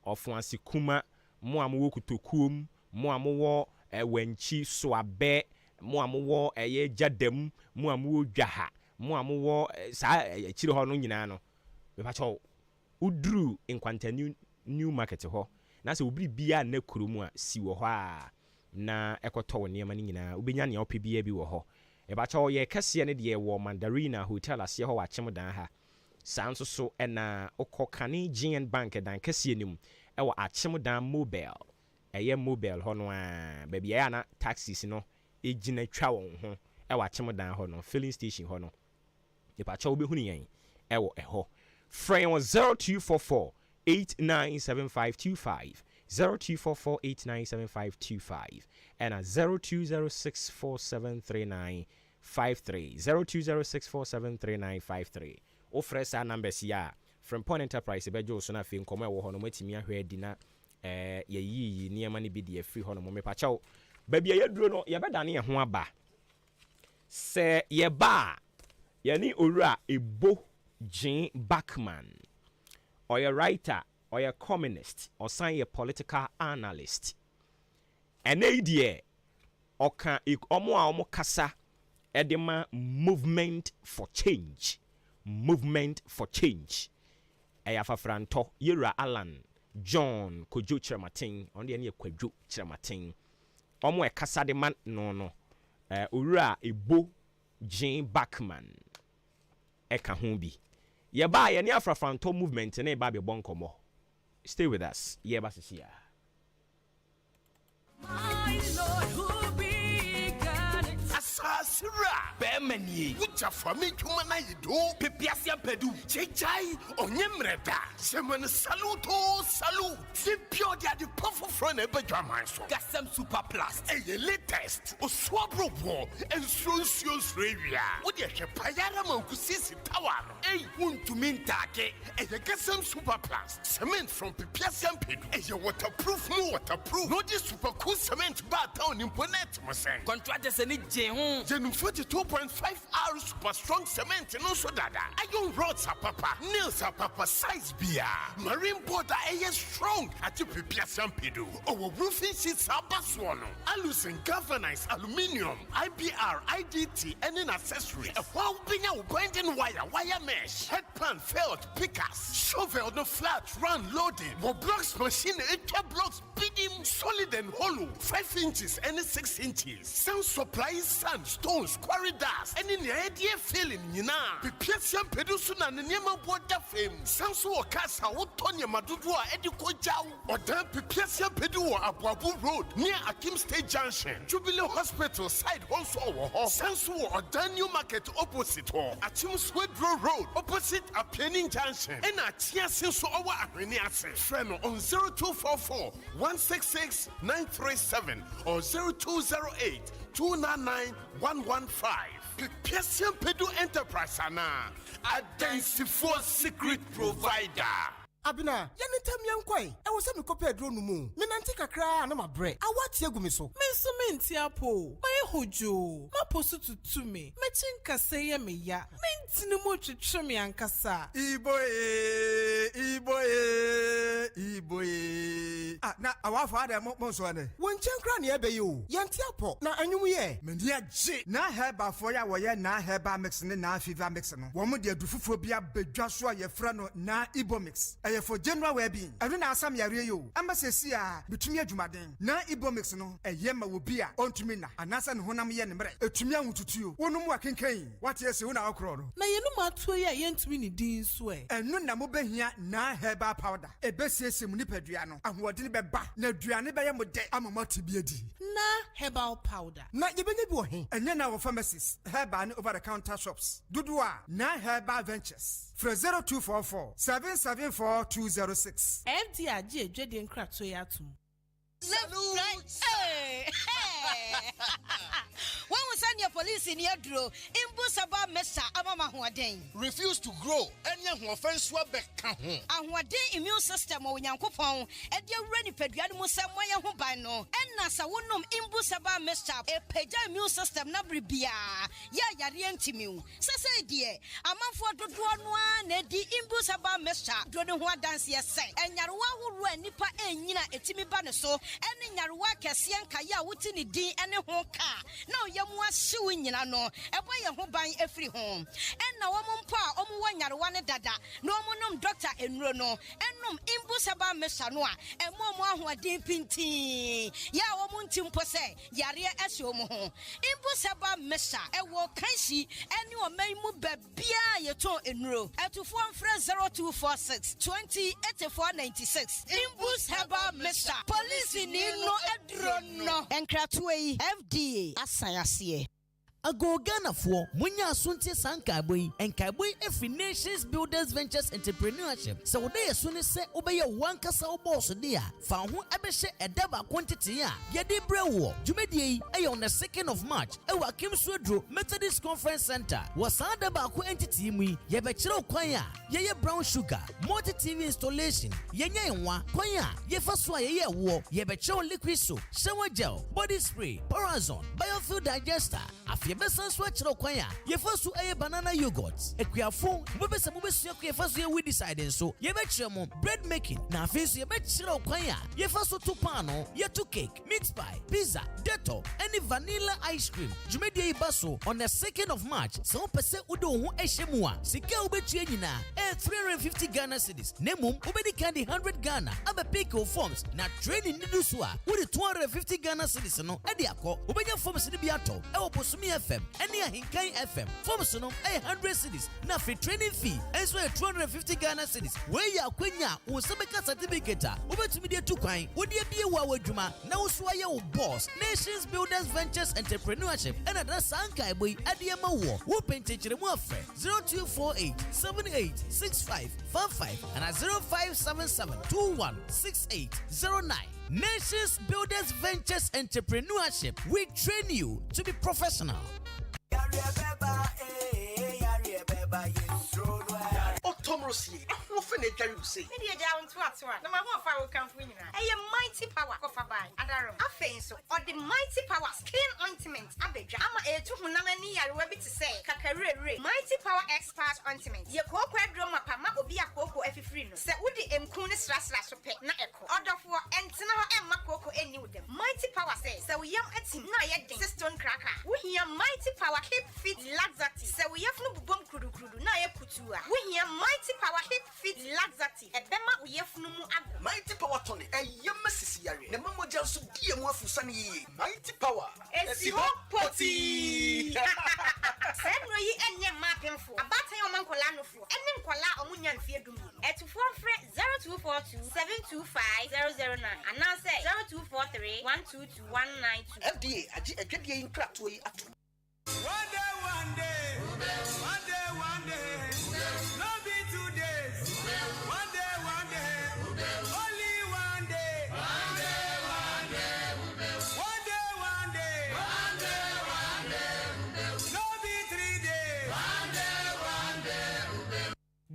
ofuansi kuma mo amu wo kutokuom mo amuwo wanchi so abe mo amuwo eye jadam mo amuwo dwaha mo amuwo sa chire ho no nyina no me pa cho udru in Quantanum new market ho na se obiri bia na kurom a si wo ho a na ekoto wo ne ma nyina obenya ne ope bia bi wo ho e ba cho ye kase ne de wo Mandarina Hotel ase ho wa chem dan ha sanso so na okokane GN Bank dan kase nim e wo achem dan mobile eye mobile ho no a ba bia na taxis no ejina twa won ho e wa chem dan ho no filling station ho no e pa cha obehunu yen e wo ho frame 0244 897525 0244 897525 and 0206473953 0206473953 o fresa numbers ya from Point Enterprise bejo so na fe nkomo e wo ho no matimi ahwe adina yeyi niema ne bi de free ho no me pa chaw ba bia yaduro no ye beda ne ye ho aba se ye ba ye ni owura ebo Jean Backman or a writer or a communist or sign a political analyst an idea or can omo kasa edema movement for change ayafa franto yera Alan John Kojo Chiramatin on the Kojo Chiramatin omo e kasa de man no owura ebo Jean Backman eka ho bi ye ba ye ne afrafranto movement ne ba be bonkomo. Stay with us. Ye ba sisia. My Lord who began Asasira Bemani Ucha Fami Tumana Yido Pipiasia Pedu Chechai Onyemreda Semen Saluto Salut Simpio dia the powerful friend Ebejamanso Gasem Super Plus a latest Oswabro War and Sosios Ravia Would you Payara Mankusisi Tower A Untumintake a Gasem Super Plus cement from Pipiasian Pedu a waterproof no this super cool cement bar town in Ponet Masen contractors and Jehun 42.5 hours super strong cement and also dada iron rods are papa nails are papa size beer marine border air strong at you Pipiasian Pedu or roofing sheets are baswano alucin galvanized aluminium IBR IDT and an accessory a while being out binding wire mesh headpan felt pickers shovel no flat run loading or blocks machine 8 blocks bidding solid and hollow 5 inches and 6 inches sound supply sand stones quarry dust and in the idea feeling Pipiasian Pedusuna and Nema Border fame Sansu or Casa Wotonia Madudua Ediko Jau or Dan Pipiasian Pedua Abuabu Road near Akim State Junction Jubilee Hospital side also Sansu or Dan New Market opposite or Achim Swedro Road opposite a Penning Junction and a Tia Senso our Arenias friend on 0244 166 937 or 0208 299-115. Pipiasian Pedu Enterprise ana identify secret provider. Abina, yanitam yankoi. I was a copy of Dronumu. Minantika cry and I'm a break. I watch Yagumiso. Mensuminti apo. My hojo. Ma posu to me. Machinka say me ya. Mintinumo chumi ankasa. Iboye. Ah, na our father Monswane. One chankran ebe you. Yantiapo. Na anyumu ye. Mendia J. Na heba for ya waya na heba mixing na fever mixing. Woman dear dufuphobia bejaswa ye frano na Ibo mix. For general well-being, I don't know some yario. Embassy between your Jumaden. Na Ibo mix no, a yema will be a on to me, and Nasan honam ye ne mre etumi ahututuo wonum wakenkan what yes wo na akro no na yenum atuo ye yentumi ni din so enu na mo behia na herbal powder ebesiese mu nipadua no ahoɔde ne bɛba na aduane bɛyɛ mo de amama tibi adi na herbal powder na yebenya bi wɔ he ɛnyɛ na wɔ pharmacies herbal ne over the counter shops dodo a na herbal ventures for 0244 774 206 FD agi edwede nkrato ya atum Salute! Hey! When we send your police in your draw, Imbusaba Mesa Amama Huaden. Refuse to grow, any offense will be count. And what day immune system or Yankopon, and your ready pediatric Samoya Hubano, and Nasa Wunum Imbusaba Mesa, a peja immune system Nabribia, Ya Yarientimu. Sasa dear, a month for the one, the Imbusaba Mesa, Dronua dance yes, and Yarwa who Nipa and Yina Etimi Banaso. Any Yarwa Cassian Kaya Wutini D and a home car. No, Yamwa suing no, a boy who buy every home. And now woman pa, one Yarwana dada, no monum doctor and Rono, and num Imbusaba Mesanoa, and Momo who are dimpinti. Ya woman timpose, Yaria Esomo. Imbusaba Mesa, a walk Kansi, and you may move Bia Yato in row. At to form friend 0246 20 8496. Imbusaba Mesa, police in no adrono and Kratway FDA Asayasiye. Ago Ghana for Munya Sunti Sankabui and Kabui Every Nations Builders Ventures Entrepreneurship. So they as soon as say obey a one casa boss dear. Found who ebeshe a daba quantity ya. Yadi Brewo. Jumedi on the 2nd of March. Ewa Kim Swedro Methodist Conference Center. Was daba entity me. Yebechero kwaya. Ye brown sugar. Multi TV installation. Yenya wa kwaya. Ye faswa ye wo. Yebechero liquid soap. Shower gel. Body spray. Parazon. Biofuel digester. Besan swatchro kwaya ye fasu eye banana yogurt ekuafo mobesa mobesu ye fasu ye we decide so ye betchemo bread making na afensu ye betchro kwaya ye fasu to pano ye to cake meat pie pizza detto any vanilla ice cream jumedi baso on the 2nd of March so pese udo ho ehyemu a sika obetue nyina 350 Ghana cedis nemum obedi candy 100 Ghana abe pick forms na training nidu so a with 250 Ghana cedis no e de akọ obenya forms ni bi ato e obosumi FM, any Ahenkan FM, forms no 100 cities, na free training fee, and so 250 Ghana cities. Where ya kwenya, unsabeka certificate, over to media to coin, would you be a wawajuma, now swaya boss, Nations Builders Ventures Entrepreneurship, and at Sankai boy at the War, whooping teacher more friend 0248 786555 and at 0577 216809. Nations Builders Ventures Entrepreneurship. We train you to be professional. Otomrosi, who finished you say? Media down to us, no matter how far we come from you. A mighty power of a buy, Adaro. I think so. Or the mighty power skin ointment. Abeja. I'm a 2 I will be to say. Kakare, mighty power expert ointment. Your cocoa drama, Pama, will be a cocoa if you free. Say, would the Mkunis Rasla pet na echo. Order for and Tina and Makoko and knew them. Mighty power says, so we young at him, not yet system cracker. We hear mighty power keep fit laxative. So we have no bomb kudu, na kutua. We hear mighty power keep fit laxative. A bema we have no more. Mighty power tonic, and your Mrs. Yari, the Mamma Johnson, dear more for sunny. Mighty power. It's your potty. Send no ye and your mapping for a battle your uncle Lano for, and then Kola Omunian Fiedum. At 0242 725 009. And now say 0243 122 192. FDA, a good game crack to a one day, no be 2 days. One day, only one day. One day, no be 3 days.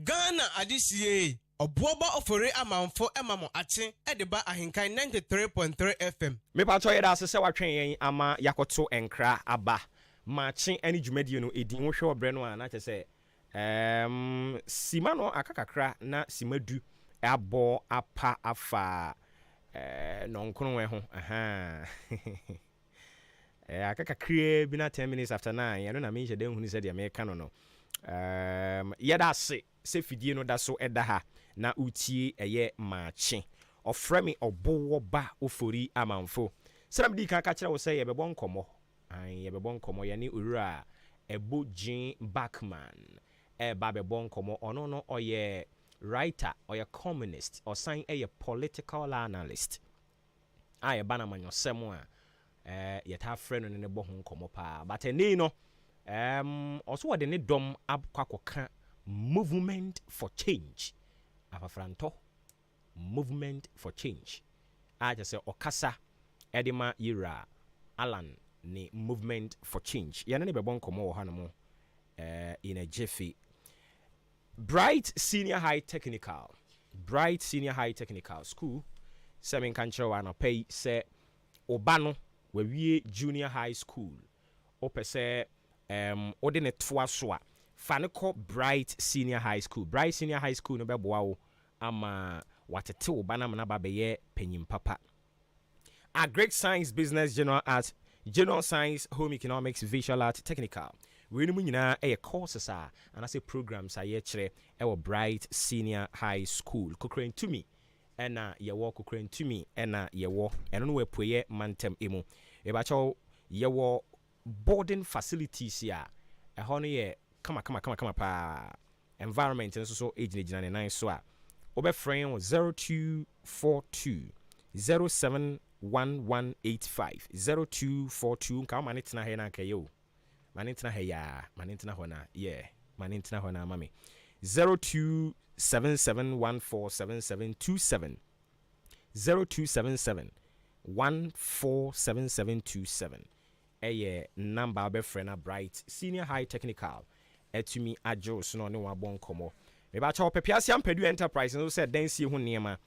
Ghana adisiye. Obuoba ofore amanfo emamo ache edeba Ahenkan 93.3 FM. Me pa to yeda se watwen yen ama yakoto enkra aba. Machi any dwumadi no edin wo hwe obre no a na che se sima no akakakra na simadu abo apa afa nonkono we ho akakakra bi na 10 minutes after 9 ya no na me hye den hunu se de me ka no yeda se fidie no da so eda ha na utie eye machi ofrɛ me obowo ba ofori amanfo sram di ka ka kire wo se ye bebɔ nkomo ye be bon komo ye ni ura Ebo Jean Backman babe bon komo ono no oye writer oye communist or sign a political analyst aye bana manyosemo a yet have friend on the bohun komo pa but eni no also what the dom ab kwakoka movement for change afafranto movement for change I just say okasa edima yira Alan ni movement for change yana ne bebon komo hanamo in a jiffy. Bright Senior High Technical School seven country wana pay say obano we junior high school ope say odine toaswa faniko Bright Senior High School no beboa wo ama watete obana mana babeye penyim papa a great science business general art general science home economics visual art technical we no nyina courses and I say programs a ye kire Bright Senior High School kokren to me ena ye wo kokren to me ena ye wo eno no we poye mantem emu e ba cho ye wo boarding facilities ya ho no ye kama pa environment nso so ejina ne nan so a obe friend 0242 071185 0242 nka ma ne tena he na nka ye o Manintina heya, manintina hona, yeah, manintina hona mami. 0277147727 0277147727 number be friend Bright Senior High Technical etumi adjos no ne wabon komo me ba cha opepiase ampedu enterprise no said dansi hu niema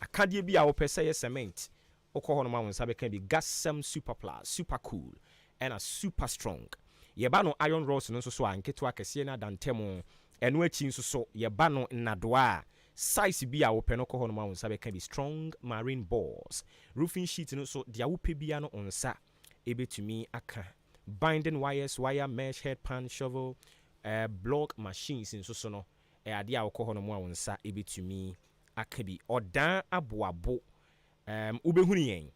akade bi a opese ye cement okọ hono ma won sabe kan bi gasam super plus super cool and a super strong yeba no iron rods no so anketo akese na dantemo eno achi nso so yeba no nadoa size bi a wope no ko hono ma won sabe kan bi strong marine balls roofing sheet no so dia wope bia no onsa ebetumi aka binding wires wire mesh head pan shovel block machines nso so no ade a wokɔ hono ma won sa ebetumi aka bi odan aboabo ubehunu yen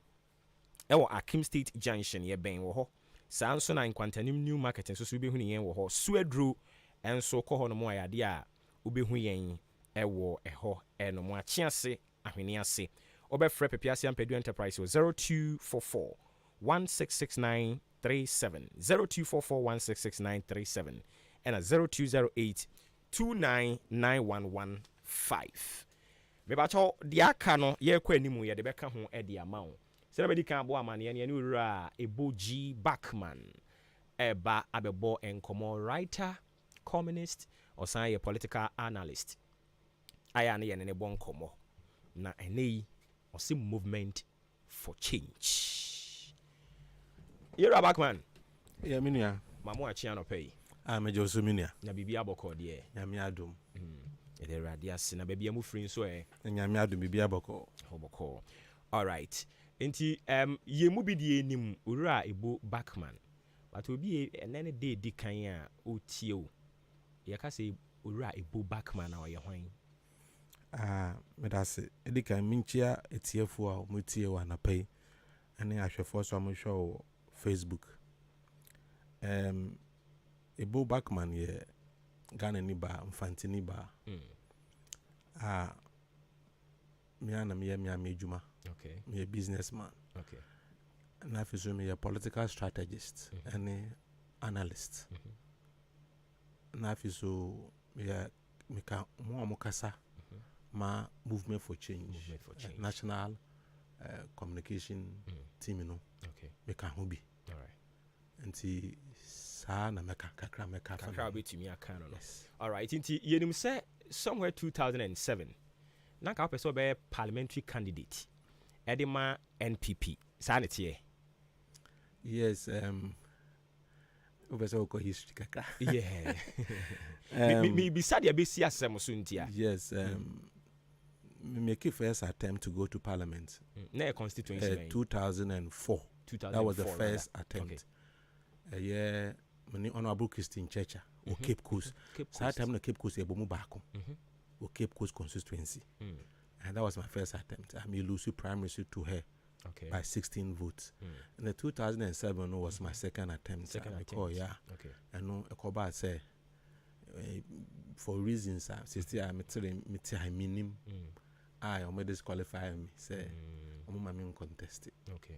ewo Akim State Junction ye ben wo ho sanso na nkwantanim new market nso so ubehunu yen wo ho suedru enso kɔ hono mo ayade a ubehu yen ewo eho eno mo achiase ahwene ase obefre pepiase ampedu enterprise 0244 166937 0244 166937 and 0208 2991115 mebacho dia ka no ye kwa animu ye de beka ho e de ama wo se na bedi kan abo amane ne wura Eboji Backman eba abebo enkomo writer communist or say a political analyst aya ne ye ne bon komo na enei or see movement for change Yera Backman yeah minia mamo achi anopai me Josu minia na bibia boko de nyame adom the radias na bibia mu free so nyame adom bibia boko oboko all right enti ye mu bi die nim owura Ebo Backman but obi enene de di kan a otie o ye ka say owura Ebo Backman na oye hwan me da se edi kan minchia etiefo a mutie wa na pai ane ahwefo so am show Facebook Ebo Backman ye Ghana ni ba mfantini ba me ana me adwuma okay me a businessman okay na fiso me a political strategist and analyst na fiso me ka mo kasa ma movement for change, national communication team you know okay me ka ho bi all right nti sa na meka kakra betumi aka no all right nti yenim say somewhere 2007 na ka person be parliamentary candidate edema NPP sa ne tie yes over ko history kakra yeah me beside ya be si asem so ntia yes me make first attempt to go to parliament na constituency 2004 that was the first attempt yeah many honorable Christine Checha or Cape Coast. That time no Cape Coast ebomu baako. Or Cape Coast constituency. And that was my first attempt. I may lose primary to her by 16 votes. And the 2007 was my second attempt. Yeah. Okay. And no, Ekoba say for reasons I minimum. I almost disqualify me. Say I'm contested. Okay.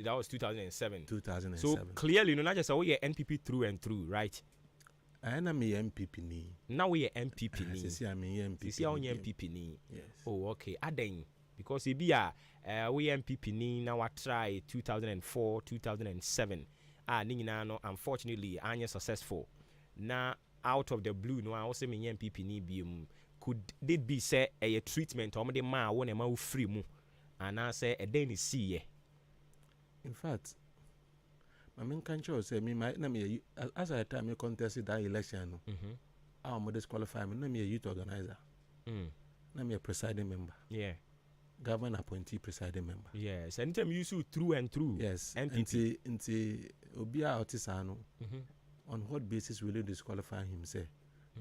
That was 2007. 2007. So clearly, not just NPP through and through, right? And I'm a MPP ni. Now we are MPP ni. See, I'm a MPP. See, I'm MPP ni. Yes. Oh, okay. Aden, because it be we MPP ni now I try 2004, 2007. No, unfortunately, I'm successful. Now out of the blue, no, I also mean MPP ni be could it be say a treatment or the ma one ma free mu and I say a day see. In fact, my main country say me my name as I time me contested that election. I'm disqualify me. Name a youth organizer. Name a presiding member. Yeah. Government appointee presiding member. Yes. Anytime you see through and through. Yes. MPP. Nti Obia Otisano. On what basis will you disqualify him? Say,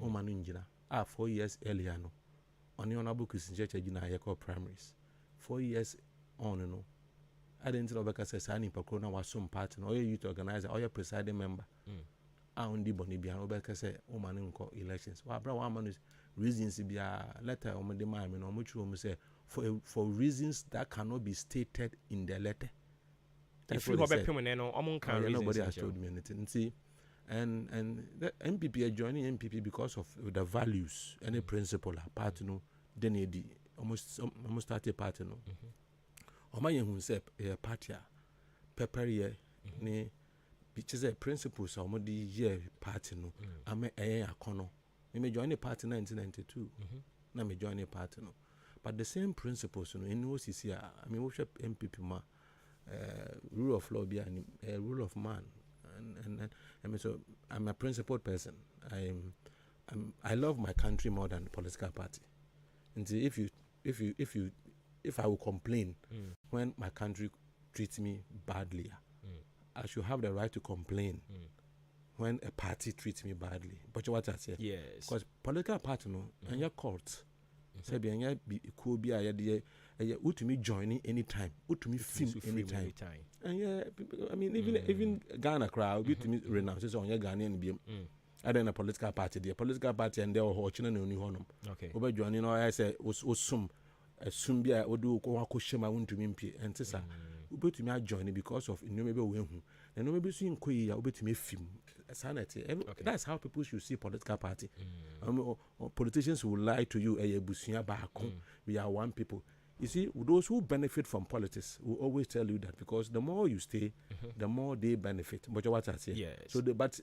oh man, engineer. 4 years earlier, no. On the honorable Christian Church, I call primaries. 4 years on, no. I didn't know because I said, Pacona was some partner, or youth organizer, or your presiding member. I only Bonibia, because I say, oh man, elections. Well, bro, one is reasons be a letter on the man, and which room say, for reasons that cannot be stated in the letter. If you have a permanent, nobody has told me anything. See, and the MPP are joining MPP because of the values and the principle part no then the almost start a party no oma ye say a party pepper ye ne because the principles are the year party no am akono me join the party 1992 na me join the party no but the same principles no in OCC I mean worship MPP ma rule of law be a rule of man. And I mean, so I'm a principled person. I love my country more than the political party. And see, if I will complain when my country treats me badly, I should have the right to complain when a party treats me badly. But what I say, yes, because political party no, and your court, say be and be cool be a to me joining anytime, to me film anytime. And yeah, I mean even Ghana crowd to me renounces on your Ghanaian be I don't know political party, the political party and they were watching and only honum. Okay. Over joining I say was soon be I would do Shema won't to me and Tessa. Ube to me I join because of innumerable women. And maybe seeing Quay, I'll be to me film sanity. That's how people should see political party. Politicians will lie to you, we are one people. You see, those who benefit from politics will always tell you that because the more you stay, the more they benefit. But what I say, yes. So, but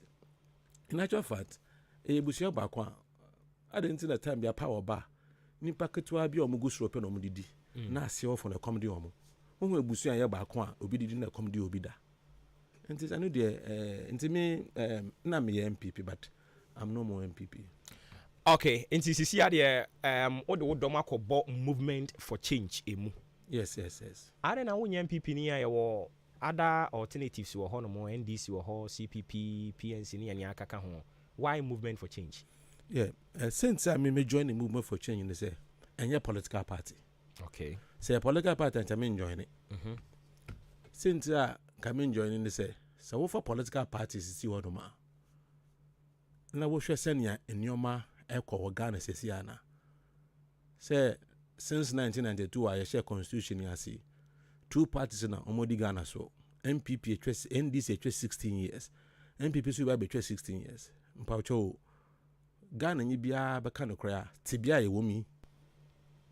in actual fact, I didn't see the time be a power bar. Nipa ketua bi omugu srope no mudidi. Na ase off on a comedy omo. Who ebusu ya ba kwa obi didi na comedy obi da. And I know the me na me MPP, but I'm no more MPP. Okay, in CCC what the Domako movement for change emu. Yes. I don't know when MPP ni or other alternatives were hono more NDC or CPP, PNC ni anyaka ho. Why movement for change? Yeah, since I may join the movement for change, they say, and your political party. Okay. Say a political party and I join it. Since I come in joining, they say, so for political parties, see what ma. And I will share send ya in your ma. Eko Ghana sesiana. Say since 1992 I share constitution yasi. 2 parties na omodi Ghana so. MPP NDC 16 years. MPP so be 16 years. Mpaucho Ghana nyi bia be kan okra tibia ye womi.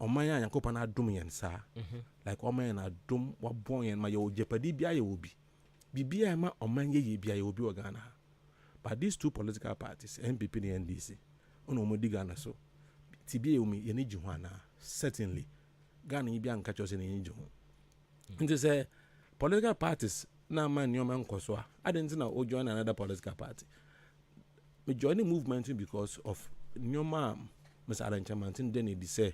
Omanya Yakopa na dum yen sa. Like omanya na dum wa bon yen ma ye ojepadi bia ye obi. Bibia ma omanya ye bia ye obi wa Ghana. But these 2 political parties, MPP and NDC, ono mo Ghana so tibie umi ye ni jihwana certainly Ghana yi bia nka chose ni jihu nti say political parties na man nyoma nkoso a adenti na o join another political party me join the movement because of nyoma Mr. Aranchamantin then he say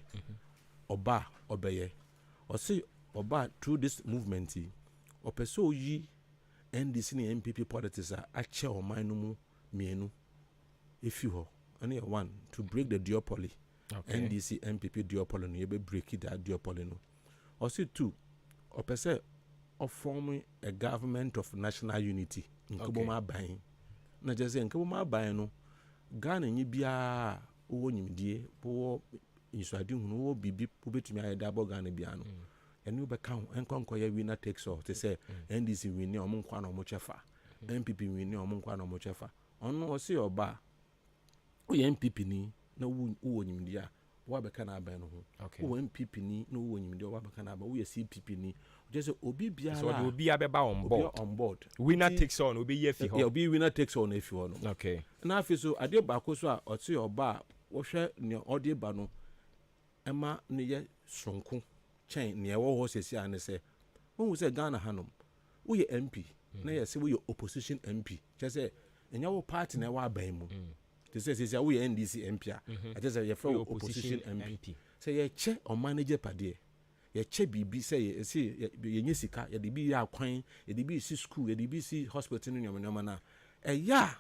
oba obeye or say oba through this movement opeso yi NDC ni MPP politics a che o man no mu mienu if you only one to break the duopoly. Okay. NDC MPP duopoly no you be break it that duopoly no. Also 2 opese of forming a government of national unity in Kuboma Bain. Na just say in Kuboma Bain no Ghana ni bia wo nyimdie wo insuadi hunu wo bibi pobetumi aye double Ghana bia no. Enu be kan enkonko ye winner takes all to say NDC win ni omo nkwa na omo chefa. MPP win ni omo nkwa na omo chefa. Ono o se oba wo ye MPP ni na wo nyimdie a wo be kan aban no ho. Wo MPP ni na wo nyimdie wo be kan aban wo ye CPP ni just obi bia so the obi abeba on board winner takes all obi ye fi ho obi winner takes all na fi ho no okay na afi so ade ba ko so a oti oba wo hwe ne ode ba no ema ne ye sonko chen ne wo ho sesi ane se won say Ghana hanom wo ye MP na ye se wo ye opposition MP just say enya wo party na wa ban mu to say wo ye NDC MP a just say ye from opposition MP say ye che o manager pade ye che bibi say ye nyesika ye de bi ya kwan ye de bi si school ye de bi si hospital no nyoma na ya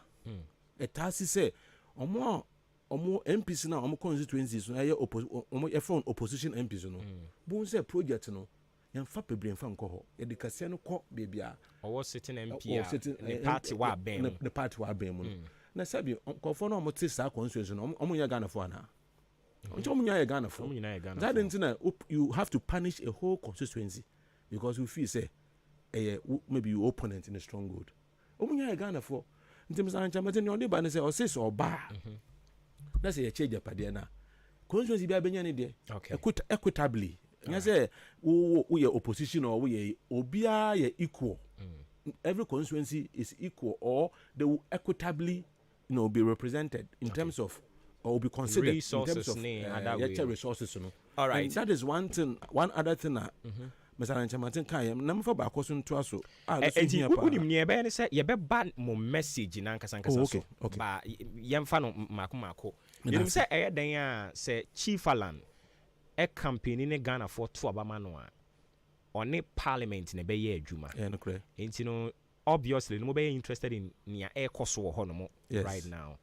etasi say omo MPs na omo constituencies no ye omo ye from opposition MPs no bu say project no ye mfa pebre mfa nko ho ye de kase no ko bebia owo sitting MP the party wa ben the party wa ben mu na sabi nkofo no omo te sa constituency no omo nya Ghana fo ana that internet you have to punish a whole constituency because you feel say maybe your opponent in a stronghold. Ghana for in terms of anchamate on the banner say or say so ba. That's a change of na constituency be abenya there. Equitably. You say we are opposition or we obia ye equal. Every constituency is equal or they will equitably be represented in terms of or be considered resources in terms of resources. All right. And that is one thing. One other thing that Mr. Anchamatin Kayam, number for back question to us. You be ban mo message na nkasa okay. Ba yemfa no mako. You say dan say Chief Alan campaign in Ghana for to abama no a on parliament ne be ye adwuma. Yeah, no correct. Enti obviously no be interested in near air cost wo no right now.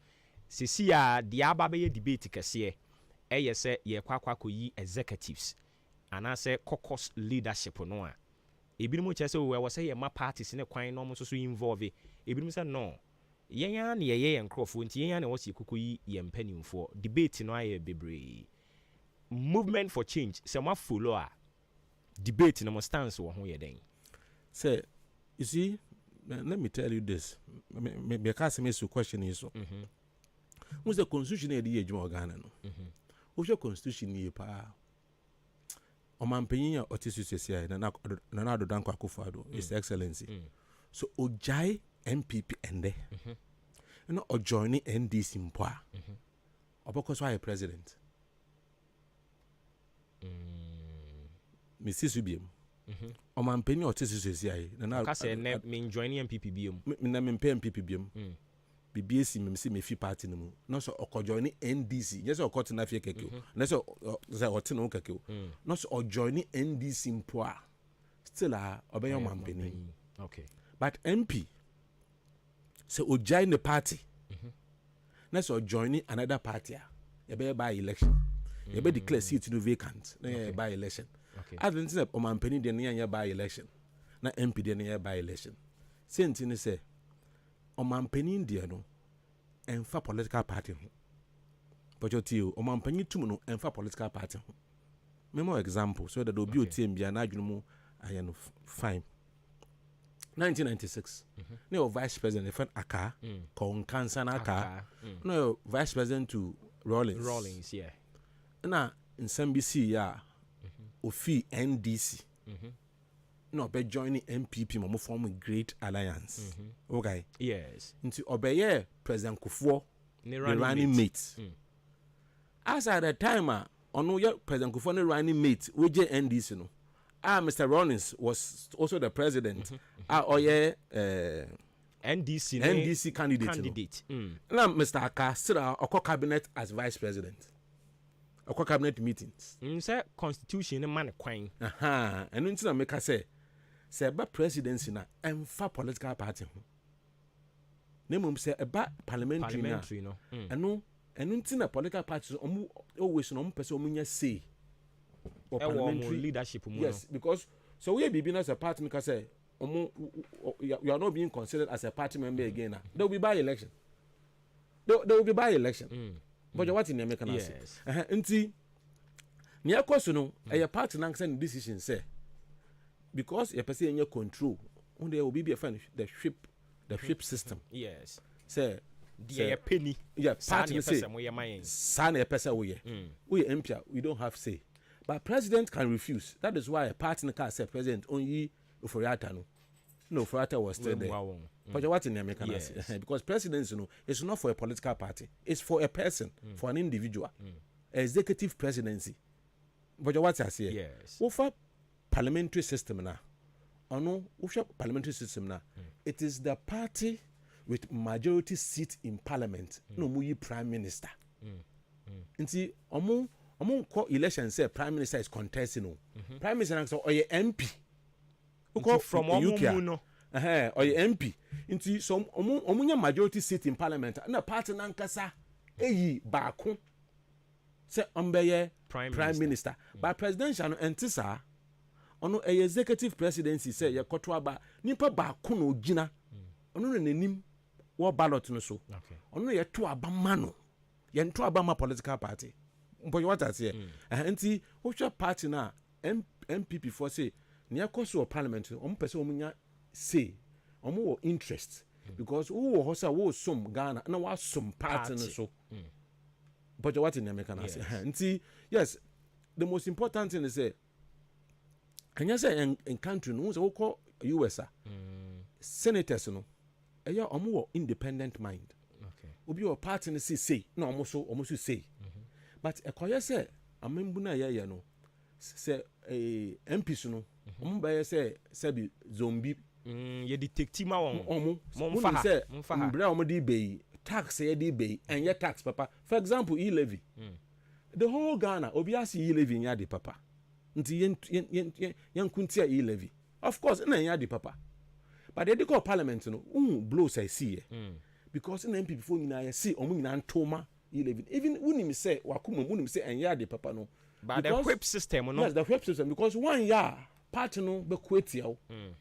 Sisi a the ababe debate kese say ye kwakwa koyi executives and I say caucus leadership no a ebinom chese we say ye ma parties ne kwan no mo so involve ebinom say no yenya na ye nkrofo nti yenya na wose kokoyi ye mpanimfo debate no aye bebre movement for change say ma follow a debate no mo stance wo ho ye den say you see let me tell you this me cast me so question is so what's the constitution e dey ejuma Ghana no what's your constitution ni pa o man penyin a otisisi na adodanko akufado his excellency so ojai MPP ende no o join NDC mpo a oboko so ay president Mrs. Subiem o man penyin otisisi ay na ka say na me join MPP biem na me MPP biem BBC memsi me fi party no mu no so okojoin NDC yes okot na fi keke na so say otino keke no so ojoin NDC mpo a still a obeyo mampeni okay but MP so ojoin the party na so join another party e be by election e be declare seat no vacant na by election I didn't say o mampeni de na by election na MP de na by election senti ni say Omampeni India no enfa political party ho. But you tell Omampeni tum no enfa political party ho. Memo example so that obi otim bia na adwunu mu ayano fine. 1996. No vice president Efan Aka, Kon Kansan Aka. No vice president to Rawlings, yeah. Na in SMBC ya ofi NDC. No, be joining MPP mo form a great alliance. Okay. Yes. Into obey President Kufuor the running mate. As at the time on your President Kufuor the running mate we NDC no. Mr. Rawlings was also the president. NDC candidate. Now Mr. Aka still a cabinet as vice president. A cabinet meetings. Say constitution man kwan. And until make say ba presidency na emfa political party ho nemum say eba parliamentary no eno ntina political parties always no person omunya say or parliamentary leadership yes because So we be as a party because say you are not being considered as a party member again. There will be by election. There will be by election. But what in the American yes. Nti near course no a party now send decision say because you person in your control there will be a friend the ship system. Yes. Say the penny. Yeah, party say sign a person we MP we don't have say. But president can refuse. That is why a partner can say president only Uforiata no Uforiata was still there. But what in the American because presidency it's not for a political party. It's for a person, for an individual. Executive presidency. But what I say? Yes. For parliamentary system now. Or no, parliamentary system now. It is the party with majority seat in parliament. No, muyi prime minister. And see, among election say prime minister is contesting. Prime minister say or your MP. From UK. Or your MP. Into some omunya majority seat in parliament. Na party nankasa eyi baako. Say ombeye prime minister. But presidential entisa ono executive presidency say ye kotwa ba nipa baako no gina. Ono no nanim wo ballot no so. Ono ye to abama no. Ye to abama political party. But what I say, anti which party na MPP for say near course of parliament, person omunya say, omo interest because hosa wo some Ghana na wa some party so. But what in American say, anti yes, the most important thing is say, can you say in country no so call US senators no, eya omo independent mind. Okay. Obi o party no say no almost say. But a koye say amembuna ya no say MPs no omba say be zombie ye detective ma won mo say mbra omo di be tax ye di be and ye tax papa for example e-levy the whole Ghana obi asi e-levy nya di papa nti yen kuntia e-levy of course na nya di papa but they call parliament no blow say see because na MP before nyina ye see omo nyina ntoma even when say wakuma when say and ya de papa no but the whip system no yes the whip system because 1 year party no be kwetiawo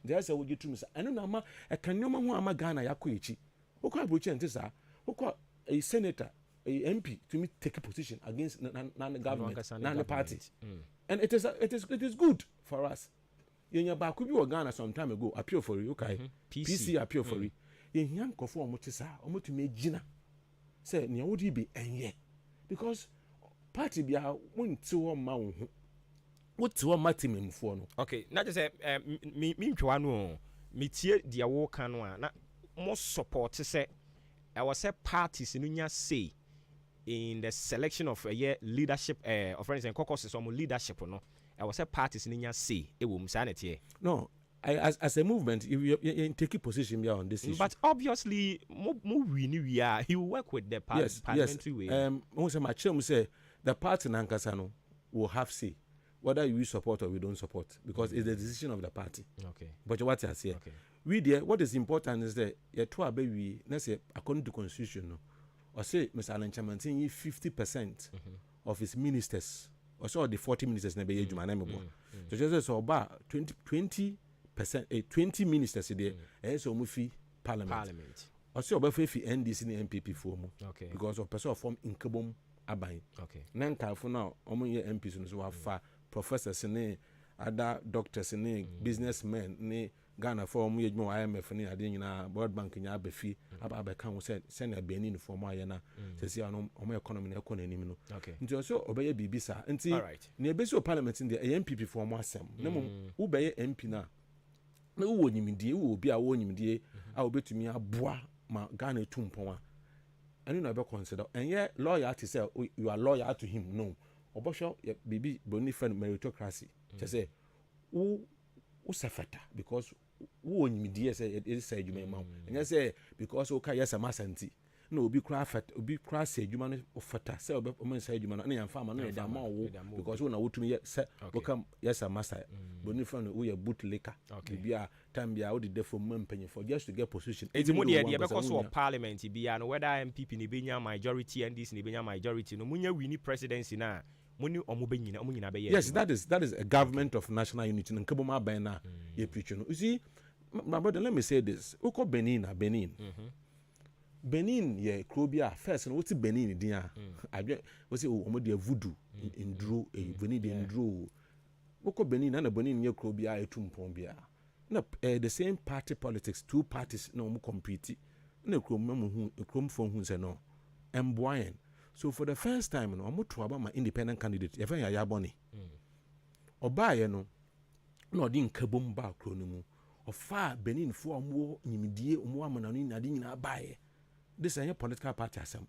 there say we get say eno na ma e kanyoma ho ama Ghana yakoechi okwa abrochi ntisa okwa a senator a MP to me take a position against na government na the party and it is good for us yenya ba ku bi wo Ghana some time ago appeal for you okay PC appeal for you yenya nkofo omotisa omotumi gina say near would be enye because party bia wonti wo ma wo ho woti wo matimem fo no okay na just say me ntwa no me tie dia wo kan no a na mo support say I was say parties no nya say in the selection of leadership of friends and caucuses or leadership no I was say parties no nya say e wo msanete no as a movement, you take a position here on this issue. But obviously, we are. He will work with the parliamentary way. Also, my chairman say the party Nankasano will have say whether we support or we don't support because it's the decision of the party. Okay. But what I say, okay. We there. What is important is that your two baby. Let's say according to constitution, no, or say Mr. Alan Chairman 50% of his ministers, or so the 40 ministers never age man. So just so about 20%, 20 ministers there, so mufi parliament. Also, about if NDC and MPP form, okay, because of person form in Kabum Abai. Okay, Nanka for now, MPs so have professors and other doctors and businessmen, ne Ghana for more IMF and Adina World Bank in Abefi, Abakan said, send a Benin for my yana, says, I know my economy. Okay, and also obey Bibisa and see, right, near base of parliament in the MPP for my sem. No, obey MP now. No one immediate will be a one immediate. I will bet to me a bois, my Ghana tumpon. And you never consider, and yet, lawyer to say, you are lawyer to him. No, Obosho, baby, bony friend meritocracy. Just say, who suffered because who immediate say it is said you may mount. And I say, because okay, yes, a massanti. No, be craft, be crass, you man of fata, say, woman said you man, and farmer, no, because when I would to me, say, welcome, yes, a master, bony friend, we a boot liquor. Okay, be a time be out the for money for just to get position. It's more the idea because of parliament, be and whether MPP Nibenya majority and this Nibenya majority, no, Munya we need presidency now. Muni omunyina be yes, that is a government of national unity. Nkeboma bena ye preach no. You see, my brother, let me say this. Uko Benin. Benin ye Krobia first no what's Benin dia. I we say omo de voodoo in Drew Benin de Drew. Uko Benin na Benin ye Krobia etumpon bia. No the same party politics, two parties no mo compete. Na krom phone hu say no. Mboyen. So for the first time no omo to aba ma independent candidate ye fa ya boni. Oba ye no na odi nkabom ba kro no mu. Ofa Benin fo omo nyimdie omo amana no nyade nyina bae. This is a political party asem.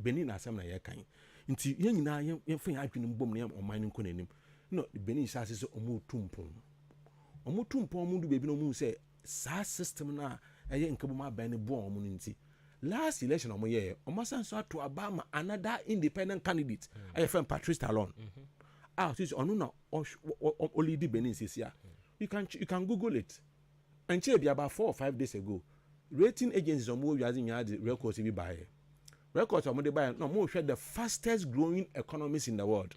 Benin asem na ye kan. Nti ye nyina ye fa ya adwene mbom na oman nko nanim. No Benin sase so omo tumpon. Omo tumpon mu du bebi no mu say sa system na eye nkabom aba ne bo omo nti. Last election omo ye omo san so to Obama another independent candidate. I friend Patrice Talon. So onu na only the Benin sia. You can Google it. And check about 4 or 5 days ago. Rating agencies omo using the records be buy. Records omo dey buy no mo share the fastest growing economies in the world.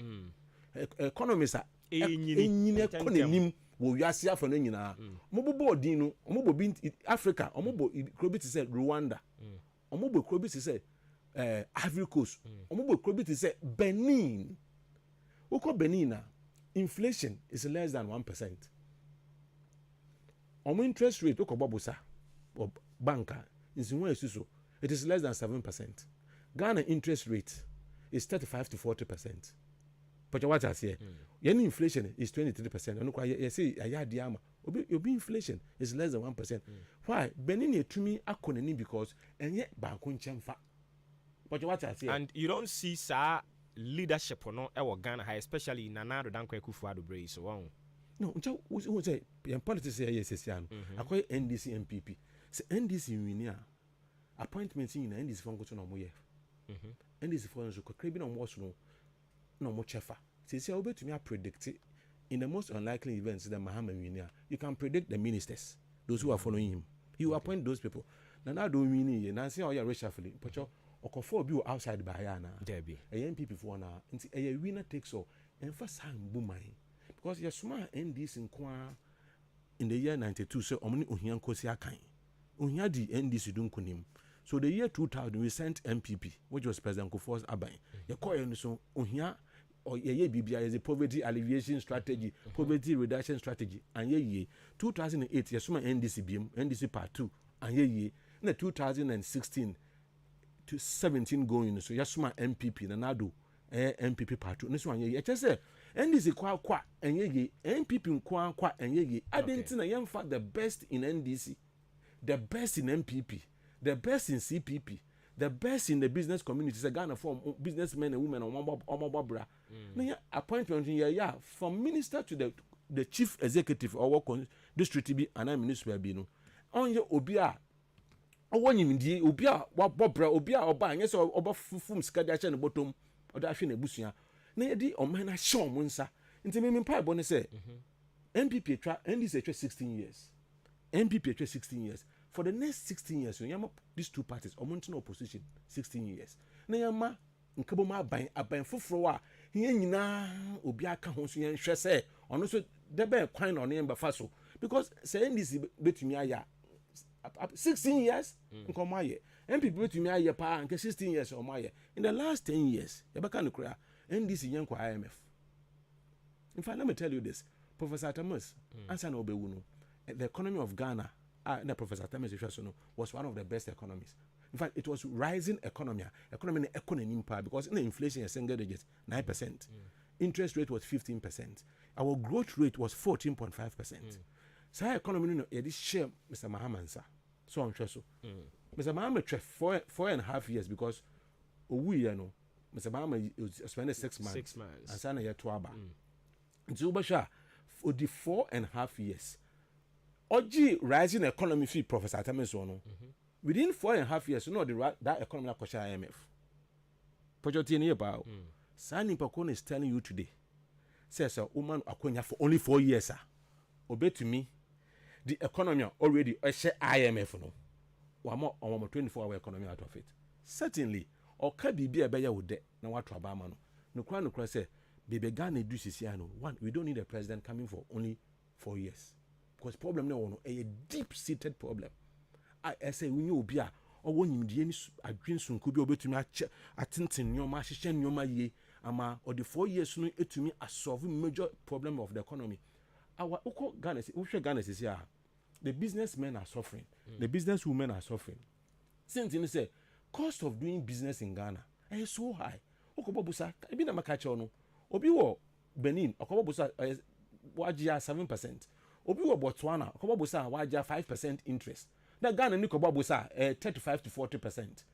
Economies are enyine konenim wo wiase afa no nyina. Mo bobo odin no omo bo bi Africa omo bo krobiti say Rwanda. Omo bo krobiti say Ivory Coast. Omo bo krobiti say Benin. Uko Benin na inflation is less than 1%. Omo interest rate uko bobusa or banker is it is less than 7%. Ghana interest rate is 35 to 40%. But what I say, any inflation is 23%. And you say obi inflation is less than 1%. Why? Benin to me akoneni because and yet bankun chemfa. But what I say, and you don't see sa leadership no e Ghana high, especially Nana Addo Dankwa Akufo-Addo Bray so on. No, who say politics here yes akwai NDC MPP. Say NDC winia appointment in NDC for go to no moye. NDC for so kokrebi no mo so no mo chefa. Say obetumi predict in the most unlikely events that Mahama winia. You can predict the ministers, those who are following him. He will appoint those people. Now do wini na say oya reshuffling. Pocho okofo bi outside Bahana. There be. A MPP for na nti a winner takes all. Emphasize mbumai. Because your small NDC in the year 92 so omni ohian kosi akan. Ohia di NDC dun kunim. So the year 2000 we sent MPP, which was President Kufuor's Aban. You call it so ohia or ye BBI is a poverty alleviation strategy, poverty reduction strategy. And ye 2008 yesuma NDC BM, NDC part 2 and ye na 2016 to 17 going so yesuma MPP na nado MPP part 2. This one ye say NDC kwa and ye MPP kwa and ye identina yemfa the best in NDC, the best in MPP, the best in CPP, the best in the business community. It's a Ghana for businessmen and women on Mobabra. Appointment in from minister to the chief executive or work on district TB and I minister be no. On your Obia. O one yimdi Obia Bobra Obia Oba yes or Oba Fum Skadacha and bottom or the Ashin Busia. Na di o man show munsa nti me pa bo ne say MPP twa NDC 16 years MPP 16 years for the next 16 years when yama these two parties o mountain opposition 16 years na yama nkabo ma aban foforo a hiya nyina obi aka ho so yen hwe say ono so de be kwan na ono yen ba so because say NDC betumi aya 16 years nkomo aye MPP betumi aye pa nke 16 years o ma aye in the last 10 years e beka no kra NDC yanko IMF. In fact, let me tell you this. Professor Thomas, answer no be no. The economy of Ghana, Professor Thomas was one of the best economies. In fact, it was rising economy impact because in the inflation is single digit 9%. Interest rate was 15%. Our growth rate was 14.5%. So our economy no this share Mr. Mahaman so on so. Mr. Mahaman 4.5 years because we know Mr. Bahama spent 6 months. 6 months. And sana ya tuaba. Nti ubasha for the 4.5 years. Oji rising economy fee Professor Atameso no. Within 4.5 years, you know that economy na kosha IMF. Pojoti ni about. Sani Pakone is telling you today. Says a woman akonya for only 4 years. Obey to me. The economy already share IMF no. Wamo 24-hour economy out of it. Certainly. Or can be a better with that. Now, what Obama no. No, say Baby Ghana do Sisiano. One, we don't need a president coming for only 4 years. Because problem no a deep-seated problem. I say we know be or when you any dreams soon could be able to me attending your marshal your ye ama or the 4 years soon it to me a solving major problem of the economy. Our Ghana is here. The businessmen are suffering. The businesswomen are suffering. Since you say cost of doing business in Ghana is so high. Okobobusa, ebi na makache ono. Obi wo Benin, okobobusa wajia 7%. Obi wo Botswana, okobobusa wajia 5% interest. Na Ghana ni okobobusa 35 to 40%.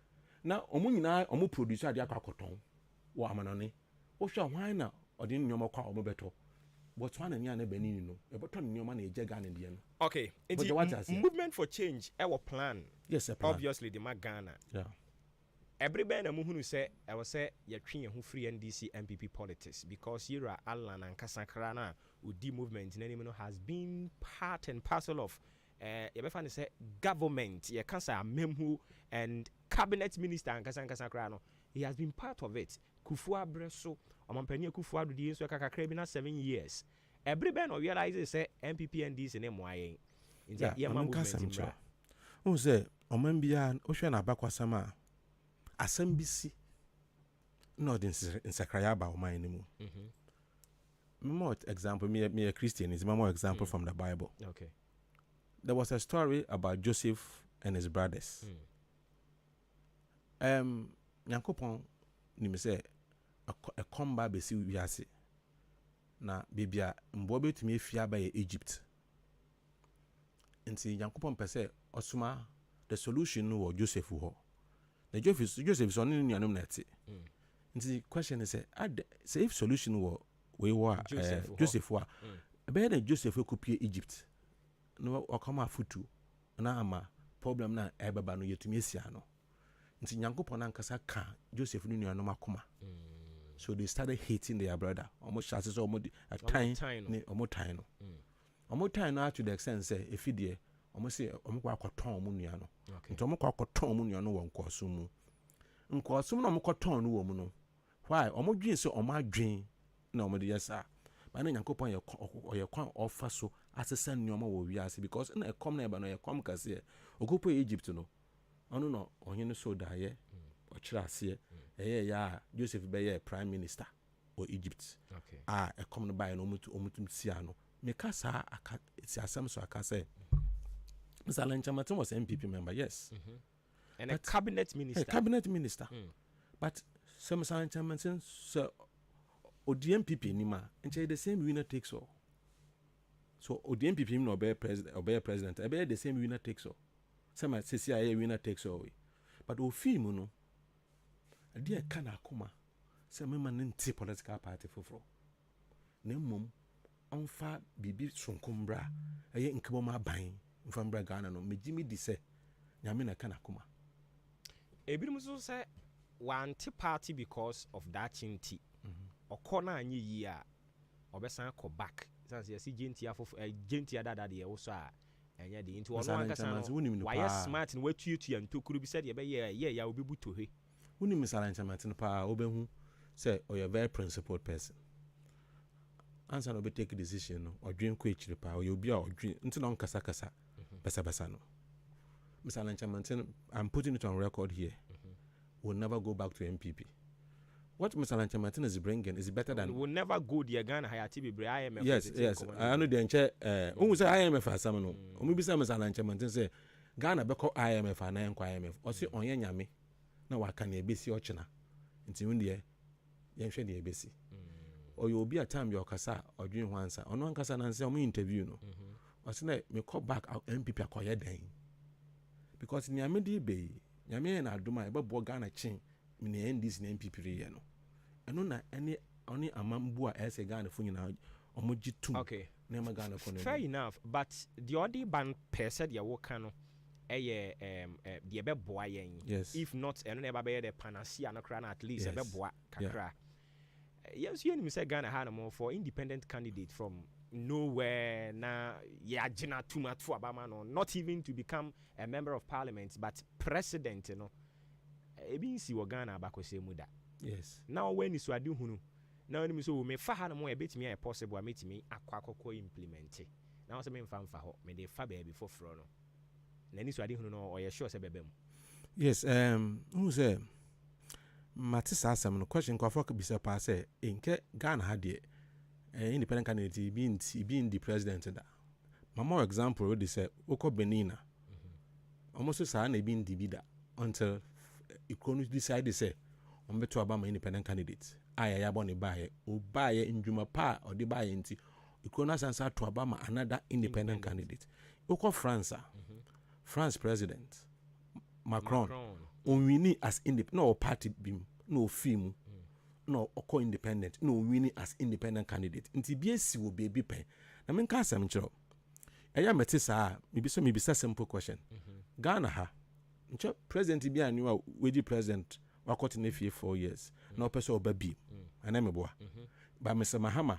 Na omu nyina omu producer ade akwa koton wo amanone. Wo hwa hwan na ode nyoma kwa omu beto. Botswana ni ane Benin no. E beto nyoma na eje Ghana de no. Okay, movement for change our plan. Yes, a plan. Obviously the Ghana. Yeah. Everybody na muhunu say I was say you train who free NDC MPP politics because Yira Alan and Kasakrana Udi movement in any has been part and parcel of you say government you can say Memhu and cabinet minister and Kasakrano. He has been part of it. Kufua Breso Omampenia Kufua Dudi so kakra 7 years. Everybody no realizes say MPP NDC in MYA. Yeah, movement. Oh say Omambia Ocean Abakwasama Asambisi not in Sakrayaba or my anymore. More example, me a Christian is more example from the Bible. Okay. There was a story about Joseph and his brothers. Nyankopon ni me say a combat besi wiase. Na bibia mbobe to me fia by Egypt. Nti Nyankopon pese osuma the solution no Joseph ho. The Joseph is on in your name. The question is, say if solution were Joseph were better Joseph could be Egypt. No, or come out foot to na ama problem na ebaba no yetumi asiano. Nti Nyankopon ankasa ka Joseph no nua no makoma. So they started hating their brother. Almost as almost a time ne almost time no. Almost time now to the extent say if he dey almost say omukwa akoton mu nua no. Nti omukwa akoton mu nua no won kwaso mu. Nkwaso mu na omukoton no wo mu no. Why omodwen say omadwen na omode yesa. Ba na Nyankopon ye kwan ofa so asesa nneoma wo wiase because na ekom na eba no ye kom kase ogopo Egypt no. Ono no onye no so da ye ochira ase ya Joseph be ye prime minister or Egypt. Okay. Ekom no ba no omutum sia no. Me kasa aka si asem so aka say Mr. Lanchamatin was an MPP member, yes. And a cabinet minister. A cabinet minister. But some Mr. Lanchamatin, so the MPP nima, and say the same winner takes all. So the MPP no obey president, obey the same winner takes all. Some say CIA winner takes all. But o fee no, a dear kana kuma, some man in political party for Nemum, on fa bibi sunkumbra, a ye inkaboma buying. From Ghana no me Jimmy dise nyame na kana kuma ebirum so say one party because of that chinti okona anyi yi a obesan ko back sanse yesi genti afo genti adada de wo so a enye de nti ono anka san why smart no watuatu ya ntokuru bi said ye be ye ya obi butohe woni misala nchamatin pa obehu say o you very principled person answer no be take decision no odwen ko echiri pa o you bi a odwen nti no nkasa kasa basa no Mr. Lanchamantin, I'm putting it on record here. We'll never go back to MPP. What Mr. Lanchamantin is bringing is better than. We'll never go to Ghana Hayati be IMF. Yes. I know the enche. Who say IMF has some no? Maybe say Mr. Lanchamantin say Ghana be call IMF and IMF. Or say onye nyame. Na wa kan ye besi ochina. Nti wunde ye hwe de besi. Or you be a time your kasa or dream once. Ono ankasa na say omo interview no. I say me call back our MPP akoye den. Because nyame di be nyame na aduma e bebo Ghana chin me na NDC na MPP re no. Eno na any oni amambu a ese Ghana fu nyina omoji tum. Okay. Na ma Ghana ko no. Fair enough, but the odi ban per se de wo kan no eye de be boa yen. Yes. If not eno na be the panacea no kra na at least e be boa kakra. Yes, you know say Ghana had more for independent candidate from nowhere na ya jina too much for Obama no, not even to become a member of parliament but president, you know. Ebi si wo Ghana abakose muda. Yes. Now when is wadu hunu na onim so me fa ha no mo e betimi e possible a metimi akwa implement na wo se me mfa ho me dey fa ba bi foforo no na ni so ade hunu no o ye sure se bebem. Yes, who say Matisa asem no question kwa fok bisa pa say inke Ghana ha de independent candidate being the president da. Mama example they say oko Benina. Almost say na being the bida until economists decide say on beto aba independent candidate. Aya ya boni baye o baye indwuma pa or the baye nti economists answer to aba another independent candidate. Oko France. France president Macron. On winning as independent, no party beam, no film, no oko independent, no winning as independent candidate. Inti BSC will be a pen. I mean, can't say, I am a tessa, maybe a simple question. Ghana ha, president be a new wedi president, wakot in a 4 years, no person or baby, and I'm a boy. But Mr. Mahama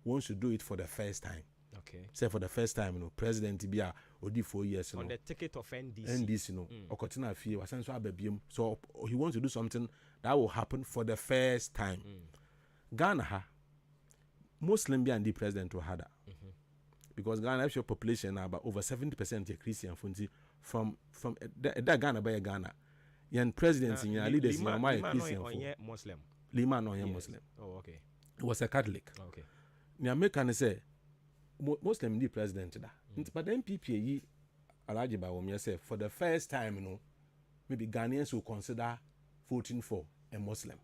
wants to do it for the first time. Okay. Say for the first time, president be a odi 4 years. On the ticket of NDC. NDC, Okotina Fee was sent to Ababim. So he wants to do something that will happen for the first time. Ghana ha Muslim be and the president will have that. Because Ghana has your population now about over 70% Christian from that Ghana by Ghana. Yan presidents in your leaders in your mind Christian. Muslim. Lima no Muslim. Oh, okay. It was a Catholic. Okay. The American say Muslim the president da. But the MPP yi Alhaji Bawumia say for the first time maybe Ghanaians will consider voting for a Muslim.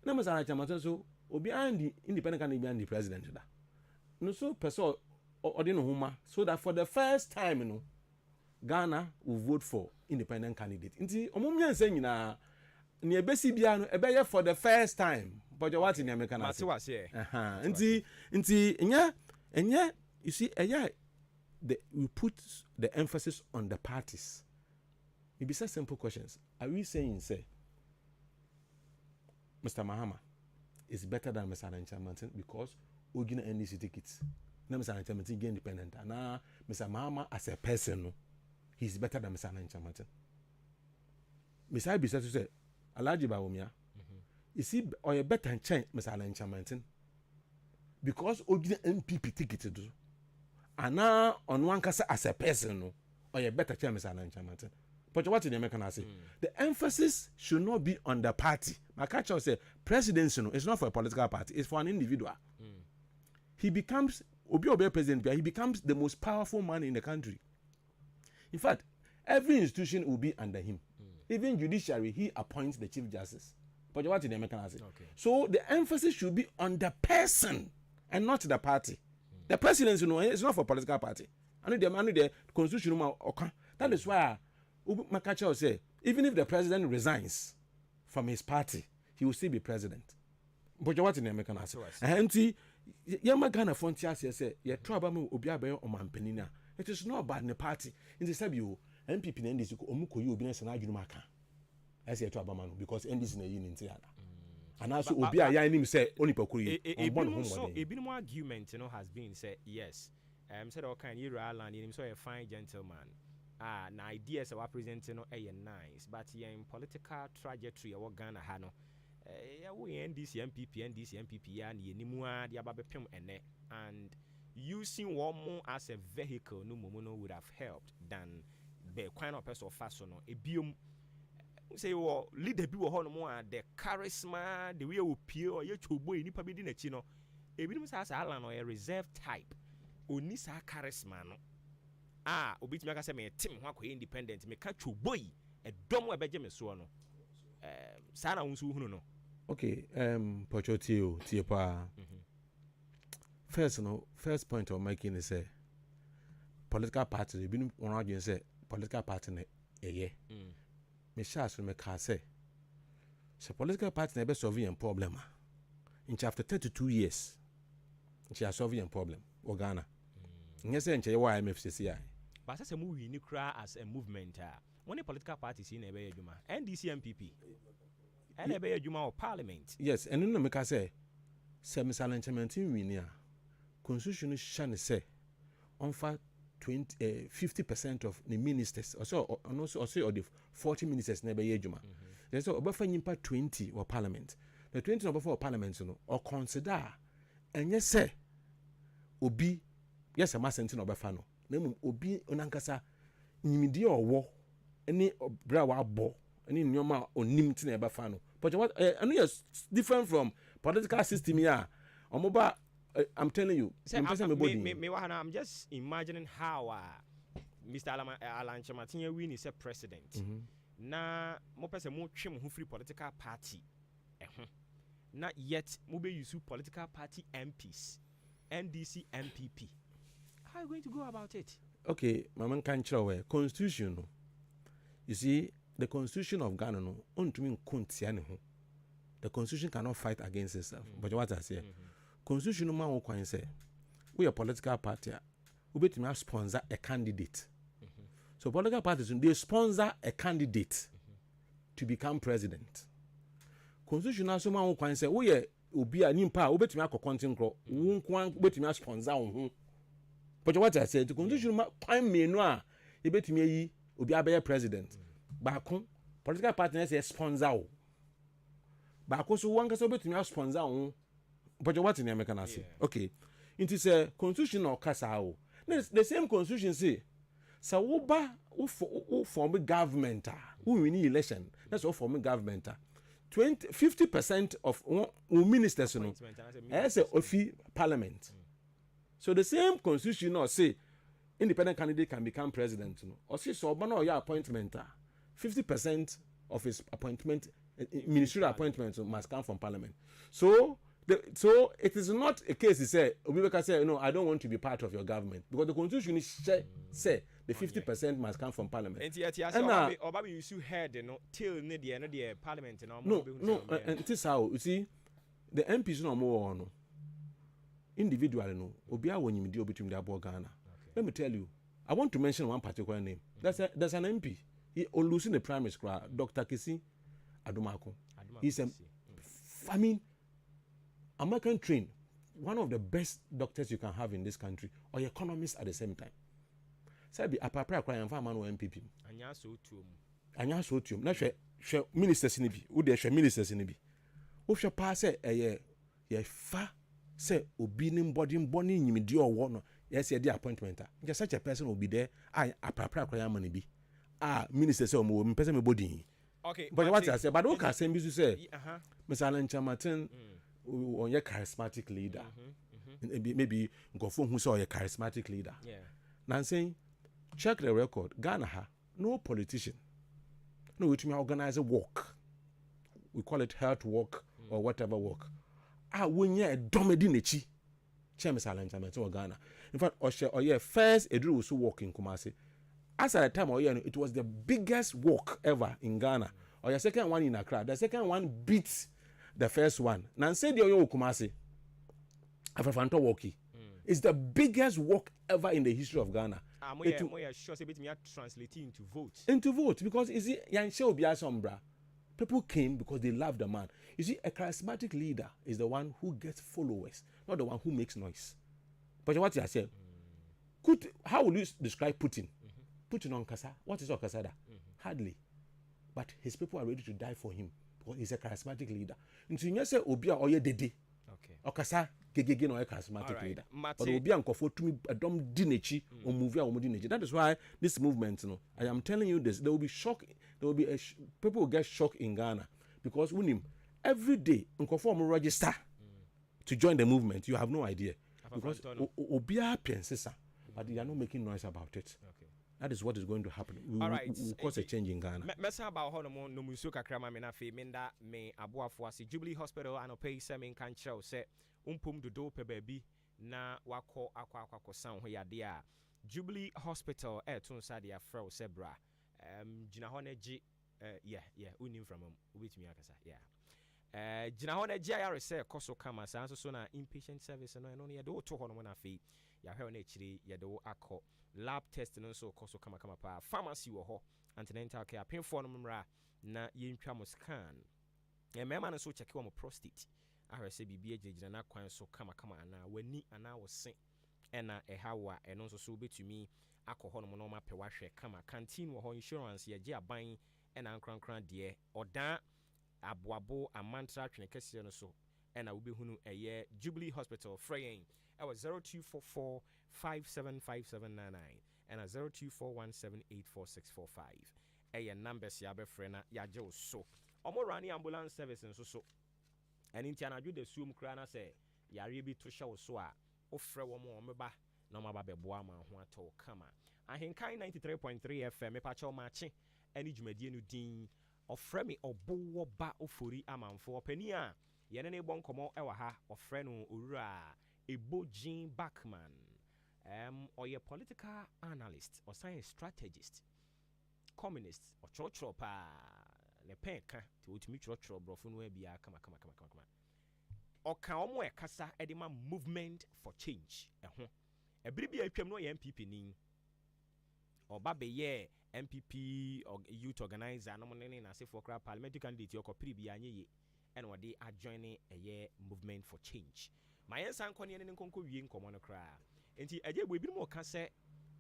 Na masa Chamaton so obi and the independent candidate and the president da. No so person odino huma so that for the first time Ghana will vote for independent candidate. Nti omumia nse nyina ni ebesi bia no ebeye for the first time. But you what in American say? Nti enya you see we put the emphasis on the parties. It be such simple questions. Are we saying say Mr. Mahama is better than Mr. Anchamantin because Ogina NDC tickets? No, Mr. Anchamantin get independent. And Mr. Mahama as a person, he's better than Mr. Anchamantin. Mr. Bisa to say, Alhaji Bawumia, is he or a better than Mr. Anchamantin? Because Ogina MPP ticket do. And now on one case as a person, or a better than Mr. Anchamantin. But what in the American say? The emphasis should not be on the party. My catcher say presidency is not for a political party, it's for an individual. He becomes Obi president, he becomes the most powerful man in the country. In fact, every institution will be under him. Even judiciary, he appoints the chief justice. But what in the American say? So the emphasis should be on the person and not the party. The presidency is not for a political party. I know the constitution. That is why Makacha say, even if the president resigns from his party, he will still be president. But what in the American answer? And Yamagana Frontier say, "Ye trouble Obiabe or Mampenina." It is not about the party. In the same MPP and this Omuko you business and Adwuma-Adwuma as a trouble man because NDC in a union theater. And also Obia Yanim say only Pokuri. A bit more argument has been said yes. Said all kind of land in him so a fine gentleman. Na ideas are presenting nice, but in political trajectory or Ghana hano. We NDC MPP and Yenimua the Ababepim and using one more as a vehicle no mono would have helped than the kind of person fashion a biom say lead the people more the charisma the way we appear or yet to boy nipa bedi na chino e bi has alan or a reserve type oni sa charisma no obi timi aka say me team ho akoye independent me ka chu boy e dom we beje me so no sa na unsu hunu no. Okay, Pochotio, Tiepa. First point I'm making is a political party. You've been on audience say political party a year. Me shas from me car say. So political party never solving a problem. In after 32 years, she has solving a problem. Ghana. Yes, and why MFCCI. But as a movie, you cry as a movement. When a political party is in a way, NDC MPP. And a bear Juma or Parliament. Yes, and then make us say, Sam Salanchamentin Winia. Constitution shan say on 50% of the ministers, or so, and also the 40 ministers never Juma. There's over 20 or Parliament. the 20 number for parliament no or consider enye say obi yes a mass no obefa no na obi onankasa nyimidi owo ene bra wa abo ene nyoma onim ti na ebefa no but what I know is different from political system here omoba I'm telling you I'm just imagining how Mr. Alan Chamatin win is a president na mo pese mo twe mo free political party not yet mobile use political party MPs, NDC, MPP. How are you going to go about it? Okay, Maman can't show a constitution. You see, the constitution of Ghana no the constitution cannot fight against itself. But what I say, constitution no man can say we a political party, we bet me sponsor a candidate. So political parties they sponsor a candidate to become president. Constitution also man can say we obi a nimpa we bet me akọ content kro wo kwan bet me sponsor wo. But what I said, the constitution time me no a e bet me yi obi abeye president. Baako political party say sponsor wo. Baako so wan ka so bet me sponsor wo. But what in American say? Okay. It is a constitution or kasa wo. The same constitution say so wo ba wo form government who win election. That's what form government 50% of ministers no as a offi parliament. So the same constitution or say independent candidate can become president no or say so oba your appointment 50% of his appointment ministerial appointment must come from parliament. So it is not a case to say Obibeka say no I don't want to be part of your government because the constitution say the 50% must come from parliament. And Obabi you still heard no till the parliament no and this how you see the MPs no more no individually no obi a wonyimdi obitum the abo Ghana. Let me tell you, I want to mention one particular name. There's an MP. He losing the primary school, Dr. Kisi Adwuma-Adwuma. He's I mean American trained, one of the best doctors you can have in this country, or economists at the same time. Sabi apapra kwa yamfa man MPP. Anya so tuom. Na hwe ministers ni bi. Wo de hwe ministers ni bi. Wo hwe pa se ye fa se obi ni body nyimidi owo no. Yes, ye dey appointment. Just such a person will be there. Apapra kwa yamma ni bi. Ministers say omo mpese me body. Okay. But what I say, but okay, same bi say. Mr. Alan Chamatin on your charismatic leader. Maybe go for who saw a charismatic leader. Yeah. Now I'm saying, check the record. Ghana no politician. No, it may organize a walk. We call it health walk or whatever walk. When you're a domedinechi, Chairman Alan Chamatin Ghana. In fact, or first Edru was walk in Kumasi. As at the time, it was the biggest walk ever in Ghana. Or your second one in Accra. The second one beats the first one. Now say the Oyo Kumasi. Afafanto walkie. It's the biggest walk ever in the history of Ghana. Sure translate into votes. Into vote because you see, people came because they love the man. You see, a charismatic leader is the one who gets followers, not the one who makes noise. But what you said, how will you describe Putin? Putin on Kasa. What is Okasada? Hardly. But his people are ready to die for him because he's a charismatic leader. Into you say Obia Oye Dede. Okay. Okasa gegege no charismatic leader. But Obia Nkofo to me adom dinechi or movie or dinechi. That is why this movement, I am telling you this, there will be shock. There will be people will get shocked in Ghana because when him every day Nkofo will register to join the movement. You have no idea because Obia Pensesa, but they are not making noise about it. Okay. That is what is going to happen. We'll cause a change in Ghana. Mesa about how no musu kakrama me na fe menda me aboafo ase Jubilee Hospital anope se me kan kyerɛw se umpum dodo pe baabi na wakɔ akɔ san ho yade a Jubilee Hospital tun sa de afrɛ se bra gina ho na gi unim from obetumi akasa gina ho na gi ayare se koso kama san so na inpatient service no no ye do to ho no na fe ya hwe na akiri ye do akɔ lab test no so koso kama pa pharmacy wo ho antenatal care penfo no mra na yentwa mo scan mema no so check wo mo prostate ahwe se bibia gina na kwan so kama ana wani ana wo se ena ehawa eno so betumi akɔ no no ma pe wa hwe kama canteen wo ho insurance ye gi aban ena nkrankran de oda aboabo amantra twene kɛseɛ no so ɛna wobɛhunu ɛyɛ Jubilee Hospital frɛyɛn ɛwɔ 0244 575799 ɛna 0241784645 ɛyɛ numbers yɛabɛfrɛ na yɛagye wo so ɔmo rane ambulance service nso so ɛne nti anadwo da suom koraa na sɛ yareɛ bi to hyɛ wo so a wofrɛ wɔ mo ɔmeba na ɔmaba bɛboa ma ho atɔ kama Ahenkan 93.3 FM mepakyɛw maakye ɛne dwumadie no din ɔfrɛ me ɔbowɔ ba ofori amanfo ɔpani a yɛne ne bɔ nkɔmmɔ ɛwɔ ha ɔfrɛ no owura Ebojin Backman ɔyɛ political analyst ɔsan strategist communist ɔkyerɛkyerɛ paa ne pɛn ka nti wɔtumi kyerɛkyerɛ borɔfo no abia kama ɔka ɔmo ɛkasa ɛde ma movement for change ɛho ɛbere bi atwam no ɔyɛ MPP ni ɔba bɛyɛ MPP youth organizer no mo ne n'asefoɔ kora parliamentary candidate ɔkɔpere bi anyɛ ye ɛna ɔde adjoin ɛyɛ movement for change ma yɛn san kɔne ne nkɔnkɔ wie nkɔmɔ no koraa nti agye bo ebi mo ka sɛ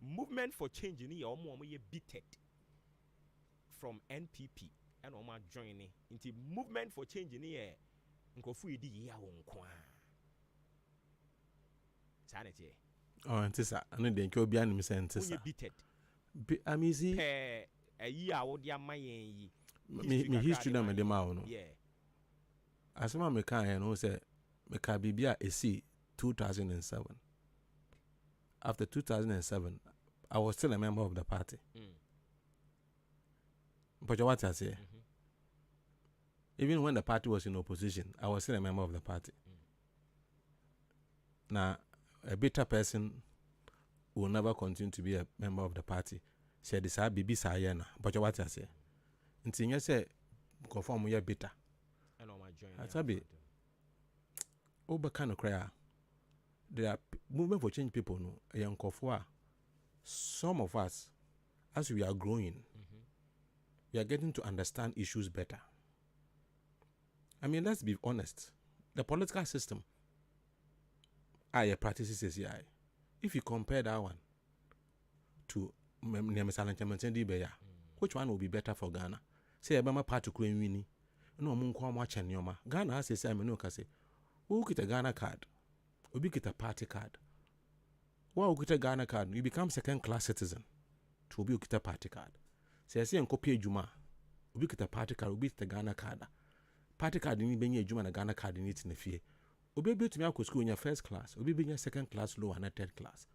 movement for change ni yɛ ɔmo yɛ bited from NPP ɛna ɔmo adjoin ne nti movement for change ni yɛ nkurɔfo yi di yie a wɔn nko a saa ne teɛ nti sa ano de nke obi anim sɛ nti sa wɔn yɛ bited amizi ayi a wɔde ama yɛn yi me history na me de ma wo no asema me kan yɛn no sɛ me ka bibia esi 2007 after 2007 I was still a member of the party but what I say even when the party was in opposition I was still a member of the party now a bitter person will never continue to be a member of the party. Said this are bibi sayena. But what I say? Until you say conform we are bitter. I tell you, over kind of cry. There are movement for change people no a young kofwa. Some of us, as we are growing, we are getting to understand issues better. I mean, let's be honest. The political system practices CCI. If you compare that one to which one will be better for Ghana? Say Obama party Queen Winnie. No munko much and yoma. Ghana has a Simon Okase. Who get a Ghana card? Ubi get a party card. Why get a Ghana card? You become second class citizen. To be get a party card. Say I say and copy Juma. Ubi get a party card, ubi get a Ghana card. Party card in being a Juma and a Ghana card in it in the fear. Obi be to me school in your first class, obi be in your second class low and a third class.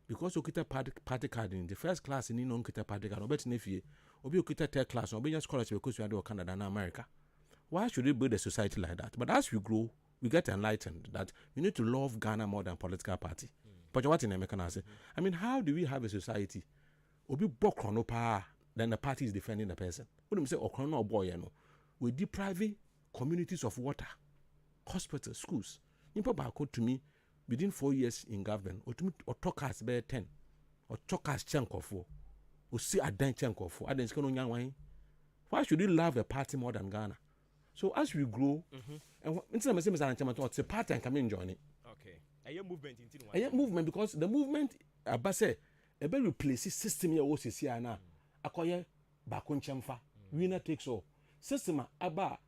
Because you get a party card in the first class in non kita party card, obi if obi you get a third class, obi your scholarship because you are doing Canada and America. Why should we build a society like that? But as we grow, we get enlightened that we need to love Ghana more than political party. But what in America say? I mean, how do we have a society? Obi bokrono pa, then the party is defending the person. What do we say? Okrono boy, you know, we deprive communities of water. Hospitals, schools. Nimpa baako to me within 4 years in government or talk as bear 10 or talk as chankofo or see a dan chankofo. I didn't know why. Why should we love a party more than Ghana? So as we grow, and instead of saying it's a party and come in join it. Okay. A movement in a movement because the movement abase a very replace system here was here now. Akoye bakon chamfa. Winner takes all. System aba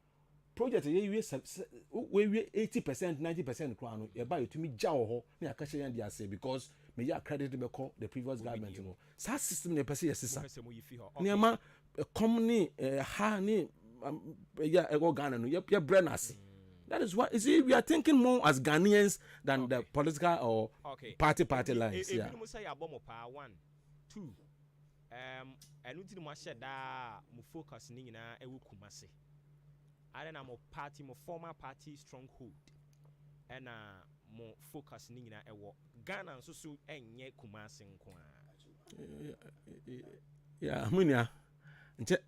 project we 80% 90% crown you buy to me jaw ho na akache yan dia say because me ya credit me call the previous government you know sa system ne pese yesisa niama company ha ni ya ego Ghana no ya branders that is why you see we are thinking more as Ghanaians than the political or party lines yeah say abomo pa 1 2 enu ti mo hye da mo focus ni nyina ewo Kumasi I don't know party, my former party stronghold, and more focus nina ewo Ghana so enye Kumasi nkwa. Yeah, munya. Nche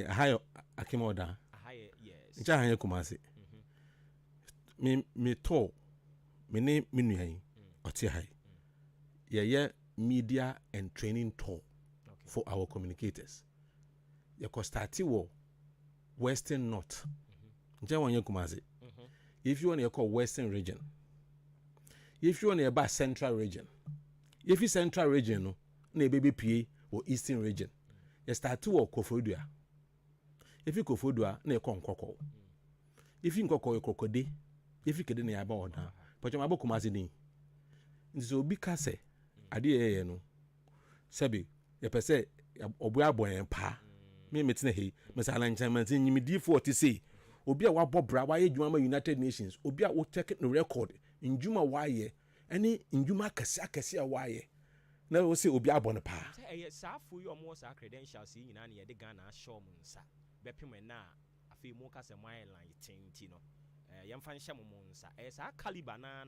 ahayo akimoda. Ahayo yes. Nche ahayo Kumasi. Me to me ne menuan ote hai. Ye media and training tour for our communicators. Ye ko start wo Western North. If you want to call Western region, if you want to buy Central region, if you Central region, no, baby PA or Eastern region, you start to work Koforidua. If you go for dua, na ekɔ nkɔkɔ. If you nkɔkɔ ekɔkɔde, if you kede na yaba ɔda. Pɔtɔ ma bɔ kumasi ni. Nti so obi ka se ade yɛ no. Sebi, ye pese obu abɔ pa. Me metina he, mesala nchamantin nyimidi for to say. Obi a wabɔ bra wa yɛ dwuma ma United Nations. Obi a wo take no record. Njuma wa yɛ. Ɛne njuma kɛse a wa yɛ. Na wo say obi abɔ ne pa. Say sa fu yi omo sa credentials yi nyina na ye de Ghana show mu nsa. Bepem na afi mu ka se mo airline tinti no. Yemfa nhye mo nsa. Sa caliber na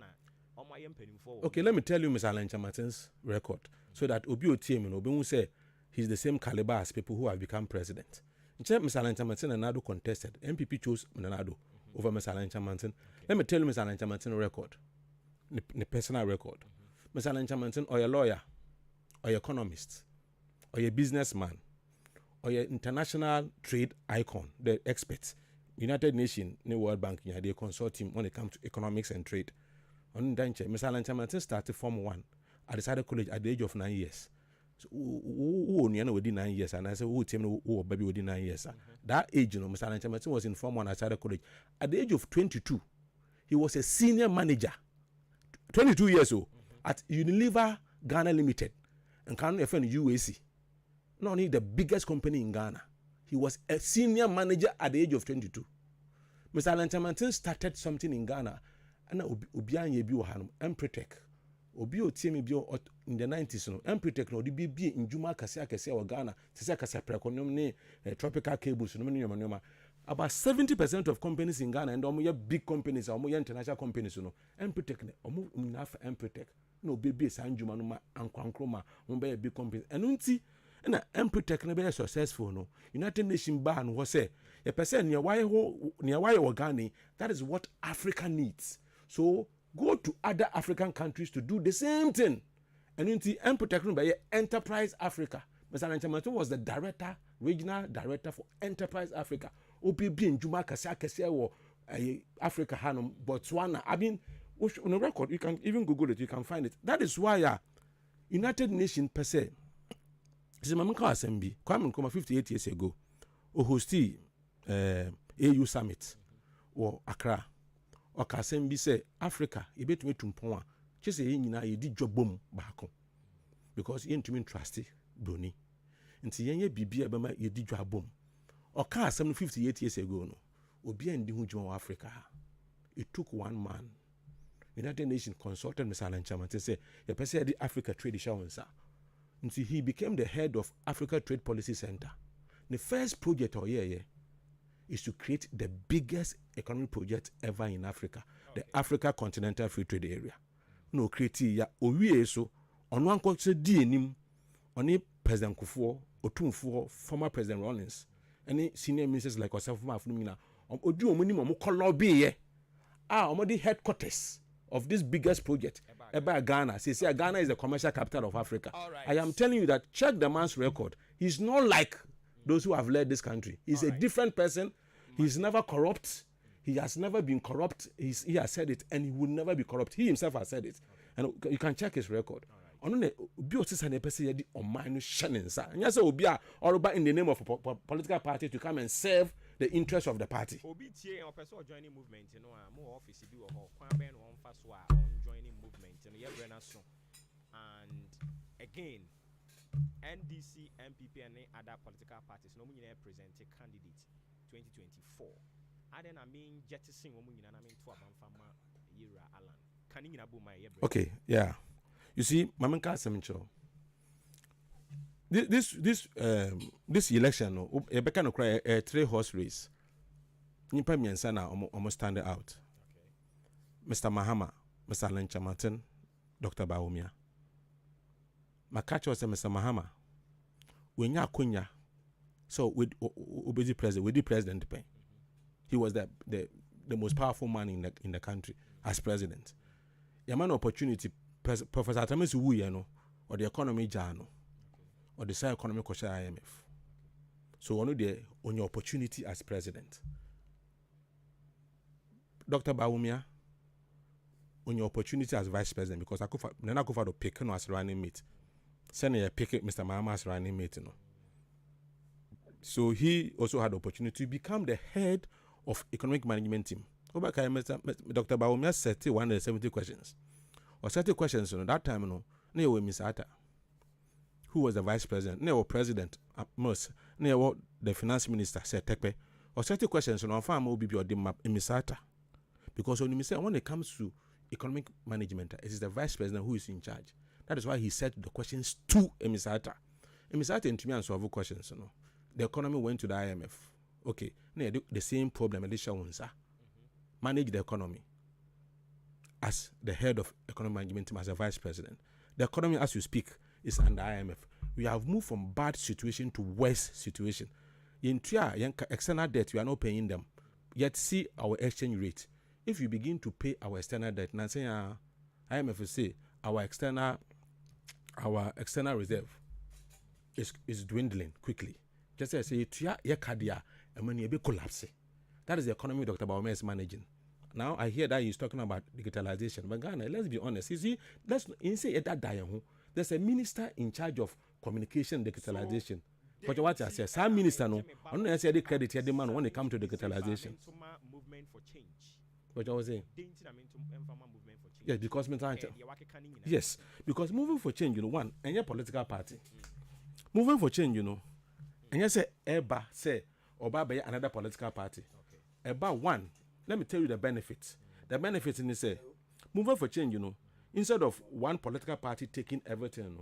omo ayem penimfo. Okay, let me tell you Mr. Alan Chamartin's record so that obi otiem no obi hu say he's the same caliber as people who have become president. Mr. Alan Chamartin and Nado contested. MPP chose Nado over Mr. Alan Chamartin. Let me tell you Mr. Alan Chamartin's record. The personal record. Mr. Alan Chamartin, or your lawyer, or your economist, or your businessman, or your international trade icon, the experts. United Nations, the World Bank, they consult him when it comes to economics and trade. On Danche, Mr. Alan Chamartin started Form 1 at the Sada College at the age of 9 years. So, who only within 9 years, and I said, who tell me who baby within 9 years. That age, you know, Mr. Alan Chamartin was in Form 1 at Sada College. At the age of 22, he was a senior manager, 22 years old, at Unilever Ghana Limited, and can FN UAC. Not only the biggest company in Ghana, he was a senior manager at the age of 22. Mr. Alan Chamartin started something in Ghana, and Obian Yebi Ohanum, Empretech. Obi otimi bio in the 90s no Empretech no di bi in Juma kase wa Ghana se kase prekonom ne tropical cables no nyoma about 70% of companies in Ghana and omo big companies omo international companies no Empretech ne omo na fa Empretech no baby san Juma no ma ankwankroma omo be big companies enunti na Empretech ne be successful no United Nations ban wo say ye person ne why wo Ghana, that is what Africa needs. So go to other African countries to do the same thing. And in the Empretech by Enterprise Africa. Mr. Alan Chamartin was the director, regional director for Enterprise Africa. OPB in Juma Kasia or Africa Hanum, Botswana. I mean, on the record, you can even Google it, you can find it. That is why United Nations per se. This is Mamaka Assembly, Kwame Nkrumah 58 years ago, who hosted AU Summit or Accra. Oka Assembly say Africa, you bet me to mpon. Just say nyina ye di jobom baako. Because you ntumi trust Bruni. Nti yenye bibia be ma ye di jobom. Oka Assembly 58 years ago no. Obi ndi hu juma Africa. It took one man. United Nations consulted Mr. Alan Chamartin say ye person di Africa Trade Shawansa. Nti he became the head of Africa Trade Policy Center. The first project is to create the biggest economic project ever in Africa, the Africa Continental Free Trade Area. No create ya owie so ono anko se di enim oni President Kufuor, Otumfuor, former President Rawlings, any senior ministers like yourself from Afunimina, odu omuni mo lobby ye. Omodi headquarters of this biggest project about Ghana. Say Ghana is the commercial capital of Africa. Right. I am telling you that check the man's record. He's not like those who have led this country. He's a different person. He's never corrupt. He has never been corrupt. He has said it, and he will never be corrupt. He himself has said it. And you can check his record. In the name of a political party to come and serve the interests of the party. Joining movement, more office joining movement, and again, NDC, MPP, and other political parties no present a candidate 2024. Jettison okay, yeah. You see, Mamanka Semincho. This election, no, a beckon cry a 3-horse race. Nipa Miansana almost stand out. Mr. Mahama, Mr. Alan Chamartin, Dr. Bawumia. My catch was Mr. Mahama. When ya kunya, so with the president, he was the most powerful man in the country as president. Yaman opportunity, Professor Atamis Wuyano, or the economy jano, or the side economic question IMF. So on your opportunity as president. Dr. Bawumia, on your opportunity as vice president, because Nana Kufa to pick no as running mate. Send a pick Mr. Mahama as running mate, no. So he also had the opportunity to become the head of economic management team. Dr. Bawumia set 170 questions. Or 30 questions, that time, ne were Miss Atta, who was the vice president, ne were president, Mus, ne were the finance minister, said Tekpe. Or 30 questions, on farm will be your map in Miss Atta. Because when it comes to economic management, it is the vice president who is in charge. That is why he set the questions to Emisata. Emisata into me and solve questions. The economy went to the IMF. Okay, the same problem. Manage the economy as the head of economic management team, as a vice president. The economy, as you speak, is under IMF. We have moved from bad situation to worse situation. In external debt, we are not paying them. Yet see our exchange rate. If you begin to pay our external debt, now say IMF will say our external reserve is dwindling quickly. Just as I say, kadia and when you be collapsing. That is the economy Dr. Bawumia is managing. Now I hear that he's talking about digitalization. But Ghana, let's be honest. You see, there's a minister in charge of communication digitalization. But what I say, some minister no, I don't say the credit here, the man when it comes to digitalization. Movement for change. What I was saying? Yes, because yes, because moving for change, one, and your political party. Moving for change, and you say Eba say Oba another political party. Eba one, let me tell you the benefits. The benefits in say moving for change, instead of one political party taking everything,